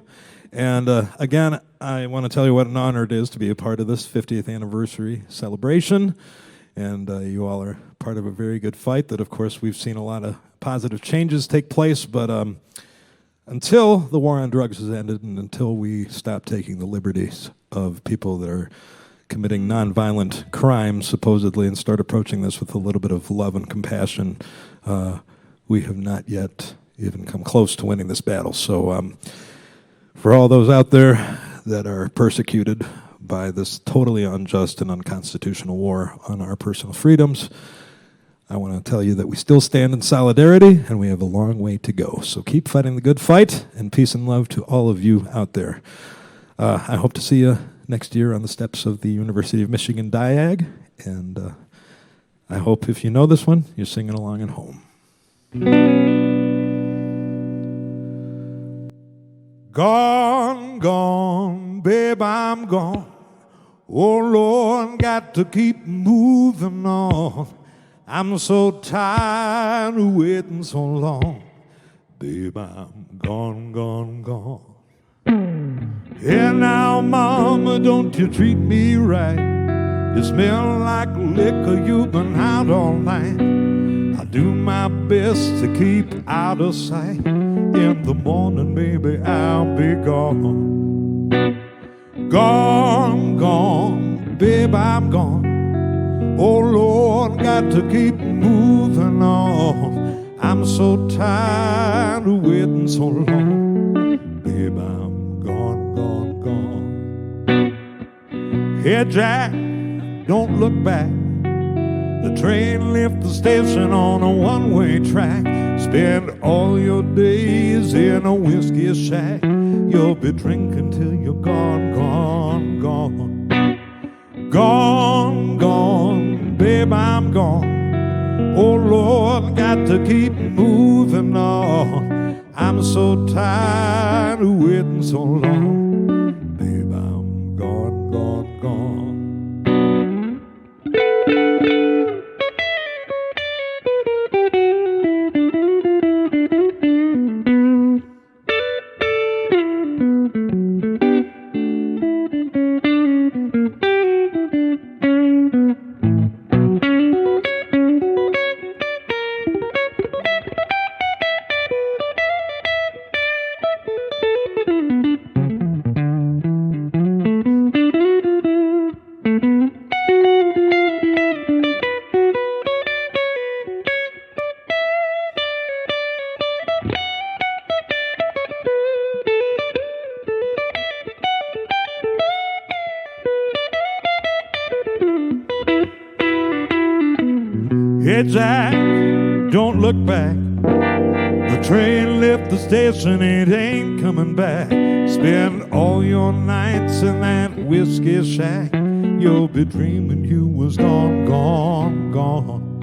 And again, I want to tell you what an honor it is to be a part of this 50th anniversary celebration. And you all are part of a very good fight that, of course, we've seen a lot of positive changes take place, but until the war on drugs has ended and until we stop taking the liberties of people that are committing nonviolent crimes, supposedly, and start approaching this with a little bit of love and compassion, we have not yet even come close to winning this battle. So for all those out there that are persecuted by this totally unjust and unconstitutional war on our personal freedoms, I want to tell you that we still stand in solidarity and we have a long way to go. So keep fighting the good fight, and peace and love to all of you out there. I hope to see you next year on the steps of the University of Michigan Diag, and I hope if you know this one, you're singing along at home. Gone, gone, babe, I'm gone. Oh, Lord, got to keep moving on. I'm so tired of waiting so long. Babe, I'm gone, gone, gone. Here now, mama, don't you treat me right. You smell like liquor, you've been out all night. I do my best to keep out of sight. In the morning, baby, I'll be gone. Gone, gone, babe, I'm gone. Oh Lord, got to keep moving on. I'm so tired of waiting so long. Babe, I'm gone, gone, gone. Hey Jack, don't look back. The train left the station on a one-way track. Spend all your days in a whiskey shack. You'll be drinking till you're gone, gone, gone. Gone, gone, babe, I'm gone. Oh Lord, got to keep moving on. I'm so tired of waiting so long. Babe, I'm gone, gone, gone. Hey Jack, don't look back. The train left the station, it ain't coming back. Spend all your nights in that whiskey shack. You'll be dreaming you was gone, gone, gone.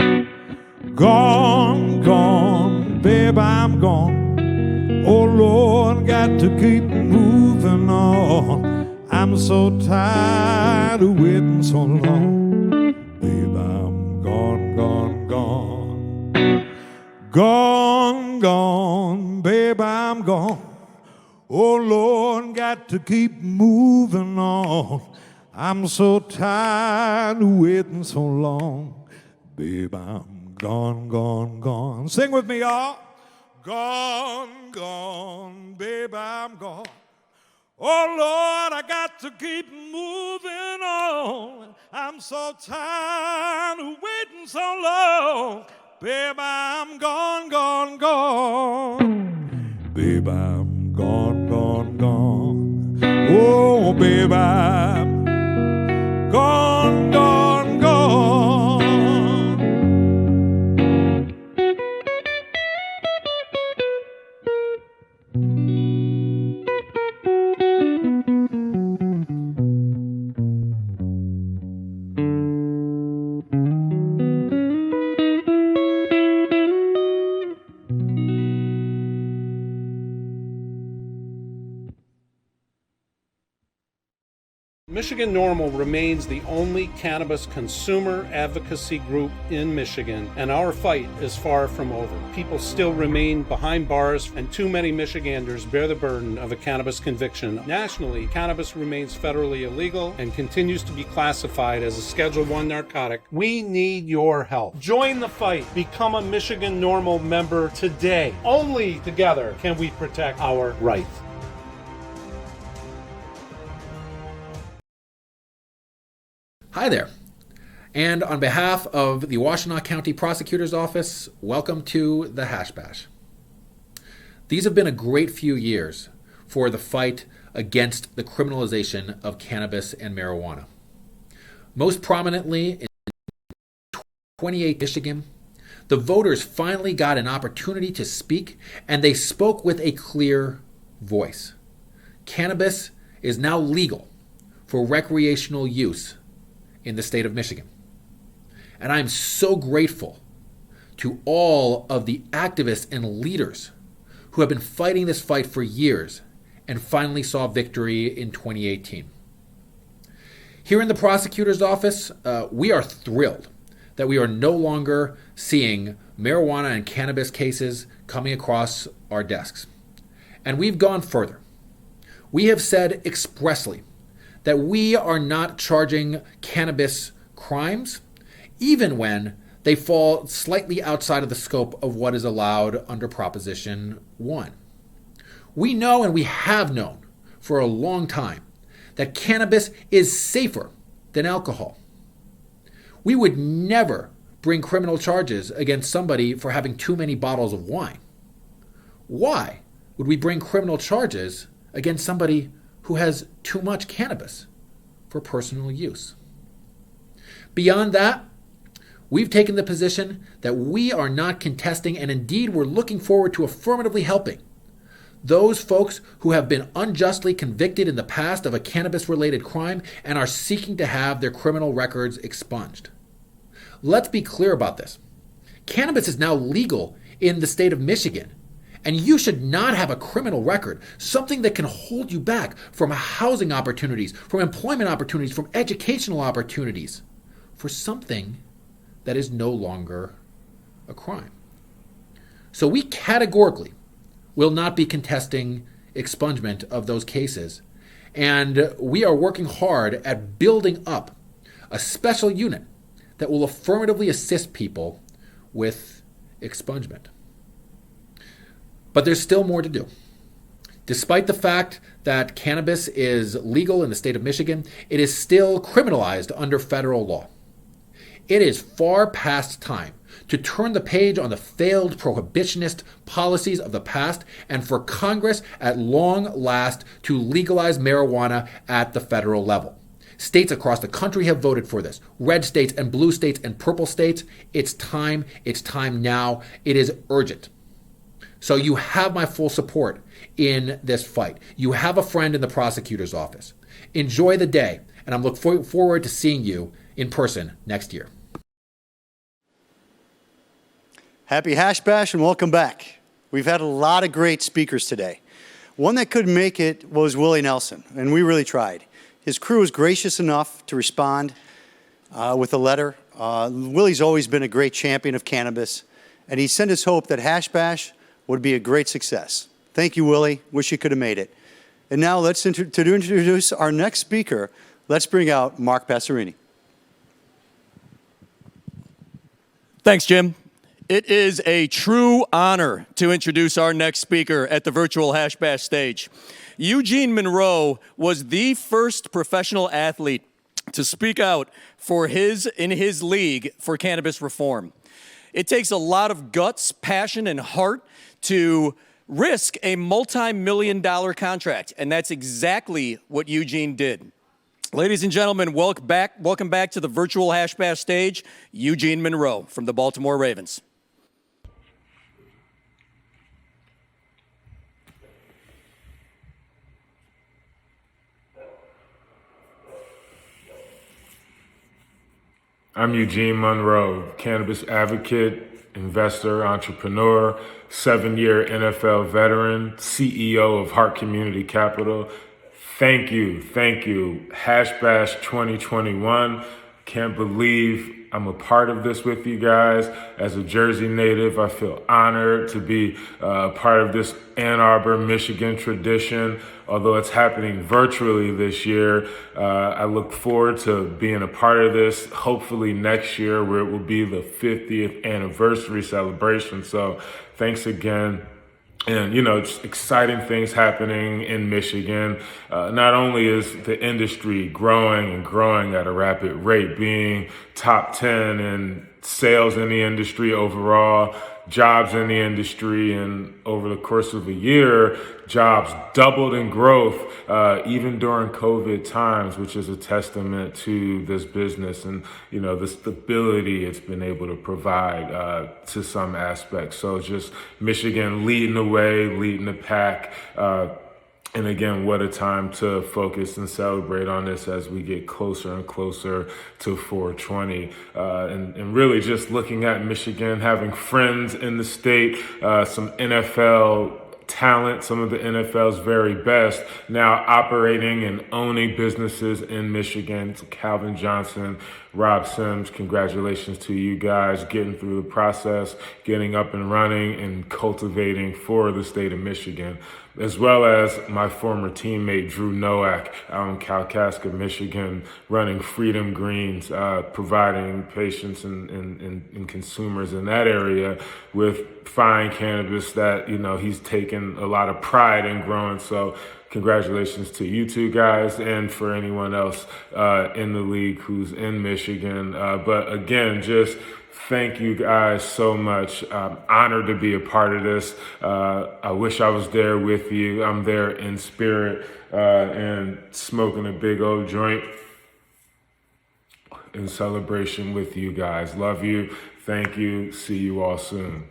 Gone, gone, babe, I'm gone. Oh Lord, got to keep moving on. I'm so tired of waiting so long. Babe, I'm gone, gone, gone. Gone, gone, babe, I'm gone. Oh Lord, got to keep moving on. I'm so tired of waiting so long. Babe, I'm gone, gone, gone. Sing with me, y'all. Gone, gone, babe, I'm gone. Oh Lord, I got to keep moving on. I'm so tired of waiting so long. Babe, I'm gone, gone, gone. Babe, I'm gone, gone, gone. Oh, babe, I'm gone, gone, gone. Michigan NORML remains the only cannabis consumer advocacy group in Michigan, and our fight is far from over. People still remain behind bars, and too many Michiganders bear the burden of a cannabis conviction. Nationally, cannabis remains federally illegal and continues to be classified as a Schedule I narcotic. We need your help. Join the fight. Become a Michigan NORML member today. Only together can we protect our rights. Hi there, and on behalf of the Washtenaw County Prosecutor's Office, welcome to the Hash Bash. These have been a great few years for the fight against the criminalization of cannabis and marijuana. Most prominently in 28 Michigan, the voters finally got an opportunity to speak, and they spoke with a clear voice. Cannabis is now legal for recreational use in the state of Michigan. And I'm so grateful to all of the activists and leaders who have been fighting this fight for years and finally saw victory in 2018. Here in the prosecutor's office, we are thrilled that we are no longer seeing marijuana and cannabis cases coming across our desks. And we've gone further. We have said expressly that we are not charging cannabis crimes, even when they fall slightly outside of the scope of what is allowed under Proposition 1. We know, and we have known for a long time, that cannabis is safer than alcohol. We would never bring criminal charges against somebody for having too many bottles of wine. Why would we bring criminal charges against somebody who has too much cannabis for personal use? Beyond that, we've taken the position that we are not contesting, and indeed we're looking forward to affirmatively helping those folks who have been unjustly convicted in the past of a cannabis-related crime and are seeking to have their criminal records expunged. Let's be clear about this. Cannabis is now legal in the state of Michigan, and you should not have a criminal record, something that can hold you back from housing opportunities, from employment opportunities, from educational opportunities, for something that is no longer a crime. So we categorically will not be contesting expungement of those cases. And we are working hard at building up a special unit that will affirmatively assist people with expungement. But there's still more to do. Despite the fact that cannabis is legal in the state of Michigan, it is still criminalized under federal law. It is far past time to turn the page on the failed prohibitionist policies of the past and for Congress at long last to legalize marijuana at the federal level. States across the country have voted for this. Red states and blue states and purple states. It's time now. It is urgent. So you have my full support in this fight. You have a friend in the prosecutor's office. Enjoy the day, and I'm looking forward to seeing you in person next year. Happy Hash Bash and welcome back. We've had a lot of great speakers today. One that couldn't make it was Willie Nelson, and we really tried. His crew was gracious enough to respond with a letter. Willie's always been a great champion of cannabis, and he sent his hope that Hash Bash would be a great success. Thank you, Willie. Wish you could have made it. And now to introduce our next speaker, let's bring out Mark Passerini. Thanks, Jim. It is a true honor to introduce our next speaker at the virtual Hash Bash stage. Eugene Monroe was the first professional athlete to speak out in his league for cannabis reform. It takes a lot of guts, passion, and heart to risk a multi-million-dollar contract, and that's exactly what Eugene did. Ladies and gentlemen, welcome back to the virtual Hash Bash stage, Eugene Monroe from the Baltimore Ravens. I'm Eugene Monroe, cannabis advocate, investor, entrepreneur, 7-year NFL veteran, CEO of Heart Community Capital. Thank you. Hash Bash 2021. Can't believe I'm a part of this with you guys. As a Jersey native, I feel honored to be part of this Ann Arbor, Michigan tradition. Although it's happening virtually this year, I look forward to being a part of this, hopefully next year, where it will be the 50th anniversary celebration. So thanks again. And, just exciting things happening in Michigan. Not only is the industry growing at a rapid rate, being top 10 in sales in the industry overall, jobs in the industry, and over the course of a year, jobs doubled in growth, even during COVID times, which is a testament to this business and, the stability it's been able to provide to some aspects. So just Michigan leading the way, leading the pack. And again, what a time to focus and celebrate on this as we get closer and closer to 420. And really just looking at Michigan, having friends in the state, some NFL talent, some of the NFL's very best, now operating and owning businesses in Michigan. Calvin Johnson, Rob Sims, congratulations to you guys getting through the process, getting up and running and cultivating for the state of Michigan, as well as my former teammate Drew Nowak out in Kalkaska, Michigan, running Freedom Greens, providing patients and consumers in that area with fine cannabis that, you know, he's taken a lot of pride in growing. So congratulations to you two guys, and for anyone else in the league who's in Michigan. But again, just thank you guys so much. I'm honored to be a part of this. I wish I was there with you. I'm there in spirit and smoking a big old joint in celebration with you guys. Love you. Thank you. See you all soon.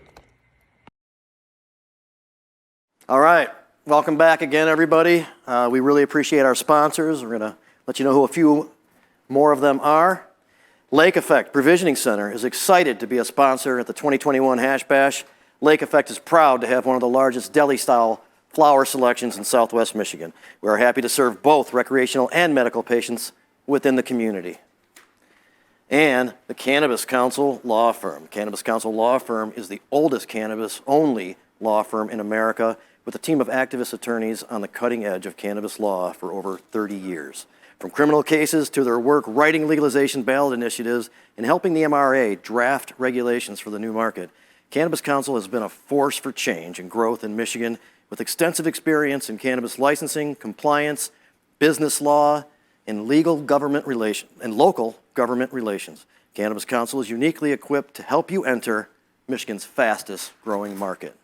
All right. Welcome back again, everybody. We really appreciate our sponsors. We're going to let you know who a few more of them are. Lake Effect Provisioning Center is excited to be a sponsor at the 2021 Hash Bash. Lake Effect is proud to have one of the largest deli-style flower selections in Southwest Michigan. We are happy to serve both recreational and medical patients within the community. And the Cannabis Council Law Firm. Cannabis Council Law Firm is the oldest cannabis-only law firm in America, with a team of activist attorneys on the cutting edge of cannabis law for over 30 years. From criminal cases to their work writing legalization ballot initiatives and helping the MRA draft regulations for the new market, Cannabis Council has been a force for change and growth in Michigan with extensive experience in cannabis licensing, compliance, business law, and local government relations. Cannabis Council is uniquely equipped to help you enter Michigan's fastest growing market.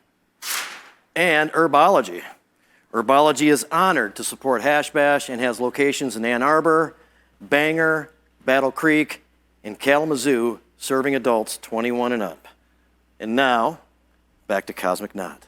And Herbology. Herbology is honored to support Hash Bash and has locations in Ann Arbor, Bangor, Battle Creek, and Kalamazoo, serving adults 21 and up. And now, back to Cosmic Knot.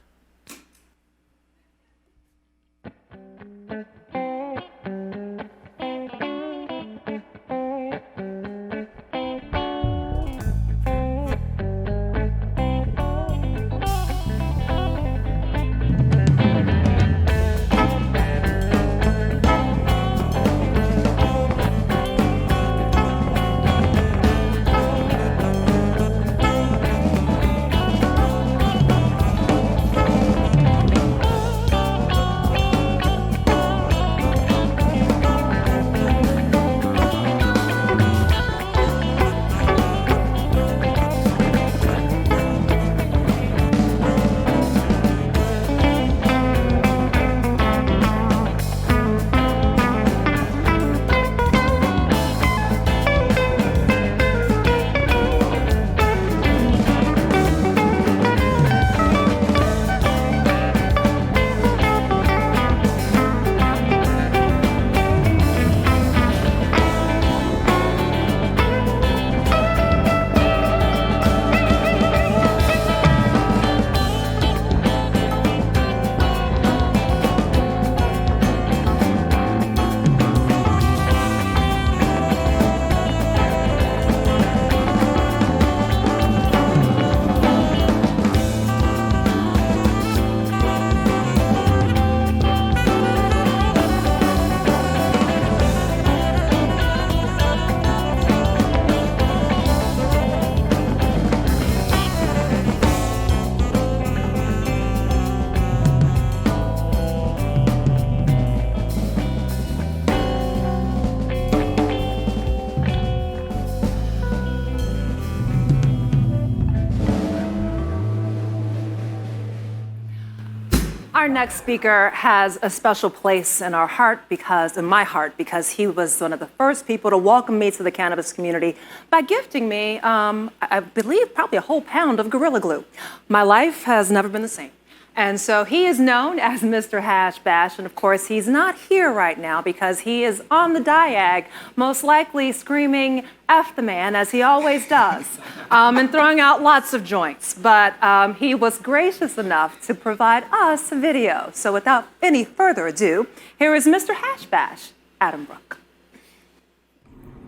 Our next speaker has a special place in our heart in my heart, because he was one of the first people to welcome me to the cannabis community by gifting me, I believe, probably a whole pound of Gorilla Glue. My life has never been the same. And so he is known as Mr. Hash Bash, and of course he's not here right now because he is on the Diag, most likely screaming F the man, as he always does, and throwing out lots of joints. But he was gracious enough to provide us a video. So without any further ado, here is Mr. Hash Bash, Adam Brooke.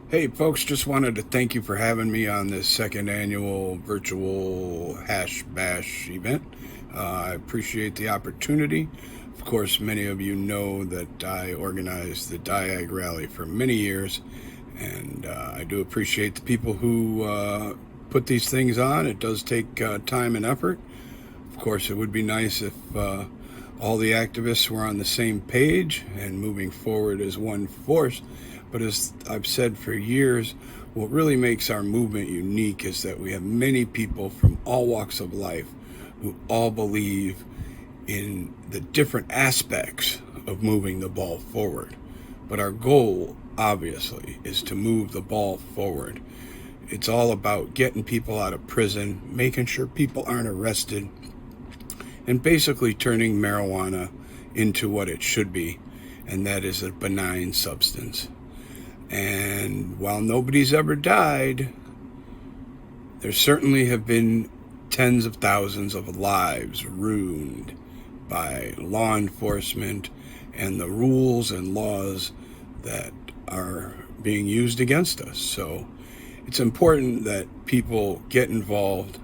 Hey folks, just wanted to thank you for having me on this second annual virtual Hash Bash event. I appreciate the opportunity. Of course, many of you know that I organized the Diag rally for many years, and I do appreciate the people who put these things on. It does take time and effort. Of course, it would be nice if all the activists were on the same page and moving forward as one force. But as I've said for years, what really makes our movement unique is that we have many people from all walks of life who all believe in the different aspects of moving the ball forward. But our goal, obviously, is to move the ball forward. It's all about getting people out of prison, making sure people aren't arrested, and basically turning marijuana into what it should be, and that is a benign substance. And while nobody's ever died, there certainly have been tens of thousands of lives ruined by law enforcement and the rules and laws that are being used against us. So it's important that people get involved.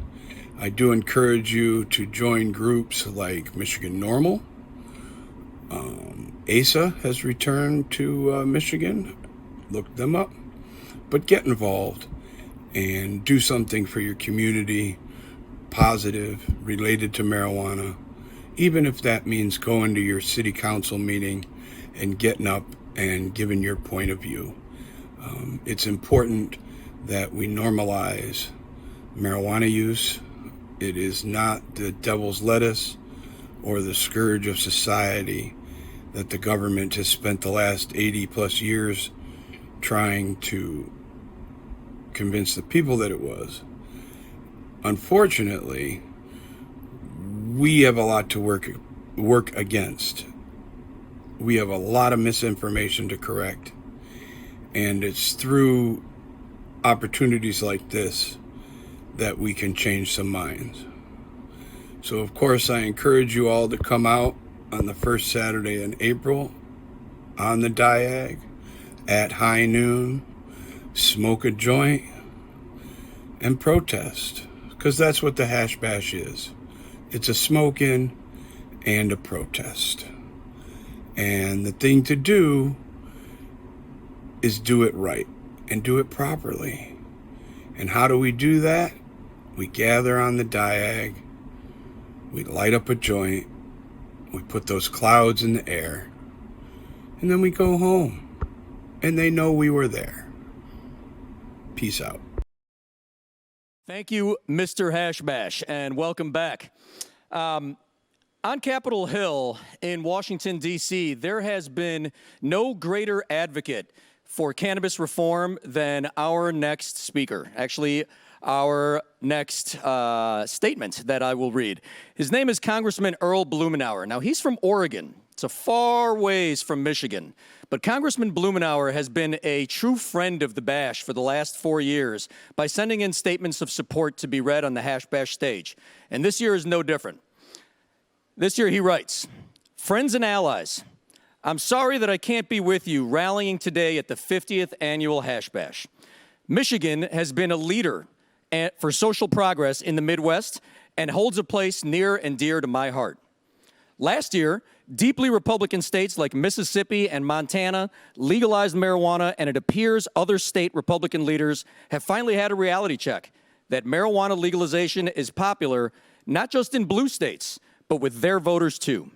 I do encourage you to join groups like Michigan NORML. ASA has returned to Michigan. Look them up. But get involved and do something for your community, positive, related to marijuana, even if that means going to your city council meeting and getting up and giving your point of view. It's important that we normalize marijuana use. It is not the devil's lettuce or the scourge of society that the government has spent the last 80 plus years trying to convince the people that it was. Unfortunately, we have a lot to work against. We have a lot of misinformation to correct, and it's through opportunities like this that we can change some minds. So of course I encourage you all to come out on the first Saturday in April on the Diag at high noon, smoke a joint, and protest, because that's what the Hash Bash is. It's a smoke-in and a protest. And the thing to do is do it right and do it properly. And how do we do that? We gather on the Diag, we light up a joint, we put those clouds in the air, and then we go home. And they know we were there. Peace out. Thank you, Mr. Hashbash, and welcome back. On Capitol Hill in Washington, D.C., there has been no greater advocate for cannabis reform than our next speaker. Actually, our next statement that I will read. His name is Congressman Earl Blumenauer. Now, he's from Oregon. It's a far ways from Michigan. But Congressman Blumenauer has been a true friend of the Bash for the last 4 years by sending in statements of support to be read on the Hash Bash stage. And this year is no different. This year he writes, "Friends and allies, I'm sorry that I can't be with you rallying today at the 50th annual Hash Bash. Michigan has been a leader for social progress in the Midwest and holds a place near and dear to my heart. Last year, deeply Republican states like Mississippi and Montana legalized marijuana, and it appears other state Republican leaders have finally had a reality check that marijuana legalization is popular not just in blue states, but with their voters too.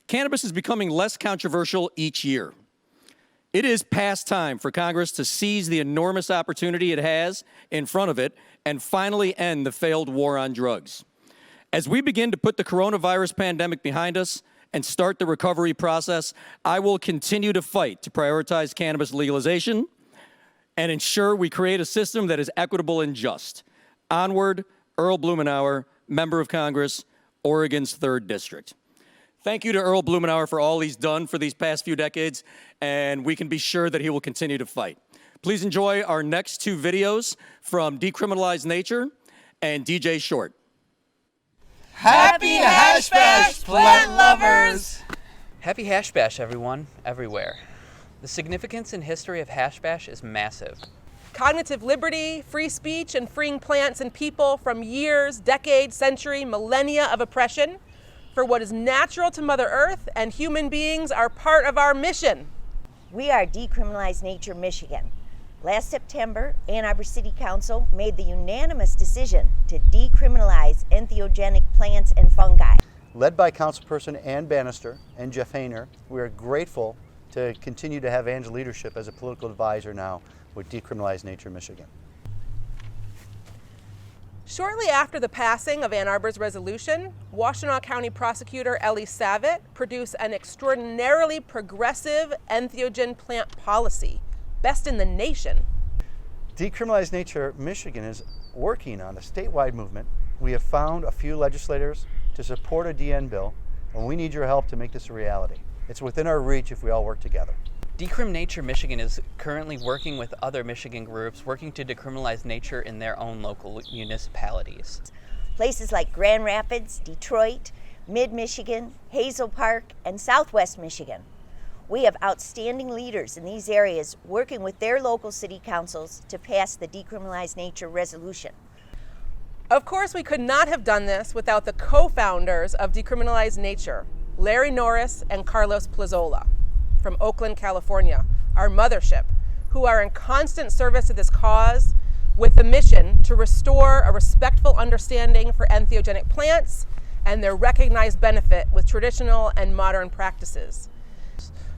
Cannabis is becoming less controversial each year. It is past time for Congress to seize the enormous opportunity it has in front of it and finally end the failed war on drugs. As we begin to put the coronavirus pandemic behind us and start the recovery process, I will continue to fight to prioritize cannabis legalization and ensure we create a system that is equitable and just. Onward, Earl Blumenauer, Member of Congress, Oregon's 3rd District." Thank you to Earl Blumenauer for all he's done for these past few decades, and we can be sure that he will continue to fight. Please enjoy our next 2 videos from Decriminalized Nature and DJ Short. Happy Hash Bash, plant lovers! Happy Hash Bash, everyone, everywhere. The significance and history of Hash Bash is massive. cognitive liberty, free speech, and freeing plants and people from years, decades, century, millennia of oppression for what is natural to Mother Earth and human beings are part of our mission. We are Decriminalized Nature Michigan. Last September, Ann Arbor City Council made the unanimous decision to decriminalize entheogenic plants and fungi. Led by Councilperson Ann Bannister and Jeff Hayner, we are grateful to continue to have Ann's leadership as a political advisor now with Decriminalized Nature Michigan. Shortly after the passing of Ann Arbor's resolution, Washtenaw County Prosecutor Ellie Savitt produced an extraordinarily progressive entheogen plant policy, best in the nation. Decriminalized Nature Michigan is working on a statewide movement. We have found a few legislators to support a DN bill, and we need your help to make this a reality. It's within our reach if we all work together. Decrim Nature Michigan is currently working with other Michigan groups working to decriminalize nature in their own local municipalities. Places like Grand Rapids, Detroit, Mid-Michigan, Hazel Park, and Southwest Michigan. We have outstanding leaders in these areas working with their local city councils to pass the Decriminalized Nature resolution. Of course, we could not have done this without the co-founders of Decriminalized Nature, Larry Norris and Carlos Plazola from Oakland, California, our mothership, who are in constant service to this cause with the mission to restore a respectful understanding for entheogenic plants and their recognized benefit with traditional and modern practices.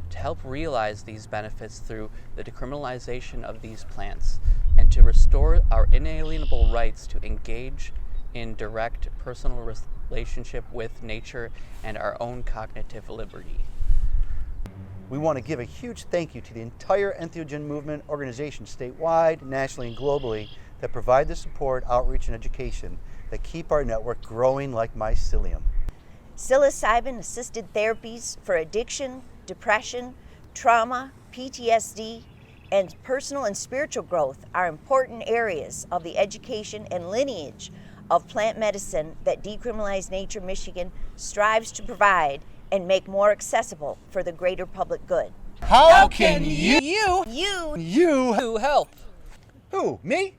To help realize these benefits through the decriminalization of these plants and to restore our inalienable rights to engage in direct personal relationship with nature and our own cognitive liberty. We want to give a huge thank you to the entire entheogen movement organizations statewide, nationally, and globally that provide the support, outreach, and education that keep our network growing like mycelium. Psilocybin-assisted therapies for addiction, depression, trauma, PTSD, and personal and spiritual growth are important areas of the education and lineage of plant medicine that Decriminalized Nature Michigan strives to provide and make more accessible for the greater public good. How can you help? Who, me?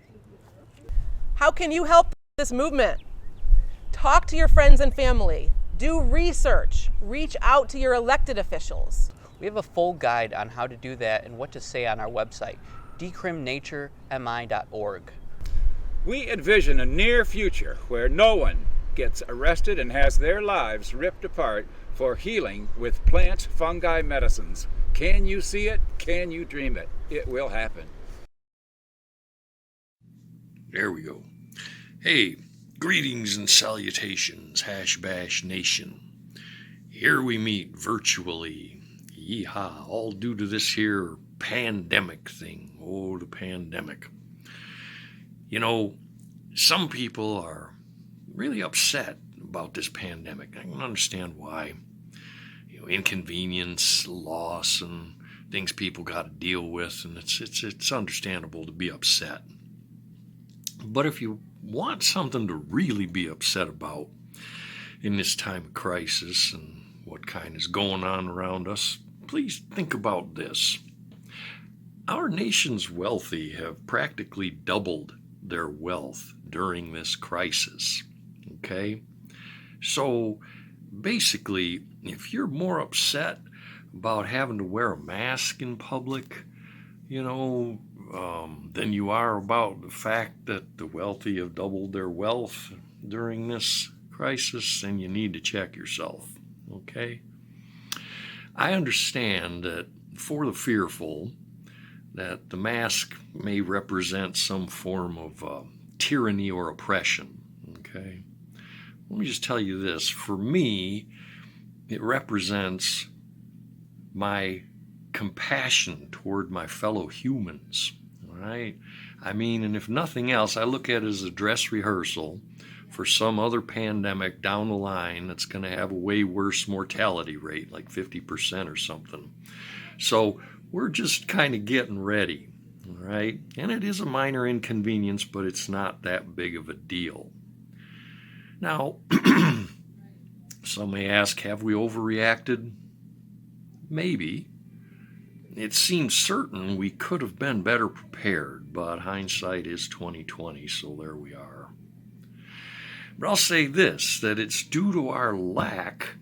How can you help this movement? Talk to your friends and family. Do research. Reach out to your elected officials. We have a full guide on how to do that and what to say on our website, decrimnaturemi.org. We envision a near future where no one gets arrested and has their lives ripped apart for healing with plant fungi medicines. Can you see it? Can you dream it? It will happen. There we go. Hey, greetings and salutations, Hash Bash Nation. Here we meet virtually. Yeehaw, all due to this here pandemic thing. Oh, the pandemic. You know, some people are really upset about this pandemic. I can understand why. You know, inconvenience, loss, and things people got to deal with, and it's understandable to be upset. But if you want something to really be upset about in this time of crisis and what kind is going on around us, please think about this. Our nation's wealthy have practically doubled their wealth during this crisis. Okay? So basically, if you're more upset about having to wear a mask in public, than you are about the fact that the wealthy have doubled their wealth during this crisis, then you need to check yourself. Okay? I understand that for the fearful, that the mask may represent some form of tyranny or oppression. Okay? Let me just tell you this. For me, it represents my compassion toward my fellow humans. All right? I mean, and if nothing else, I look at it as a dress rehearsal for some other pandemic down the line that's going to have a way worse mortality rate, like 50% or something. So we're just kind of getting ready. All right? And it is a minor inconvenience, but it's not that big of a deal. Now, some may ask, have we overreacted? Maybe. It seems certain we could have been better prepared, but hindsight is 20/20, so there we are. But I'll say this, that it's due to our lack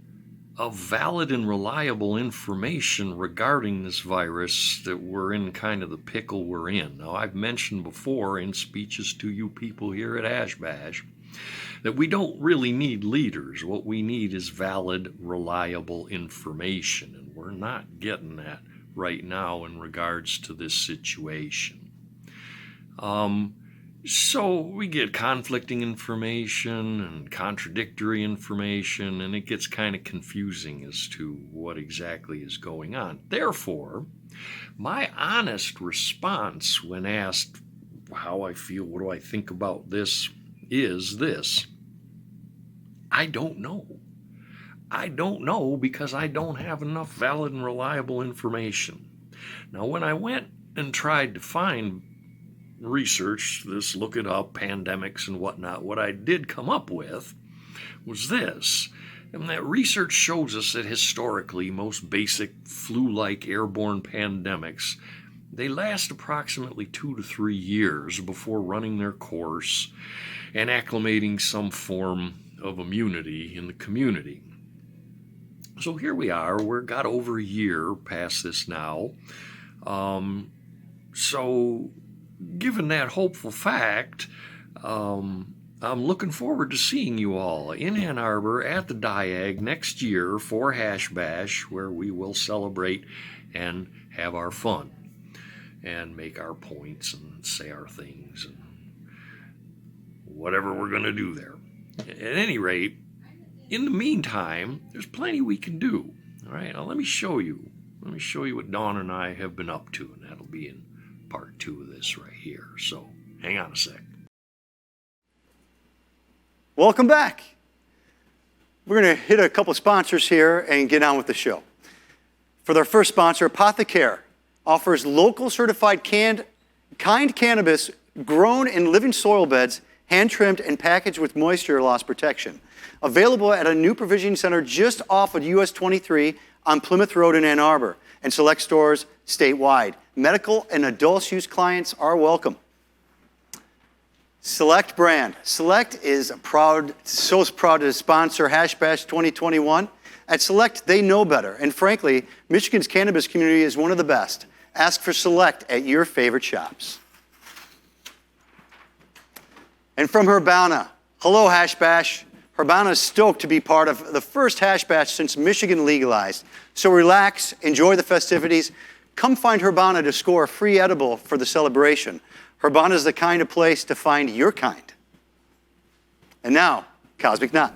of valid and reliable information regarding this virus that we're in kind of the pickle we're in. Now, I've mentioned before in speeches to you people here at Ashbash that we don't really need leaders. What we need is valid, reliable information, and we're not getting that right now in regards to this situation. So we get conflicting information and contradictory information, and it gets kind of confusing as to what exactly is going on. Therefore, my honest response when asked how I feel, what do I think about this, is this: I don't know. I don't know because I don't have enough valid and reliable information. Now, when I went and tried to find research this, look it up, pandemics and whatnot, what I did come up with was this, and that research shows us that historically most basic flu-like airborne pandemics, they last approximately 2 to 3 years before running their course and acclimating some form of immunity in the community. So here we are, we're got over a year past this now. So given that hopeful fact, I'm looking forward to seeing you all in Ann Arbor at the Diag next year for Hash Bash, where we will celebrate and have our fun and make our points and say our things and whatever we're going to do there. At any rate, in the meantime, there's plenty we can do. All right, now let me show you what Dawn and I have been up to, and that'll be in part 2 of this right here. So hang on a sec. Welcome back. We're going to hit a couple sponsors here and get on with the show. For their first sponsor, Apothecary offers local certified kind cannabis grown in living soil beds, hand-trimmed and packaged with moisture loss protection. Available at a new provisioning center just off of US 23 on Plymouth Road in Ann Arbor and select stores statewide. Medical and adult use clients are welcome. Select brand. Select is proud to sponsor Hash Bash 2021. At Select, they know better. And frankly, Michigan's cannabis community is one of the best. Ask for Select at your favorite shops. And from Urbana, hello Hash Bash. Urbana is stoked to be part of the first Hash Bash since Michigan legalized. So relax, enjoy the festivities. Come find Urbana to score a free edible for the celebration. Urbana is the kind of place to find your kind. And now, Cosmic Knot.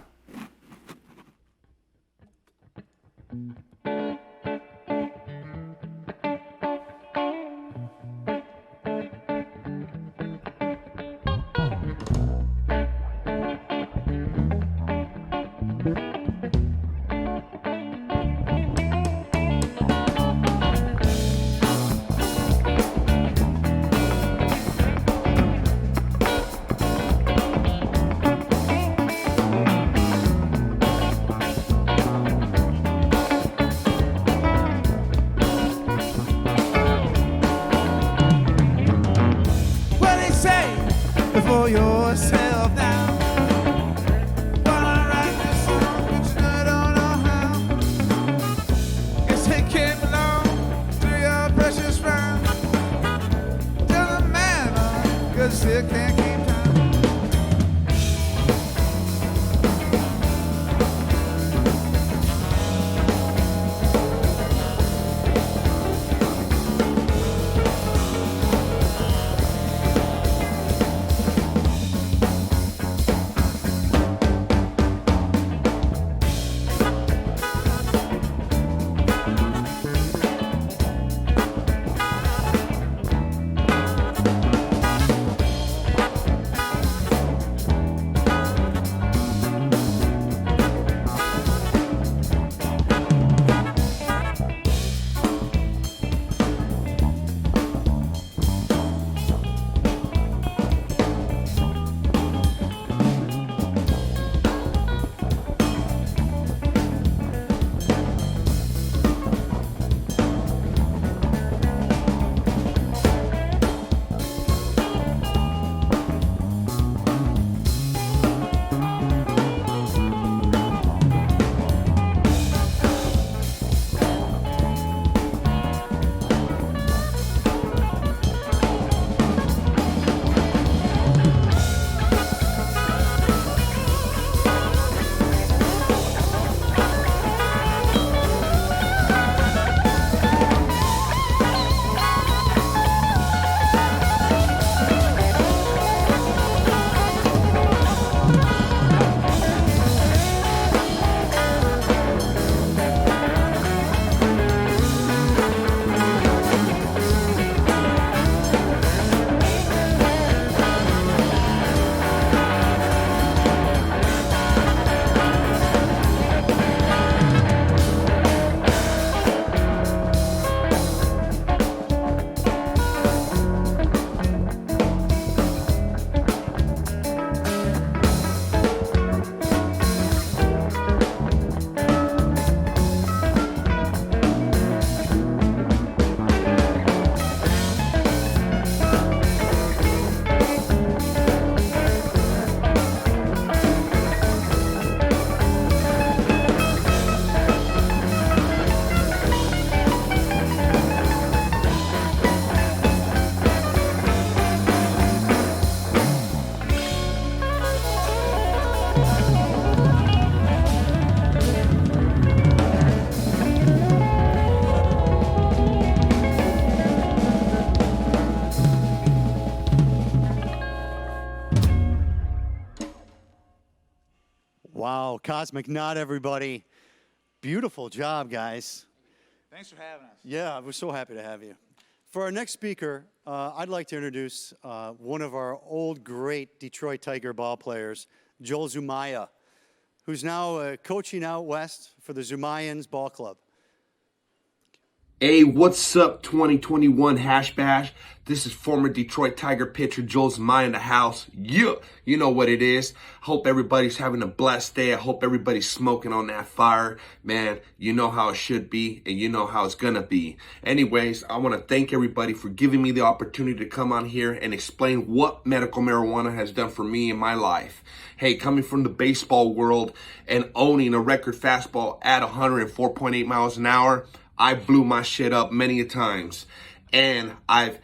For yourself now. While I write this song, but I don't know how. Guess it came along to your precious round. Tell the man, cause it can't keep time. Wow, Cosmic Knot, everybody. Beautiful job, guys. Thanks for having us. Yeah, we're so happy to have you. For our next speaker, I'd like to introduce one of our old great Detroit Tiger ball players, Joel Zumaya, who's now coaching out west for the Zumayans Ball Club. Hey, what's up, 2021 Hash Bash? This is former Detroit Tiger pitcher Joel Zumaya in the house. Yeah, you know what it is. Hope everybody's having a blessed day. I hope everybody's smoking on that fire. Man, you know how it should be, and you know how it's gonna be. Anyways, I want to thank everybody for giving me the opportunity to come on here and explain what medical marijuana has done for me in my life. Hey, coming from the baseball world and owning a record fastball at 104.8 miles an hour, I blew my shit up many a times, and I've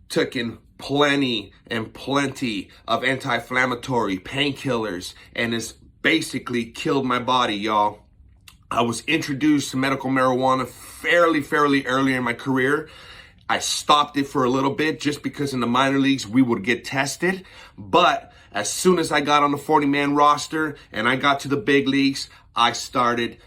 taken plenty of anti-inflammatory painkillers, and it's basically killed my body, y'all. I was introduced to medical marijuana fairly early in my career. I stopped it for a little bit just because in the minor leagues we would get tested, but as soon as I got on the 40-man roster and I got to the big leagues, I started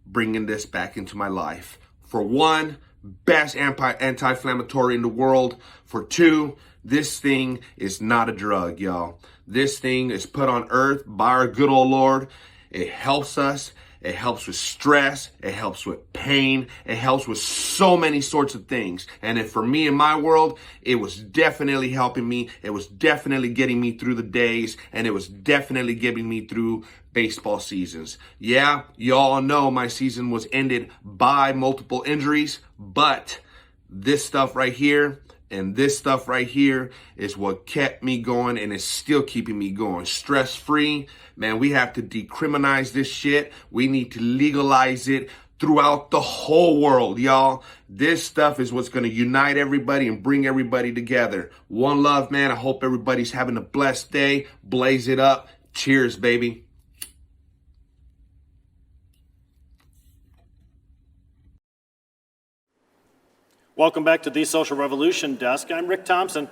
bringing this back into my life. For one, best anti-inflammatory in the world. For two, this thing is not a drug, y'all. This thing is put on earth by our good old Lord. It helps us. It helps with stress. It helps with pain. It helps with so many sorts of things. And if for me in my world, it was definitely helping me. It was definitely getting me through the days. And it was definitely getting me through baseball seasons. Yeah, y'all know my season was ended by multiple injuries, but this stuff right here and this stuff right here is what kept me going and is still keeping me going. Stress-free. Man, we have to decriminalize this shit. We need to legalize it throughout the whole world, y'all. This stuff is what's going to unite everybody and bring everybody together. One love, man. I hope everybody's having a blessed day. Blaze it up. Cheers, baby. Welcome back to the Social Revolution Desk. I'm Rick Thompson.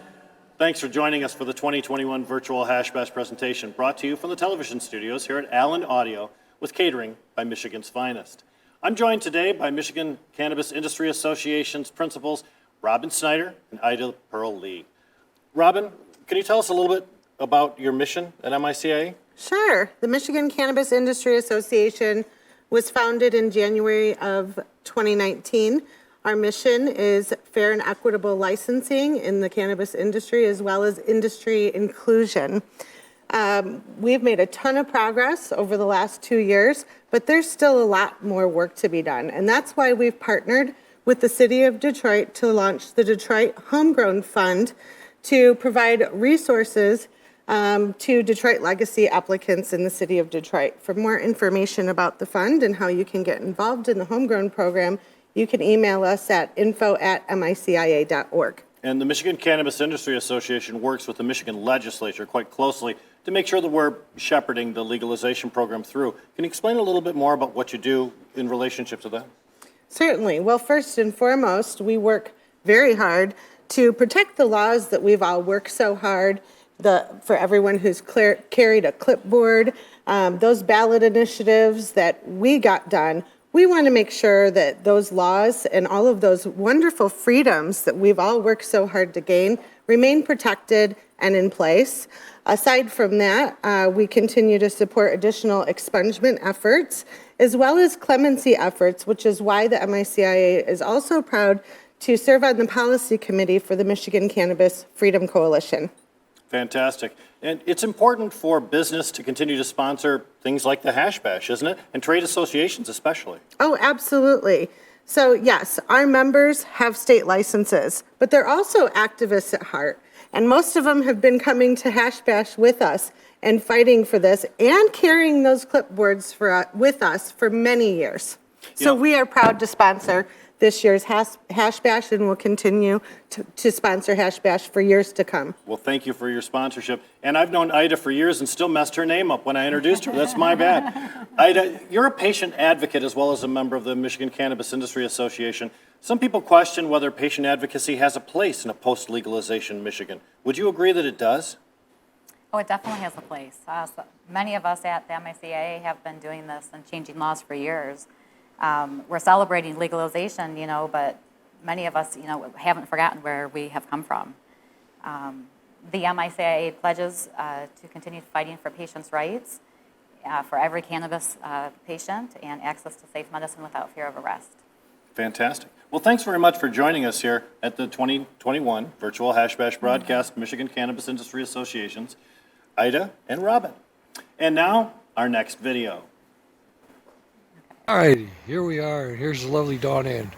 Thanks for joining us for the 2021 virtual Hash Bash presentation, brought to you from the television studios here at Allen Audio with catering by Michigan's finest. I'm joined today by Michigan Cannabis Industry Association's principals, Robin Snyder and Ida Pearl Lee. Robin, can you tell us a little bit about your mission at MICIA? Sure. The Michigan Cannabis Industry Association was founded in January of 2019. Our mission is fair and equitable licensing in the cannabis industry, as well as industry inclusion. We've made a ton of progress over the last 2 years, but there's still a lot more work to be done. And that's why we've partnered with the City of Detroit to launch the Detroit Homegrown Fund to provide resources to Detroit legacy applicants in the City of Detroit. For more information about the fund and how you can get involved in the Homegrown program, you can email us at info@micia.org. And the Michigan Cannabis Industry Association works with the Michigan legislature quite closely to make sure that we're shepherding the legalization program through. Can you explain a little bit more about what you do in relationship to that? Certainly. Well, first and foremost, we work very hard to protect the laws that we've all worked so hard for everyone who's carried a clipboard, those ballot initiatives that we got done. We want to make sure that those laws and all of those wonderful freedoms that we've all worked so hard to gain remain protected and in place. Aside from that, we continue to support additional expungement efforts as well as clemency efforts, which is why the MICIA is also proud to serve on the policy committee for the Michigan Cannabis Freedom Coalition. Fantastic. And it's important for business to continue to sponsor things like the Hash Bash, isn't it? And trade associations especially. Oh, absolutely. So yes, our members have state licenses, but they're also activists at heart. And most of them have been coming to Hash Bash with us and fighting for this and carrying those clipboards with us for many years. So we are proud to sponsor this year's Hash Bash, and will continue to sponsor Hash Bash for years to come. Well, thank you for your sponsorship. And I've known Ida for years and still messed her name up when I introduced her. That's my bad. Ida, you're a patient advocate as well as a member of the Michigan Cannabis Industry Association. Some people question whether patient advocacy has a place in a post-legalization Michigan. Would you agree that it does? Oh, it definitely has a place. Many of us at the MICA have been doing this and changing laws for years. We're celebrating legalization, but many of us, haven't forgotten where we have come from. The MICA pledges to continue fighting for patients' rights, for every cannabis patient, and access to safe medicine without fear of arrest. Fantastic. Well, thanks very much for joining us here at the 2021 Virtual Hash Bash broadcast, Michigan Cannabis Industry Associations, Ida and Robin. And now, our next video. All right, here we are. Here's the lovely Dawn Ann.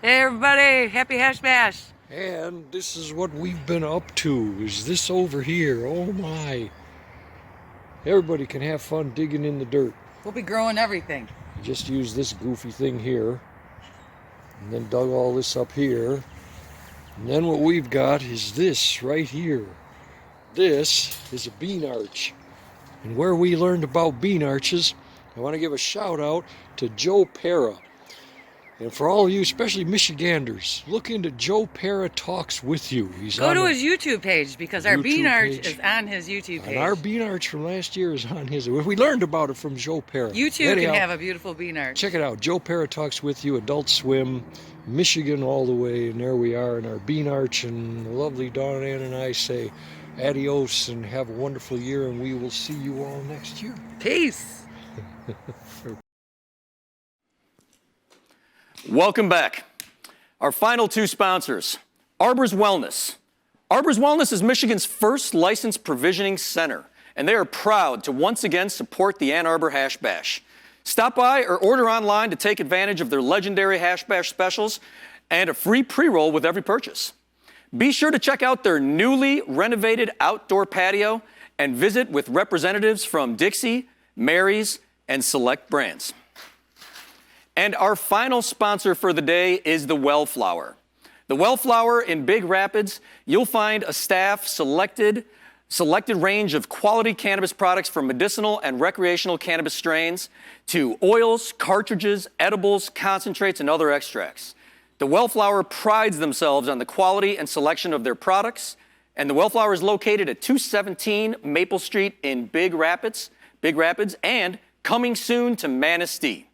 Hey everybody, happy Hash Bash. And this is what we've been up to, is this over here. Oh my. Everybody can have fun digging in the dirt. We'll be growing everything. Just use this goofy thing here. And then dug all this up here. And then what we've got is this right here. This is a bean arch. And where we learned about bean arches, I want to give a shout out to Joe Pera. And for all of you, especially Michiganders, look into Joe Pera Talks With You. Go to his YouTube page because our bean arch is on his YouTube page. And our bean arch from last year is on his. We learned about it from Joe Pera. You too can have a beautiful bean arch. Check it out. Joe Pera Talks With You, Adult Swim, Michigan all the way. And there we are in our bean arch. And the lovely Dawn Ann and I say adios and have a wonderful year. And we will see you all next year. Peace. Welcome back. Our final two sponsors, Arbor's Wellness. Arbor's Wellness is Michigan's first licensed provisioning center, and they are proud to once again support the Ann Arbor Hash Bash. Stop by or order online to take advantage of their legendary Hash Bash specials and a free pre-roll with every purchase. Be sure to check out their newly renovated outdoor patio and visit with representatives from Dixie, Mary's, and select brands. And our final sponsor for the day is the Wellflower. The Wellflower in Big Rapids, you'll find a staff selected range of quality cannabis products from medicinal and recreational cannabis strains to oils, cartridges, edibles, concentrates, and other extracts. The Wellflower prides themselves on the quality and selection of their products, and the Wellflower is located at 217 Maple Street in Big Rapids, and coming soon to Manistee.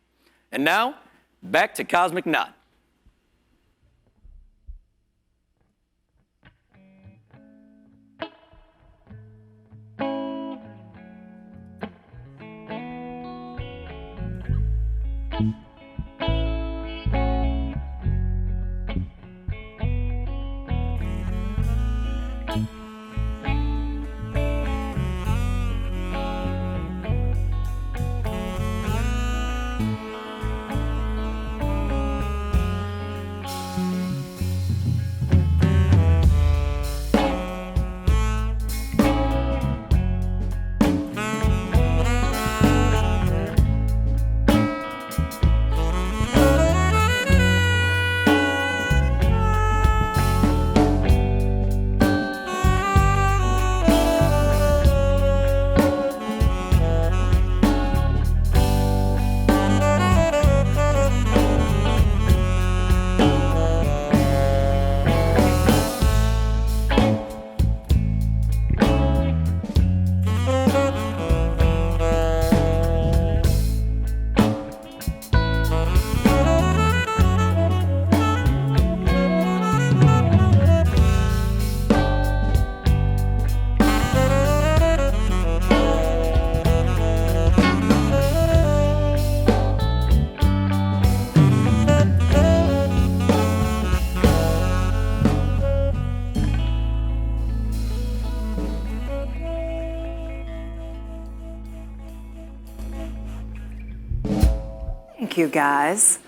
And now, back to Cosmic Knot. Thank you, guys.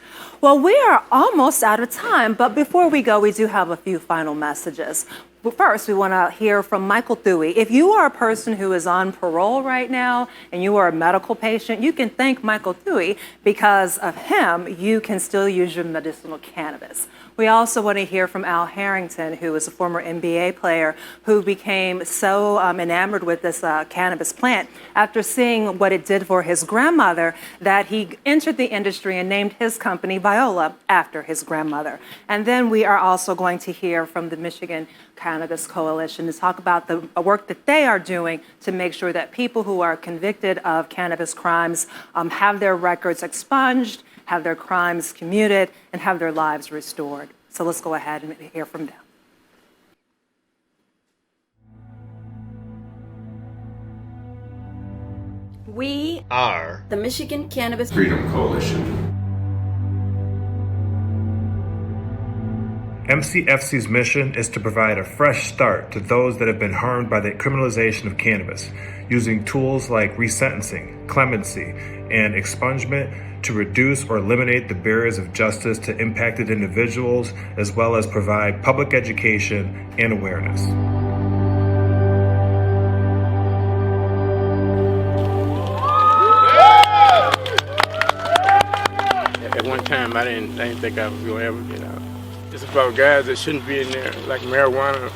Well, we are almost out of time, but before we go, we do have a few final messages. But first, we want to hear from Michael Thuy. If you are a person who is on parole right now and you are a medical patient, you can thank Michael Thuy because of him, you can still use your medicinal cannabis. We also want to hear from Al Harrington, who is a former NBA player who became so enamored with this cannabis plant after seeing what it did for his grandmother that he entered the industry and named his company Viola after his grandmother. And then we are also going to hear from the Michigan Cannabis Coalition to talk about the work that they are doing to make sure that people who are convicted of cannabis crimes have their records expunged, have their crimes commuted, and have their lives restored. So let's go ahead and hear from them. We are the Michigan Cannabis Freedom Coalition. MCFC's mission is to provide a fresh start to those that have been harmed by the criminalization of cannabis, using tools like resentencing, clemency, and expungement to reduce or eliminate the barriers of justice to impacted individuals, as well as provide public education and awareness. At one time, I didn't think I was going to ever get out. It's about guys that shouldn't be in there, like marijuana,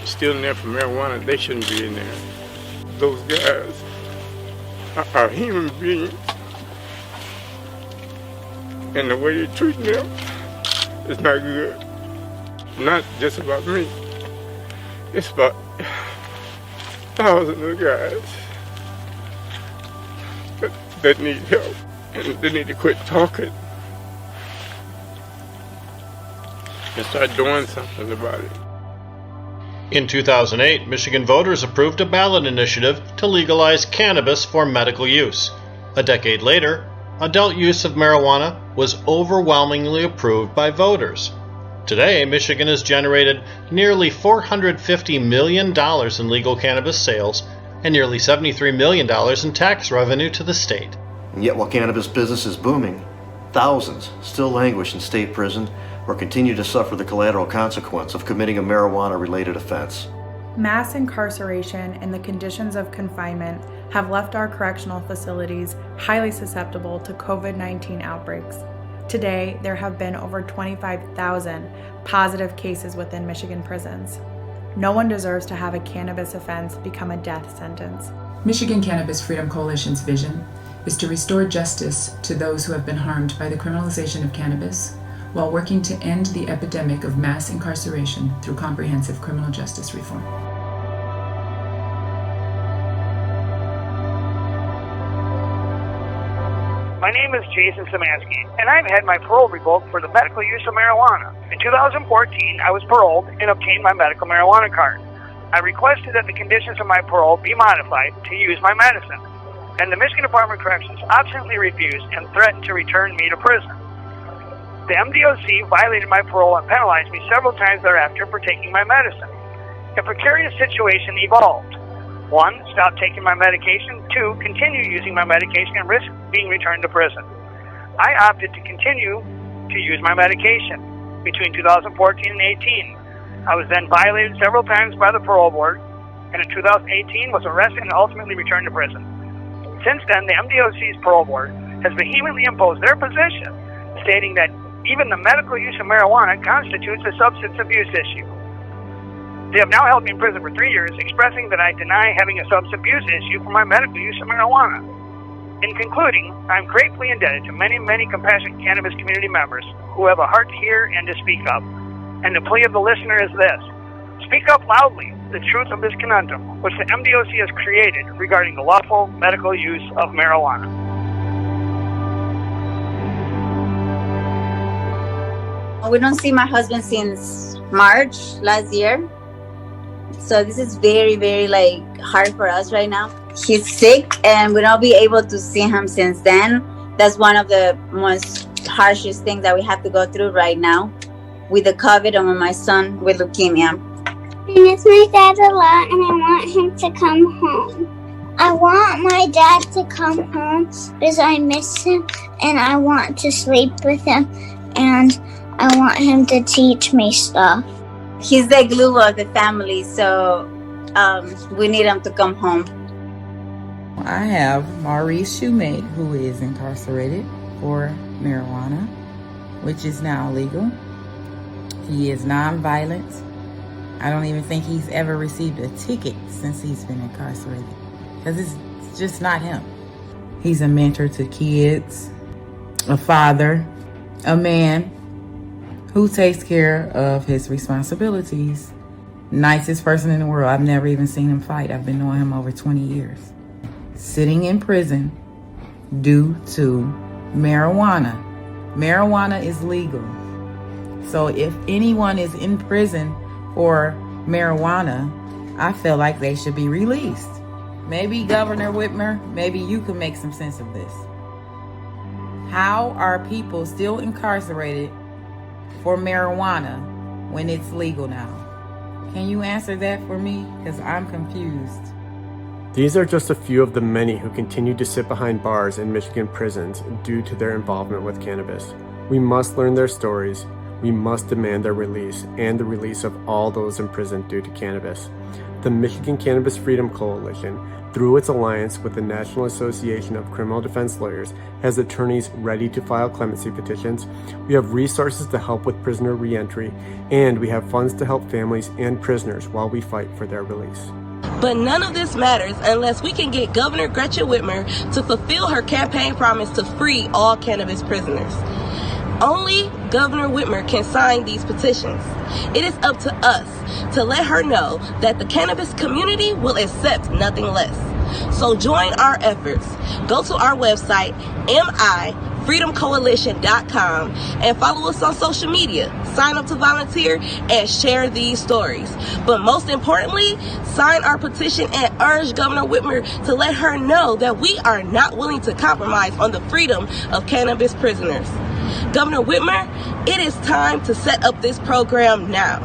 still in there for marijuana, they shouldn't be in there. Those guys are human beings, and the way they treat them is not good. Not just about me, it's about thousands of guys that need help, and they need to quit talking and start doing something about it. In 2008, Michigan voters approved a ballot initiative to legalize cannabis for medical use. A decade later, adult use of marijuana was overwhelmingly approved by voters. Today, Michigan has generated nearly $450 million in legal cannabis sales and nearly $73 million in tax revenue to the state. And yet while cannabis business is booming, thousands still languish in state prison or continue to suffer the collateral consequence of committing a marijuana-related offense. Mass incarceration and the conditions of confinement have left our correctional facilities highly susceptible to COVID-19 outbreaks. Today, there have been over 25,000 positive cases within Michigan prisons. No one deserves to have a cannabis offense become a death sentence. Michigan Cannabis Freedom Coalition's vision is to restore justice to those who have been harmed by the criminalization of cannabis, while working to end the epidemic of mass incarceration through comprehensive criminal justice reform. My name is Jason Szymanski, and I've had my parole revoked for the medical use of marijuana. In 2014, I was paroled and obtained my medical marijuana card. I requested that the conditions of my parole be modified to use my medicine, and the Michigan Department of Corrections obstinately refused and threatened to return me to prison. The MDOC violated my parole and penalized me several times thereafter for taking my medicine. A precarious situation evolved. 1, stop taking my medication. 2, continue using my medication and risk being returned to prison. I opted to continue to use my medication. Between 2014 and 18, I was then violated several times by the parole board, and in 2018 was arrested and ultimately returned to prison. Since then, the MDOC's parole board has vehemently imposed their position, stating that even the medical use of marijuana constitutes a substance abuse issue. They have now held me in prison for 3 years, expressing that I deny having a substance abuse issue for my medical use of marijuana. In concluding, I am gratefully indebted to many, many compassionate cannabis community members who have a heart to hear and to speak up. And the plea of the listener is this: speak up loudly the truth of this conundrum, which the MDOC has created regarding the lawful medical use of marijuana. We don't see my husband since March last year. So this is very, very hard for us right now. He's sick and we don't be able to see him since then. That's one of the most harshest things that we have to go through right now with the COVID and with my son with leukemia. I miss my dad a lot and I want him to come home. I want my dad to come home because I miss him and I want to sleep with him and I want him to teach me stuff. He's the glue of the family, so we need him to come home. I have Maurice Shoemate, who is incarcerated for marijuana, which is now legal. He is nonviolent. I don't even think he's ever received a ticket since he's been incarcerated, because it's just not him. He's a mentor to kids, a father, a man who takes care of his responsibilities. Nicest person in the world. I've never even seen him fight. I've been knowing him over 20 years. Sitting in prison due to marijuana. Marijuana is legal. So if anyone is in prison for marijuana, I feel like they should be released. Maybe Governor Whitmer, maybe you can make some sense of this. How are people still incarcerated for marijuana when it's legal now? Can you answer that for me? Because I'm confused. These are just a few of the many who continue to sit behind bars in Michigan prisons due to their involvement with cannabis. We must learn their stories. We must demand their release and the release of all those imprisoned due to cannabis. The Michigan Cannabis Freedom Coalition, through its alliance with the National Association of Criminal Defense Lawyers, has attorneys ready to file clemency petitions. We have resources to help with prisoner reentry, and we have funds to help families and prisoners while we fight for their release. But none of this matters unless we can get Governor Gretchen Whitmer to fulfill her campaign promise to free all cannabis prisoners. Only Governor Whitmer can sign these petitions. It is up to us to let her know that the cannabis community will accept nothing less. So join our efforts. Go to our website, mifreedomcoalition.com, and follow us on social media. Sign up to volunteer and share these stories. But most importantly, sign our petition and urge Governor Whitmer to let her know that we are not willing to compromise on the freedom of cannabis prisoners. Governor Whitmer, it is time to set up this program now.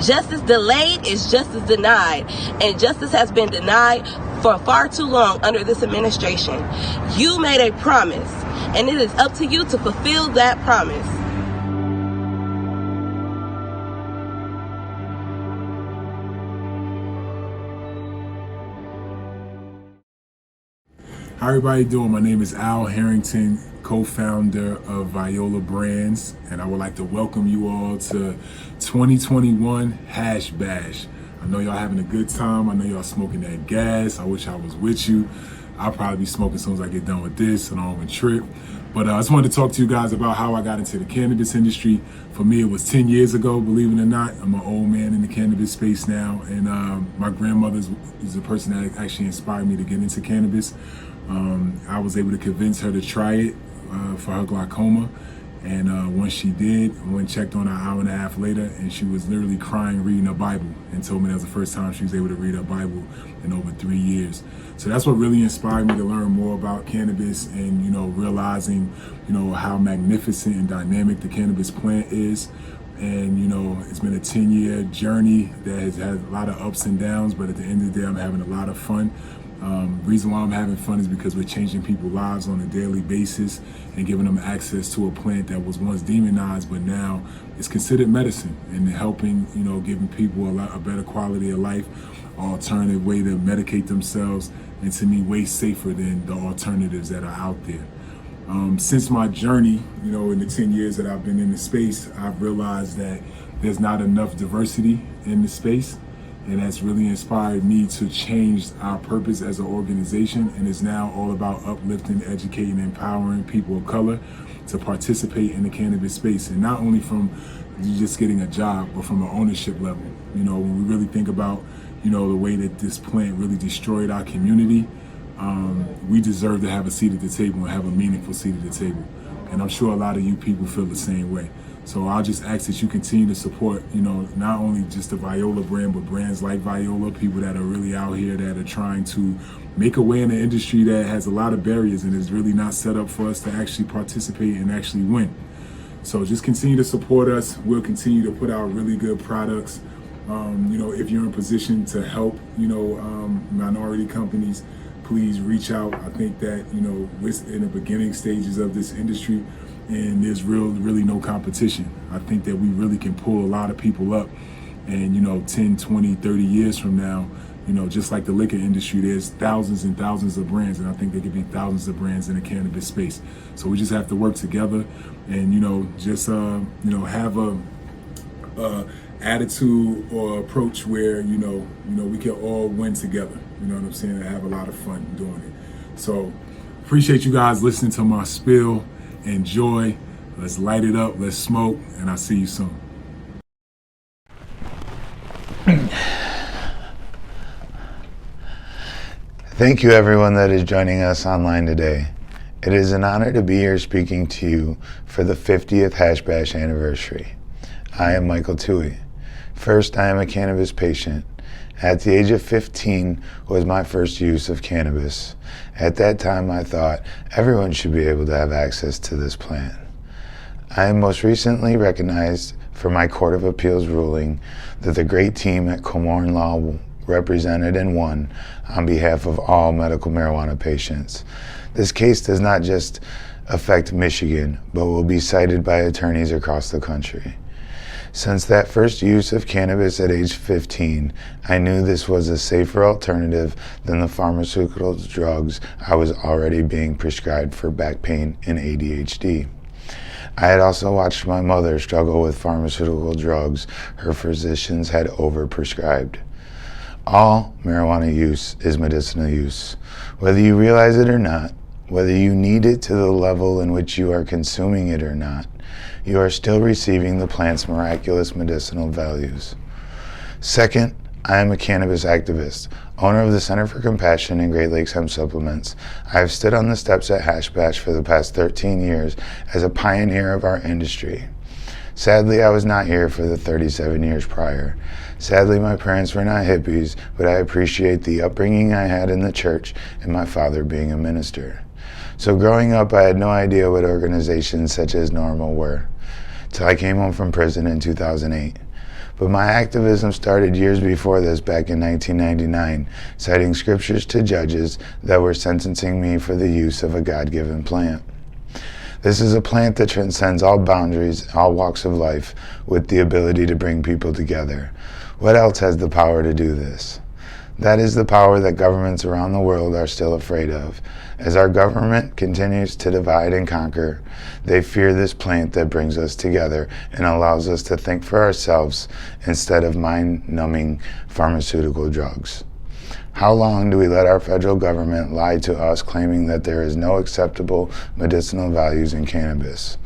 Justice delayed is justice denied, and justice has been denied for far too long under this administration. You made a promise, and it is up to you to fulfill that promise. How everybody doing? My name is Al Harrington, co-founder of Viola Brands, and I would like to welcome you all to 2021 Hash Bash. I know y'all having a good time. I know y'all smoking that gas. I wish I was with you. I'll probably be smoking as soon as I get done with this and on my trip. But I just wanted to talk to you guys about how I got into the cannabis industry. For me, it was 10 years ago, believe it or not. I'm an old man in the cannabis space now, and my grandmother is the person that actually inspired me to get into cannabis. I was able to convince her to try it for her glaucoma, and once she did, I went and checked on her an hour and a half later, and she was literally crying reading her Bible, and told me that was the first time she was able to read her Bible in over 3 years. So that's what really inspired me to learn more about cannabis, and realizing how magnificent and dynamic the cannabis plant is. And it's been a 10-year journey that has had a lot of ups and downs, but at the end of the day, I'm having a lot of fun. Reason why I'm having fun is because we're changing people's lives on a daily basis and giving them access to a plant that was once demonized, but now it's considered medicine, and helping, giving people a better quality of life, alternative way to medicate themselves, and to me, way safer than the alternatives that are out there. Since my journey, in the 10 years that I've been in the space, I've realized that there's not enough diversity in the space. And that's really inspired me to change our purpose as an organization. And it's now all about uplifting, educating, empowering people of color to participate in the cannabis space. And not only from just getting a job, but from an ownership level. When we really think about, the way that this plant really destroyed our community, we deserve to have a seat at the table and have a meaningful seat at the table. And I'm sure a lot of you people feel the same way. So I'll just ask that you continue to support, not only just the Viola brand, but brands like Viola, people that are really out here that are trying to make a way in an industry that has a lot of barriers and is really not set up for us to actually participate and actually win. So just continue to support us. We'll continue to put out really good products. If you're in a position to help, minority companies, please reach out. I think that, we're in the beginning stages of this industry, and there's really no competition. I think that we really can pull a lot of people up, and 10, 20, 30 years from now, just like the liquor industry, there's thousands and thousands of brands, and I think there could be thousands of brands in the cannabis space. So we just have to work together and, just have a attitude or approach where we can all win together. You know what I'm saying? And have a lot of fun doing it. So appreciate you guys listening to my spiel. Enjoy. Let's light it up. Let's smoke. And I'll see you soon. Thank you, everyone that is joining us online today. It is an honor to be here speaking to you for the 50th Hash Bash anniversary. I am Michael Toohey. First, I am a cannabis patient. At the age of 15 was my first use of cannabis. At that time, I thought everyone should be able to have access to this plant. I am most recently recognized for my Court of Appeals ruling that the great team at Comorn Law represented and won on behalf of all medical marijuana patients. This case does not just affect Michigan, but will be cited by attorneys across the country. Since that first use of cannabis at age 15, I knew this was a safer alternative than the pharmaceutical drugs I was already being prescribed for back pain and ADHD. I had also watched my mother struggle with pharmaceutical drugs her physicians had overprescribed. All marijuana use is medicinal use. Whether you realize it or not, whether you need it to the level in which you are consuming it or not, you are still receiving the plant's miraculous medicinal values. Second, I am a cannabis activist, owner of the Center for Compassion and Great Lakes Hemp Supplements. I have stood on the steps at Hash Bash for the past 13 years as a pioneer of our industry. Sadly, I was not here for the 37 years prior. Sadly, my parents were not hippies, but I appreciate the upbringing I had in the church and my father being a minister. So growing up, I had no idea what organizations such as NORML were, till I came home from prison in 2008. But my activism started years before this, back in 1999, citing scriptures to judges that were sentencing me for the use of a God-given plant. This is a plant that transcends all boundaries, all walks of life, with the ability to bring people together. What else has the power to do this? That is the power that governments around the world are still afraid of. As our government continues to divide and conquer, they fear this plant that brings us together and allows us to think for ourselves instead of mind-numbing pharmaceutical drugs. How long do we let our federal government lie to us, claiming that there is no acceptable medicinal values in cannabis?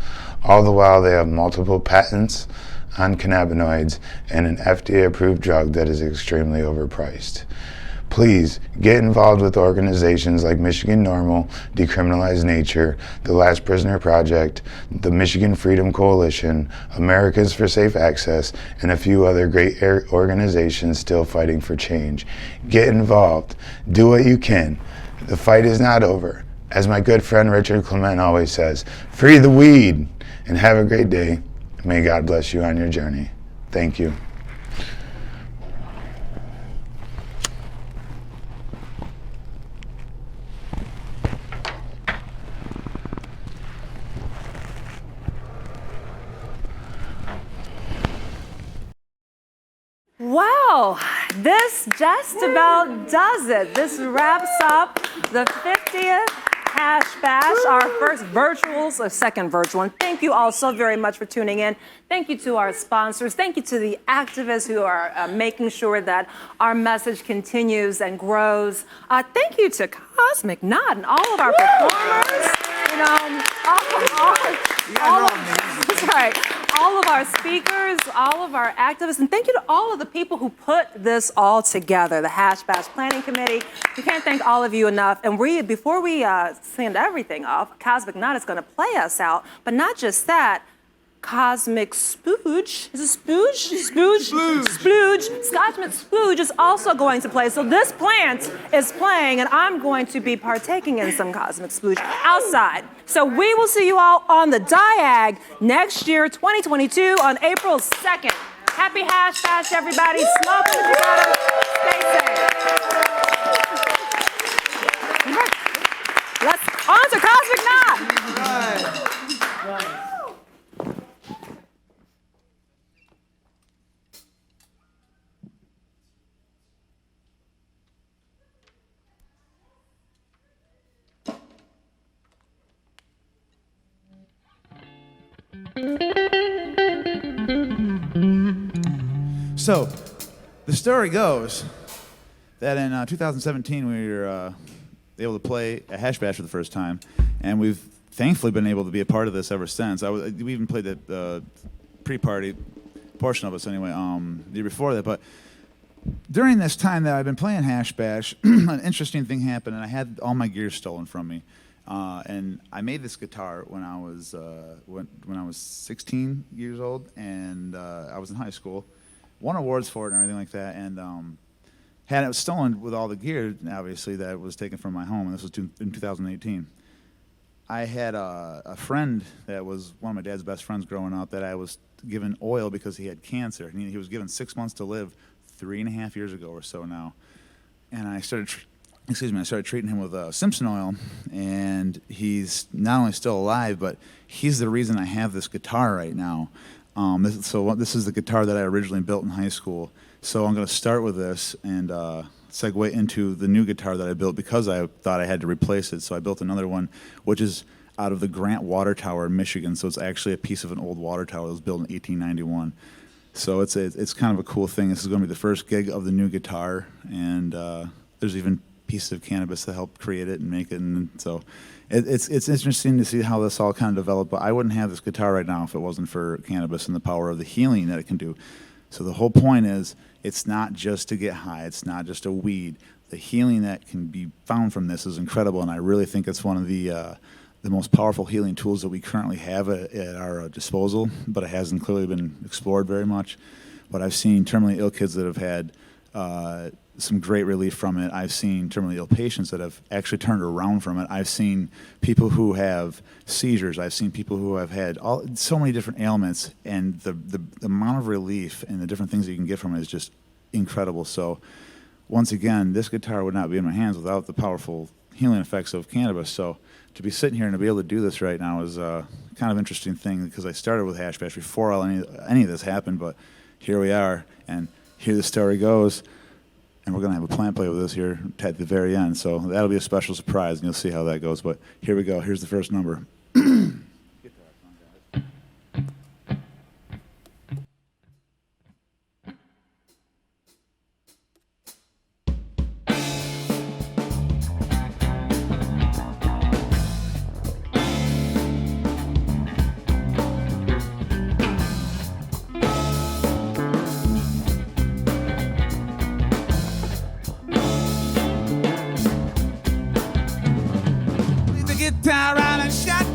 All the while they have multiple patents on cannabinoids and an FDA-approved drug that is extremely overpriced. Please get involved with organizations like Michigan NORML, Decriminalized Nature, the Last Prisoner Project, the Michigan Freedom Coalition, Americans for Safe Access, and a few other great organizations still fighting for change. Get involved. Do what you can. The fight is not over. As my good friend Richard Clement always says, free the weed, and have a great day. May God bless you on your journey. Thank you. Wow, this just about does it. This wraps up the 50th Hash Bash, our first second virtual. And thank you all so very much for tuning in. Thank you to our sponsors. Thank you to the activists who are making sure that our message continues and grows. Thank you to Cosmic Knot and all of our performers. You know, all of our speakers, all of our activists, and thank you to all of the people who put this all together, the Hash Bash Planning Committee. We can't thank all of you enough. And before we send everything off, Cosmic Knot is going to play us out, but not just that. Cosmic Splooge. Is it Splooge? Splooge. Scotchman Splooge is also going to play. So this plant is playing, and I'm going to be partaking in some Cosmic Splooge outside. So we will see you all on the Diag next year, 2022, on April 2nd. Happy Hash Bash, everybody. Smoke if you got 'em. Stay safe. Let's on to Cosmic Knot. Right. Mm-hmm. So, the story goes that in 2017 we were able to play a hash bash for the first time, and we've thankfully been able to be a part of this ever since. We even played the pre-party portion of us anyway, the year before that. But during this time that I've been playing hash bash, an interesting thing happened, and I had all my gear stolen from me. And I made this guitar when I was 16 years old, and I was in high school. Won awards for it and everything like that, and had it stolen with all the gear, obviously, that was taken from my home, and this was in 2018. I had a friend that was one of my dad's best friends growing up that I was given oil because he had cancer. And he was given 6 months to live 3.5 years ago or so now. And I started treating him with Simpson oil, and he's not only still alive, but he's the reason I have this guitar right now. This is the guitar that I originally built in high school. So I'm going to start with this and segue into the new guitar that I built because I thought I had to replace it. So I built another one, which is out of the Grant Water Tower in Michigan. So it's actually a piece of an old water tower that was built in 1891. So it's kind of a cool thing. This is going to be the first gig of the new guitar, and there's even pieces of cannabis that helped create it and make it. And so it's interesting to see how this all kind of developed. But I wouldn't have this guitar right now if it wasn't for cannabis and the power of the healing that it can do. So the whole point is, it's not just to get high. It's not just a weed. The healing that can be found from this is incredible, and I really think it's one of the most powerful healing tools that we currently have at our disposal, but it hasn't clearly been explored very much. But I've seen terminally ill kids that have had some great relief from it. I've seen terminally ill patients that have actually turned around from it. I've seen people who have seizures. I've seen people who have had so many different ailments, and the amount of relief and the different things that you can get from it is just incredible. So once again, this guitar would not be in my hands without the powerful healing effects of cannabis. So to be sitting here and to be able to do this right now is a kind of interesting thing, because I started with hash bash before any of this happened, but here we are, and here the story goes. And we're going to have a plant play with this here at the very end. So that'll be a special surprise, and you'll see how that goes. But here we go. Here's the first number. Guitar out and shot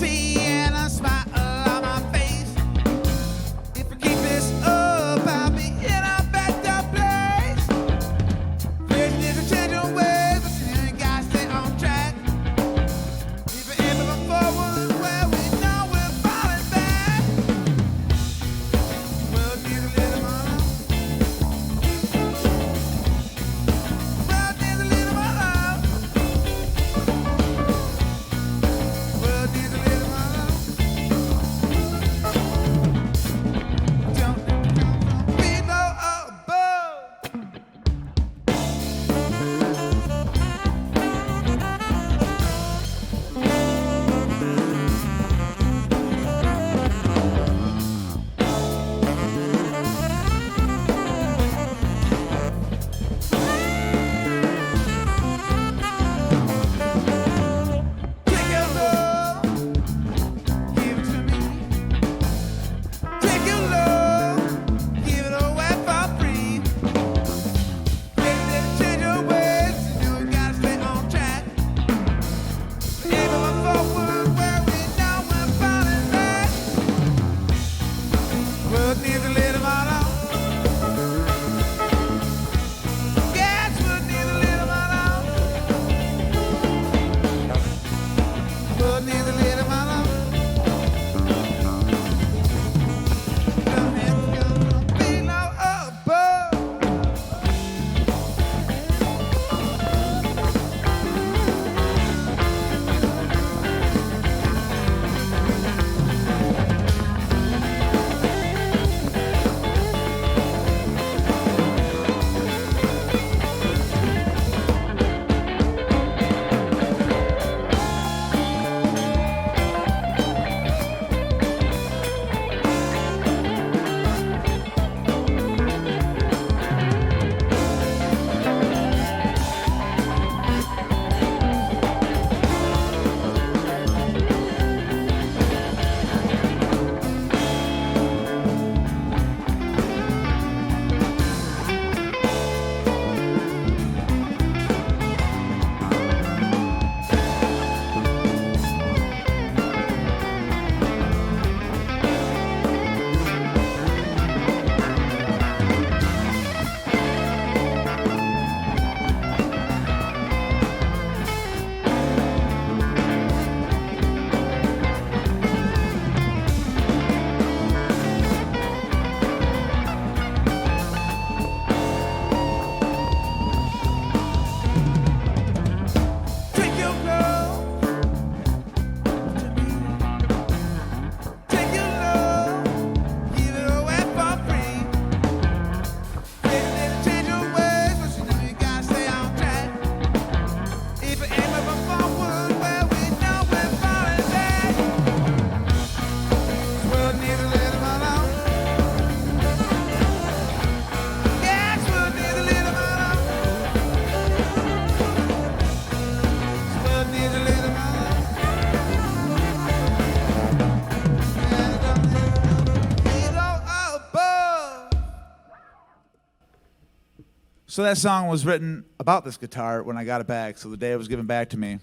So that song was written about this guitar when I got it back. So the day it was given back to me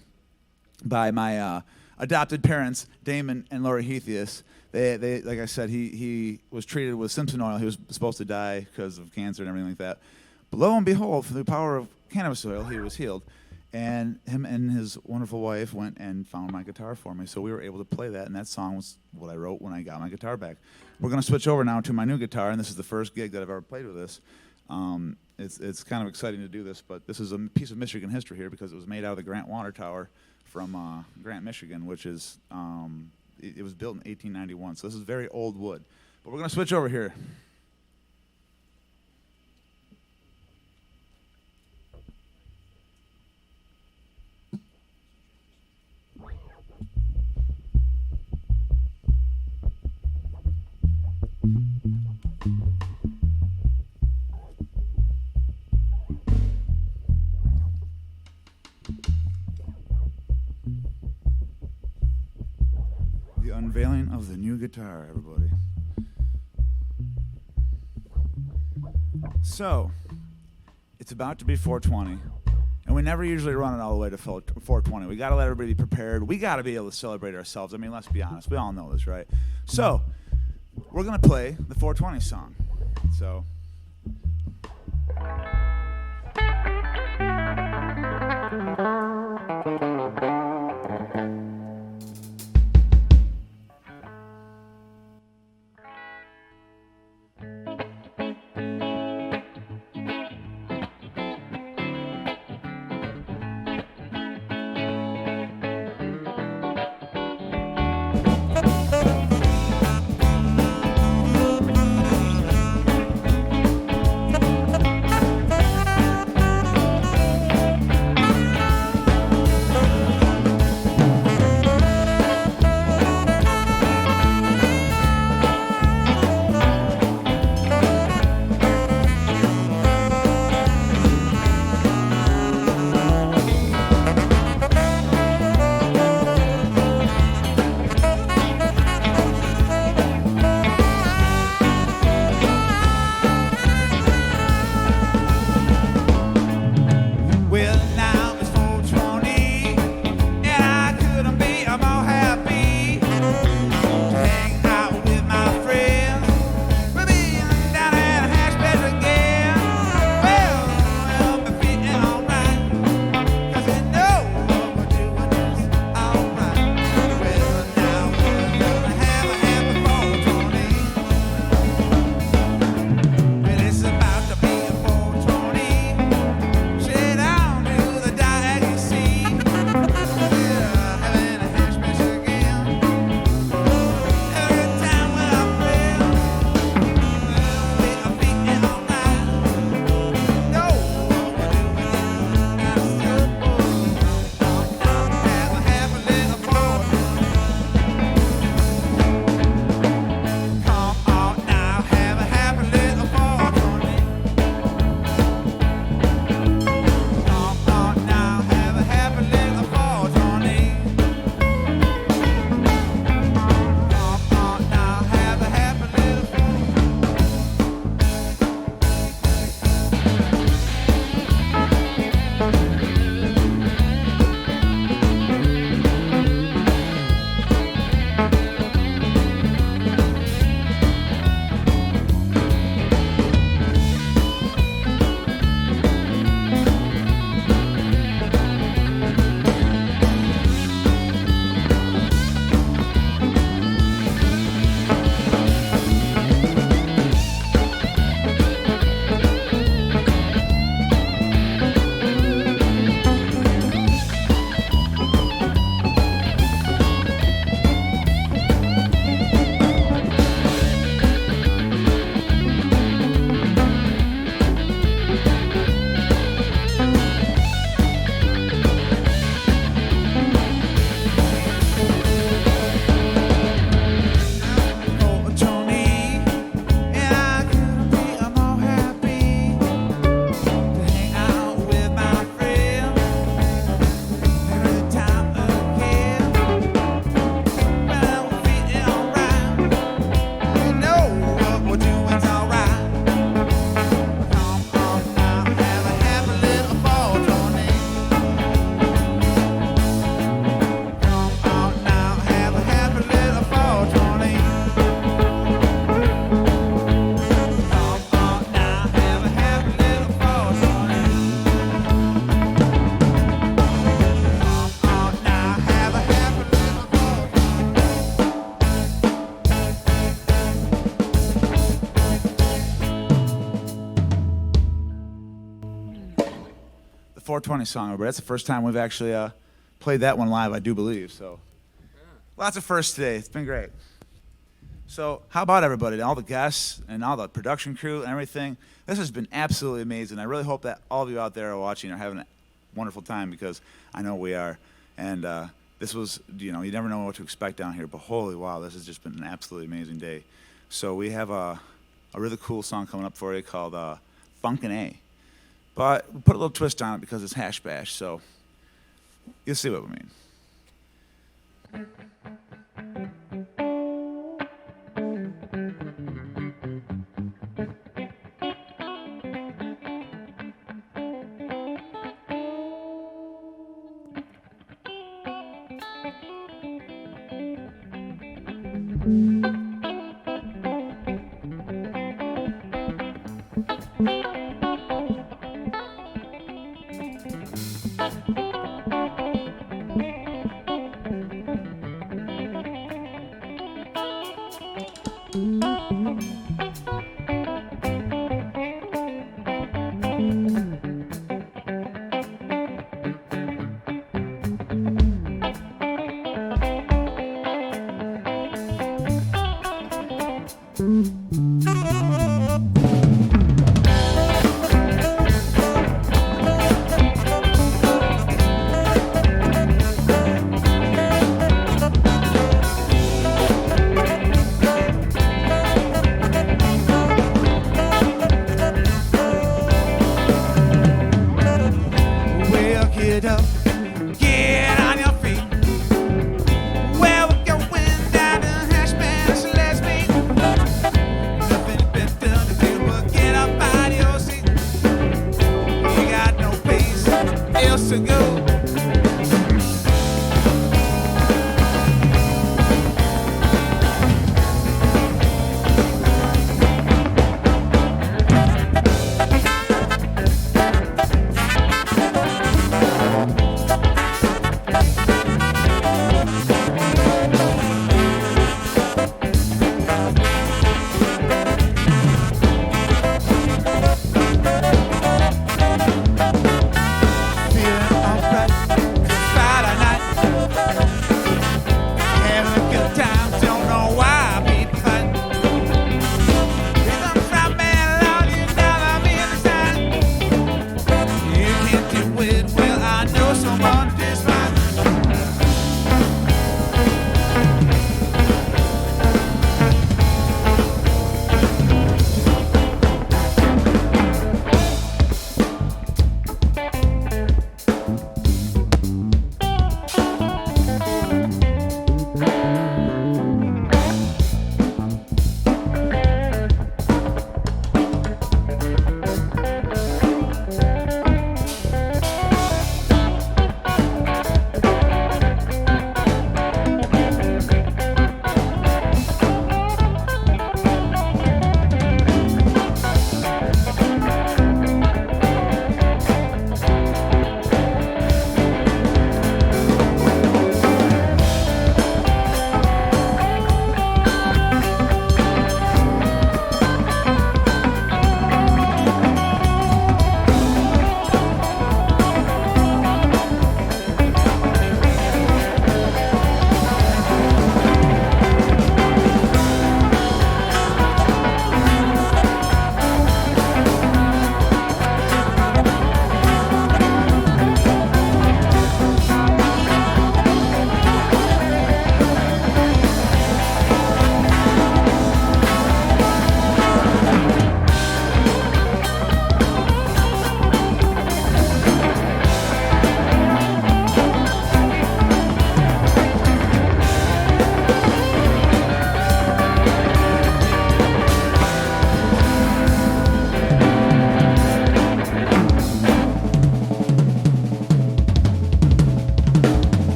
by my adopted parents, Damon and Laura Heathius. They like I said, he was treated with Simpson oil. He was supposed to die because of cancer and everything like that. But lo and behold, through the power of cannabis oil, he was healed. And him and his wonderful wife went and found my guitar for me. So we were able to play that, and that song was what I wrote when I got my guitar back. We're going to switch over now to my new guitar, and this is the first gig that I've ever played with this. It's kind of exciting to do this, but this is a piece of Michigan history here because it was made out of the Grant Water Tower from Grant, Michigan, which is, it was built in 1891. So this is very old wood. But we're going to switch over here. The unveiling of the new guitar, everybody. So, it's about to be 420, and we never usually run it all the way to 420. We got to let everybody be prepared. We got to be able to celebrate ourselves. I mean, let's be honest. We all know this, right? So, we're going to play the 420 song. So... the 420 song over. That's the first time we've actually played that one live, I do believe. So lots of firsts today. It's been great. So how about everybody, all the guests and all the production crew and everything? This has been absolutely amazing. I really hope that all of you out there are watching are having a wonderful time, because I know we are. And this was, you never know what to expect down here, but holy wow, this has just been an absolutely amazing day. So we have a really cool song coming up for you called Funkin' A. But we put a little twist on it because it's Hash Bash, so you'll see what we mean.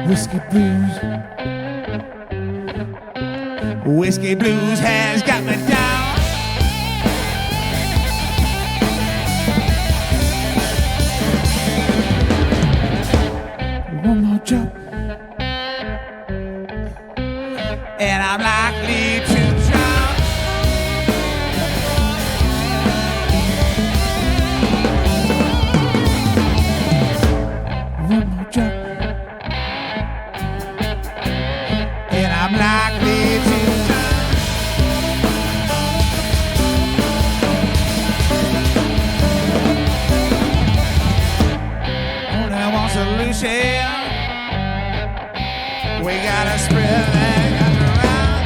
Whiskey blues. Whiskey blues has got me down. One more drop, and I'm likely to drown. One more drop, and I'm likely to drown. Only one solution. We gotta spread that around.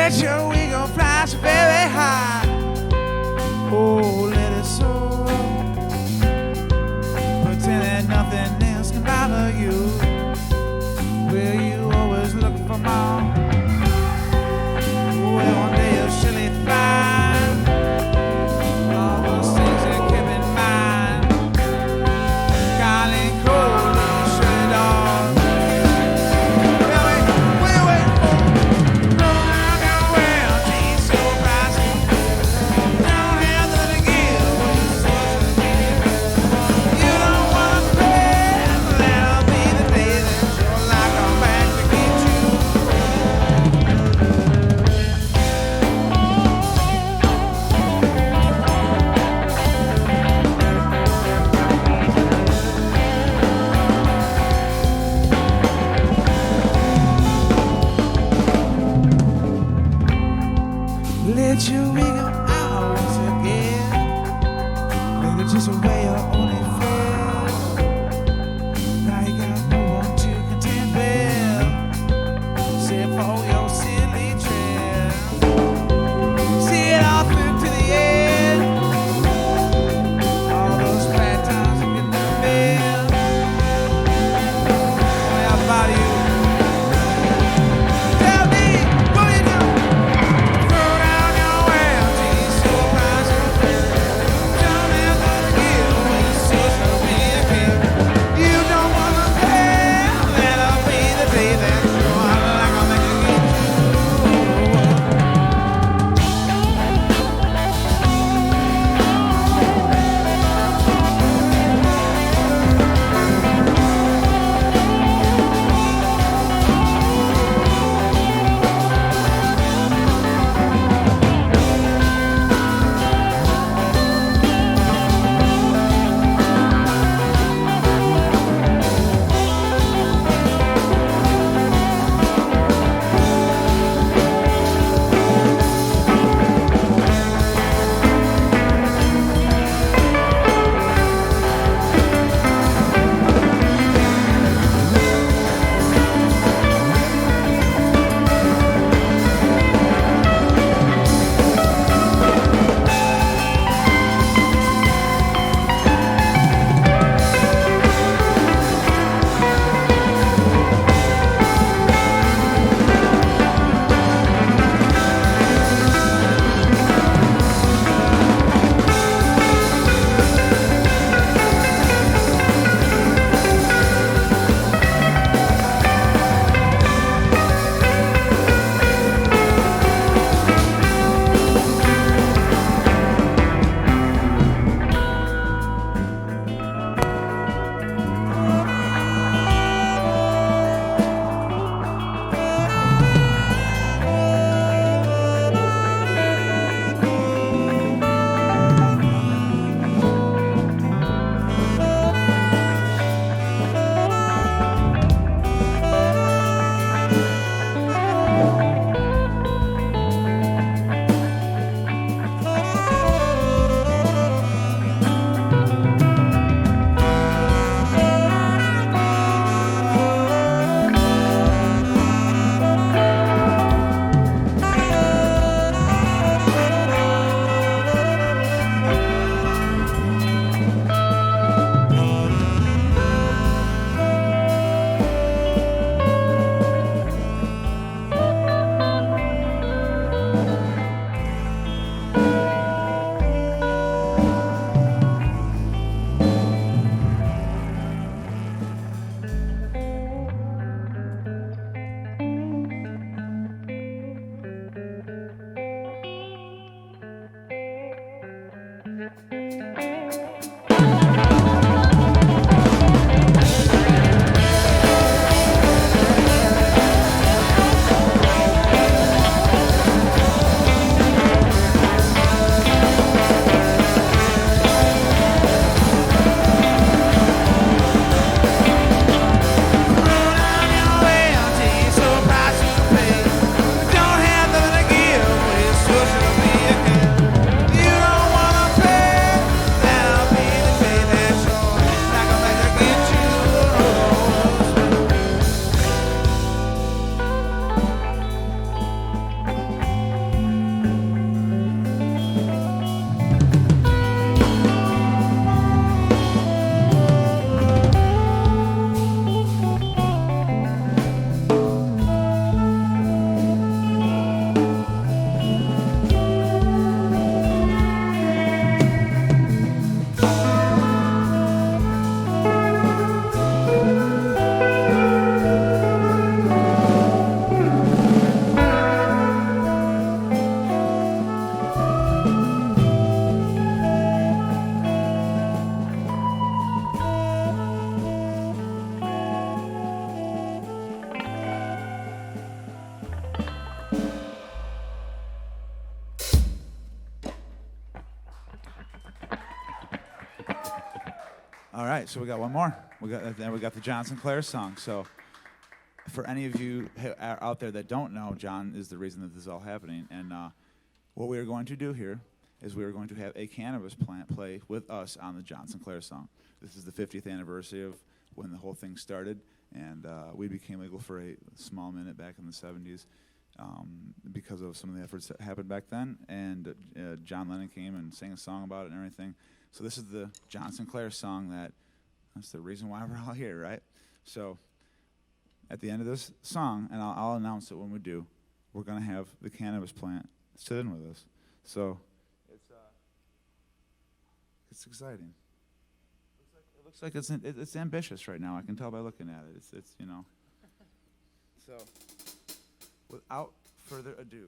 Let your wing fly so very high. Oh, let it soar. Pretend that nothing else can bother you. Will you always look for more? Well, one day you'll surely find all those things you kept in mind. Calling cold and shut it off. Wait for? Roll down your well, change so fast. Don't have nothing to give what you're supposed to give. You don't wanna pay, that'll be the day that you're like I'm back to get you. Let your wiggle out once again. Make it just a way of only fair. Now you got no one to contend with, except for your silly trail. See it all through to the end. All those bad times you can feel. How about you? Tell me what you do. Throw down your well, All right, so we got one more. We got the John Sinclair song. So for any of you out there that don't know, John is the reason that this is all happening. And what we are going to do here is we are going to have a cannabis plant play with us on the John Sinclair song. This is the 50th anniversary of when the whole thing started, and we became legal for a small minute back in the 70s because of some of the efforts that happened back then. And John Lennon came and sang a song about it and everything. So this is the John Sinclair song that's the reason why we're all here, right? So at the end of this song, and I'll announce it when we do, we're going to have the cannabis plant sit in with us. So it's exciting. It looks like it's ambitious right now. I can tell by looking at it. It's you know. So without further ado.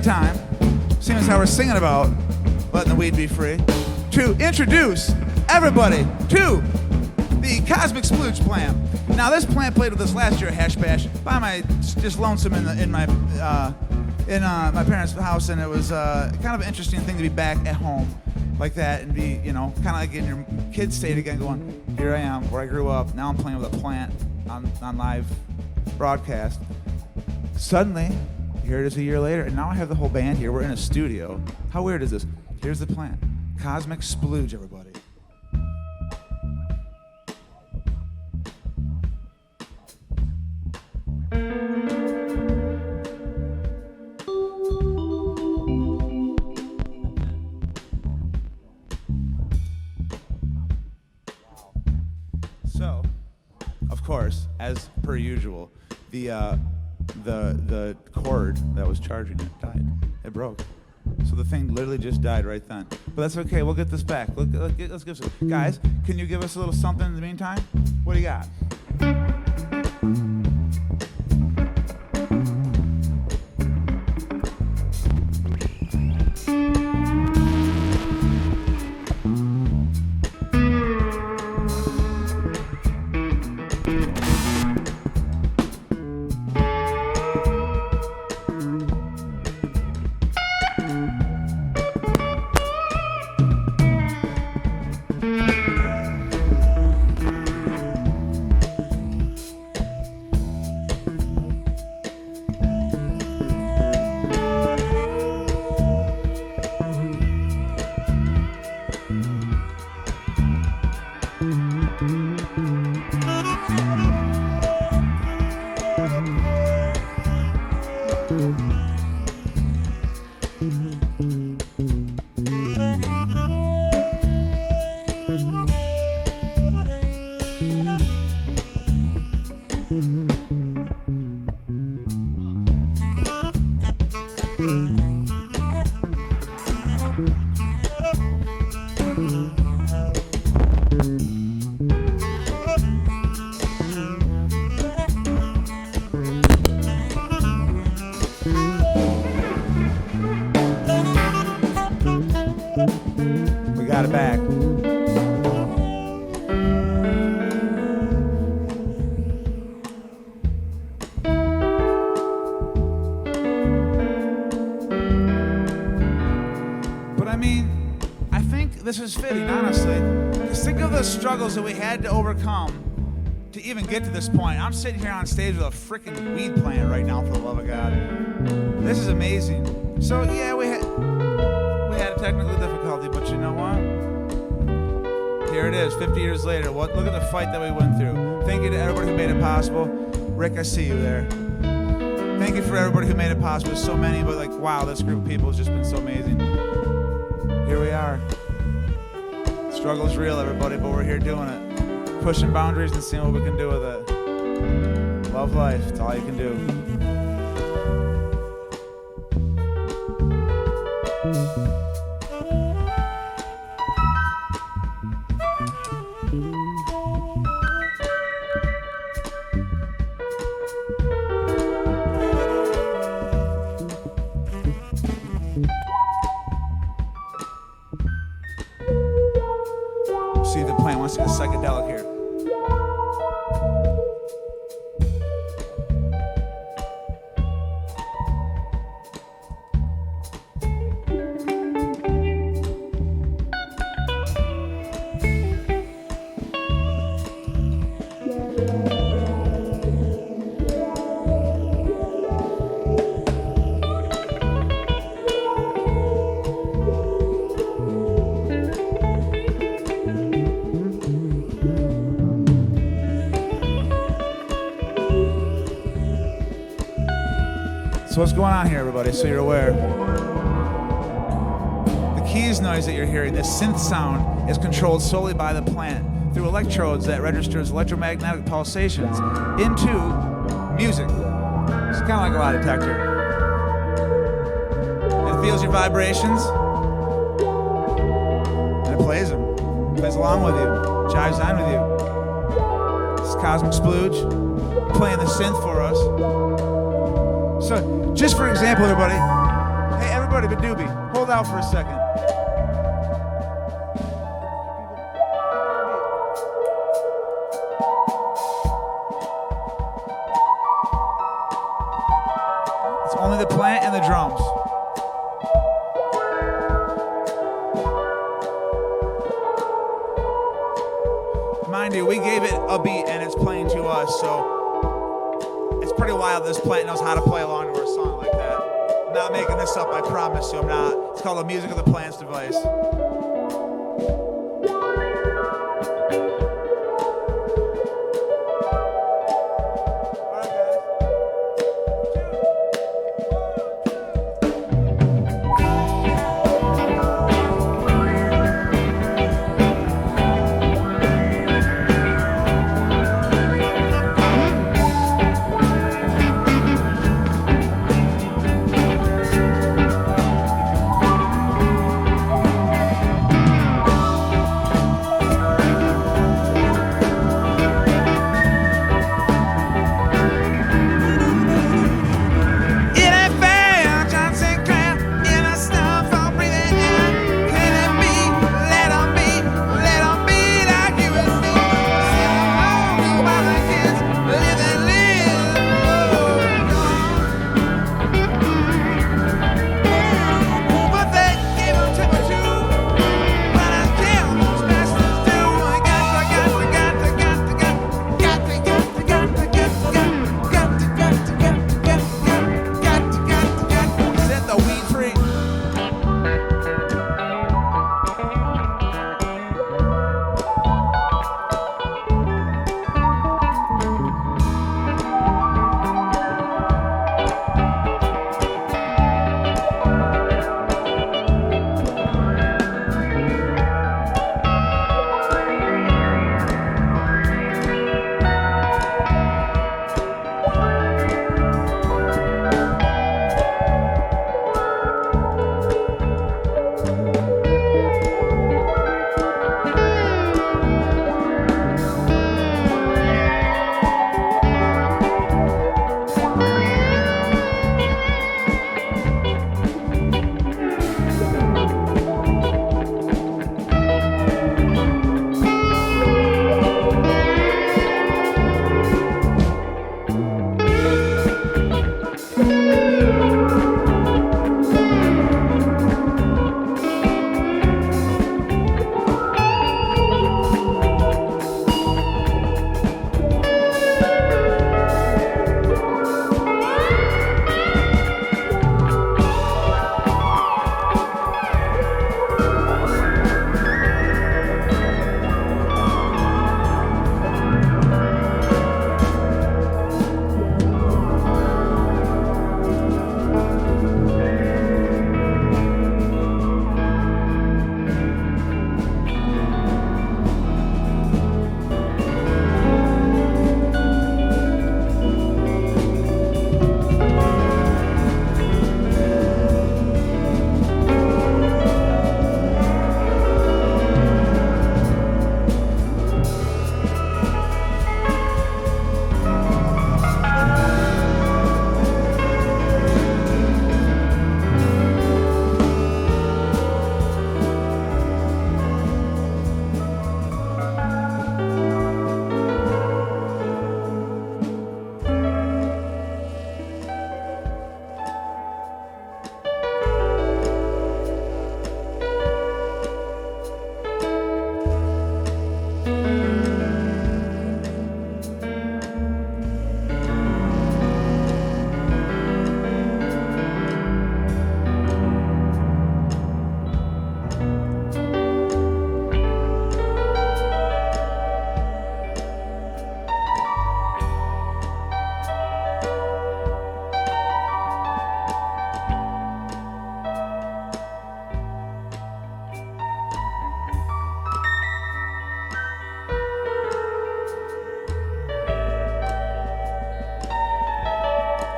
Time, seeing as how we're singing about letting the weed be free, to introduce everybody to the Cosmic Splooge plant. Now, this plant played with us last year at Hash Bash by my just lonesome in my parents' house, and it was kind of an interesting thing to be back at home like that and be, you know, kind of like in your kid state again, going, here I am, where I grew up. Now I'm playing with a plant on live broadcast. Suddenly, here it is a year later, and now I have the whole band here. We're in a studio. How weird is this? Here's the plant. Cosmic Splooge, everybody. of course, as per usual, the cord that was charging it died. It broke. So the thing literally just died right then. But that's okay. We'll get this back. Let's give some. Guys, can you give us a little something in the meantime? What do you got? This is fitting, honestly. Because think of the struggles that we had to overcome to even get to this point. I'm sitting here on stage with a freaking weed plant right now, for the love of God. This is amazing. So yeah, we had a technical difficulty, but you know what? Here it is, 50 years later. Look at the fight that we went through. Thank you to everybody who made it possible. Rick, I see you there. Thank you for everybody who made it possible. There's so many, but wow, this group of people has just been so amazing. Here we are. Struggle's real, everybody, but we're here doing it. Pushing boundaries and seeing what we can do with it. Love life, it's all you can do. Psychedelic here. So what's going on here, everybody, so you're aware? The keys noise that you're hearing, this synth sound, is controlled solely by the plant through electrodes that registers electromagnetic pulsations into music. It's kind of like a lie detector. It feels your vibrations, and it plays them. It plays along with you, jives on with you. This is Cosmic Splooge playing the synth for us. So, just for example, everybody, hey, everybody but Doobie, hold out for a second. It's only the plant and the drums. Mind you, we gave it a beat and it's playing to us, so it's pretty wild this plant knows how to play along to a song like that. I'm not making this up, I promise you I'm not. It's called the Music of the Plants device.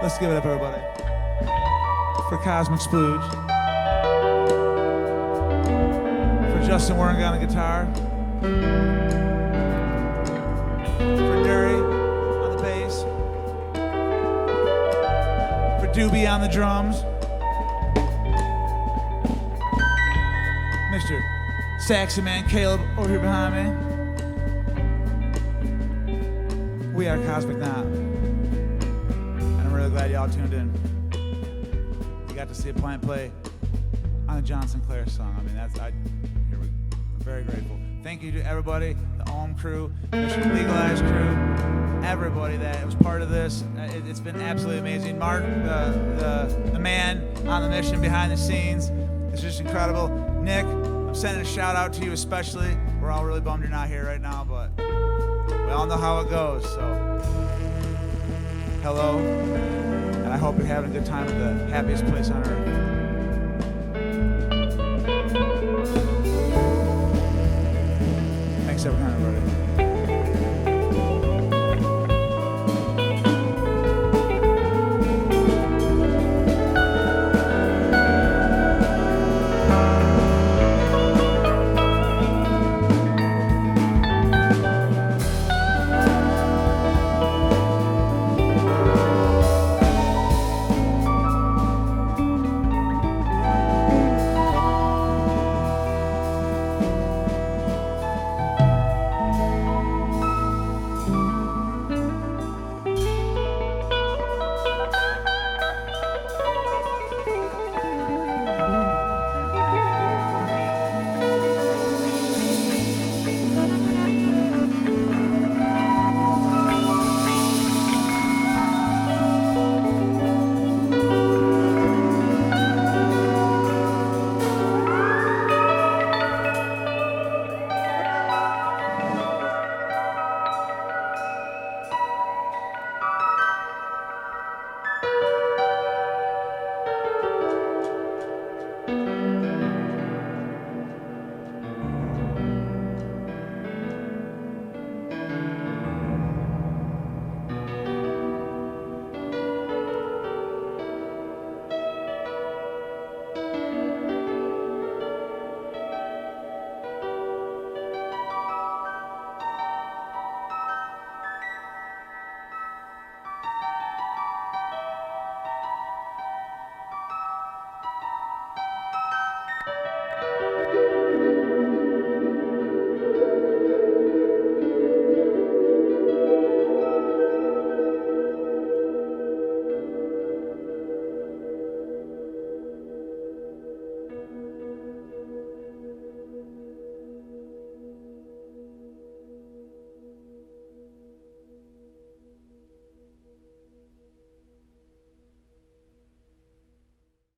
Let's give it up, everybody. For Cosmic Splooge. For Justin Warren on the guitar. For Dury on the bass. For Doobie on the drums. Mr. Saxy Man Caleb over here behind me. We are Cosmic Now. And I'm really glad y'all tuned in. You got to see a plant play on the John Sinclair song. I mean, I'm very grateful. Thank you to everybody, the OM crew, Michigan Legalized crew, everybody that was part of this. It's been absolutely amazing. Mark, the man on the mission behind the scenes, it's just incredible. Nick, I'm sending a shout out to you especially. We're all really bummed you're not here right now, but we all know how it goes, so hello, and I hope you're having a good time at the happiest place on earth.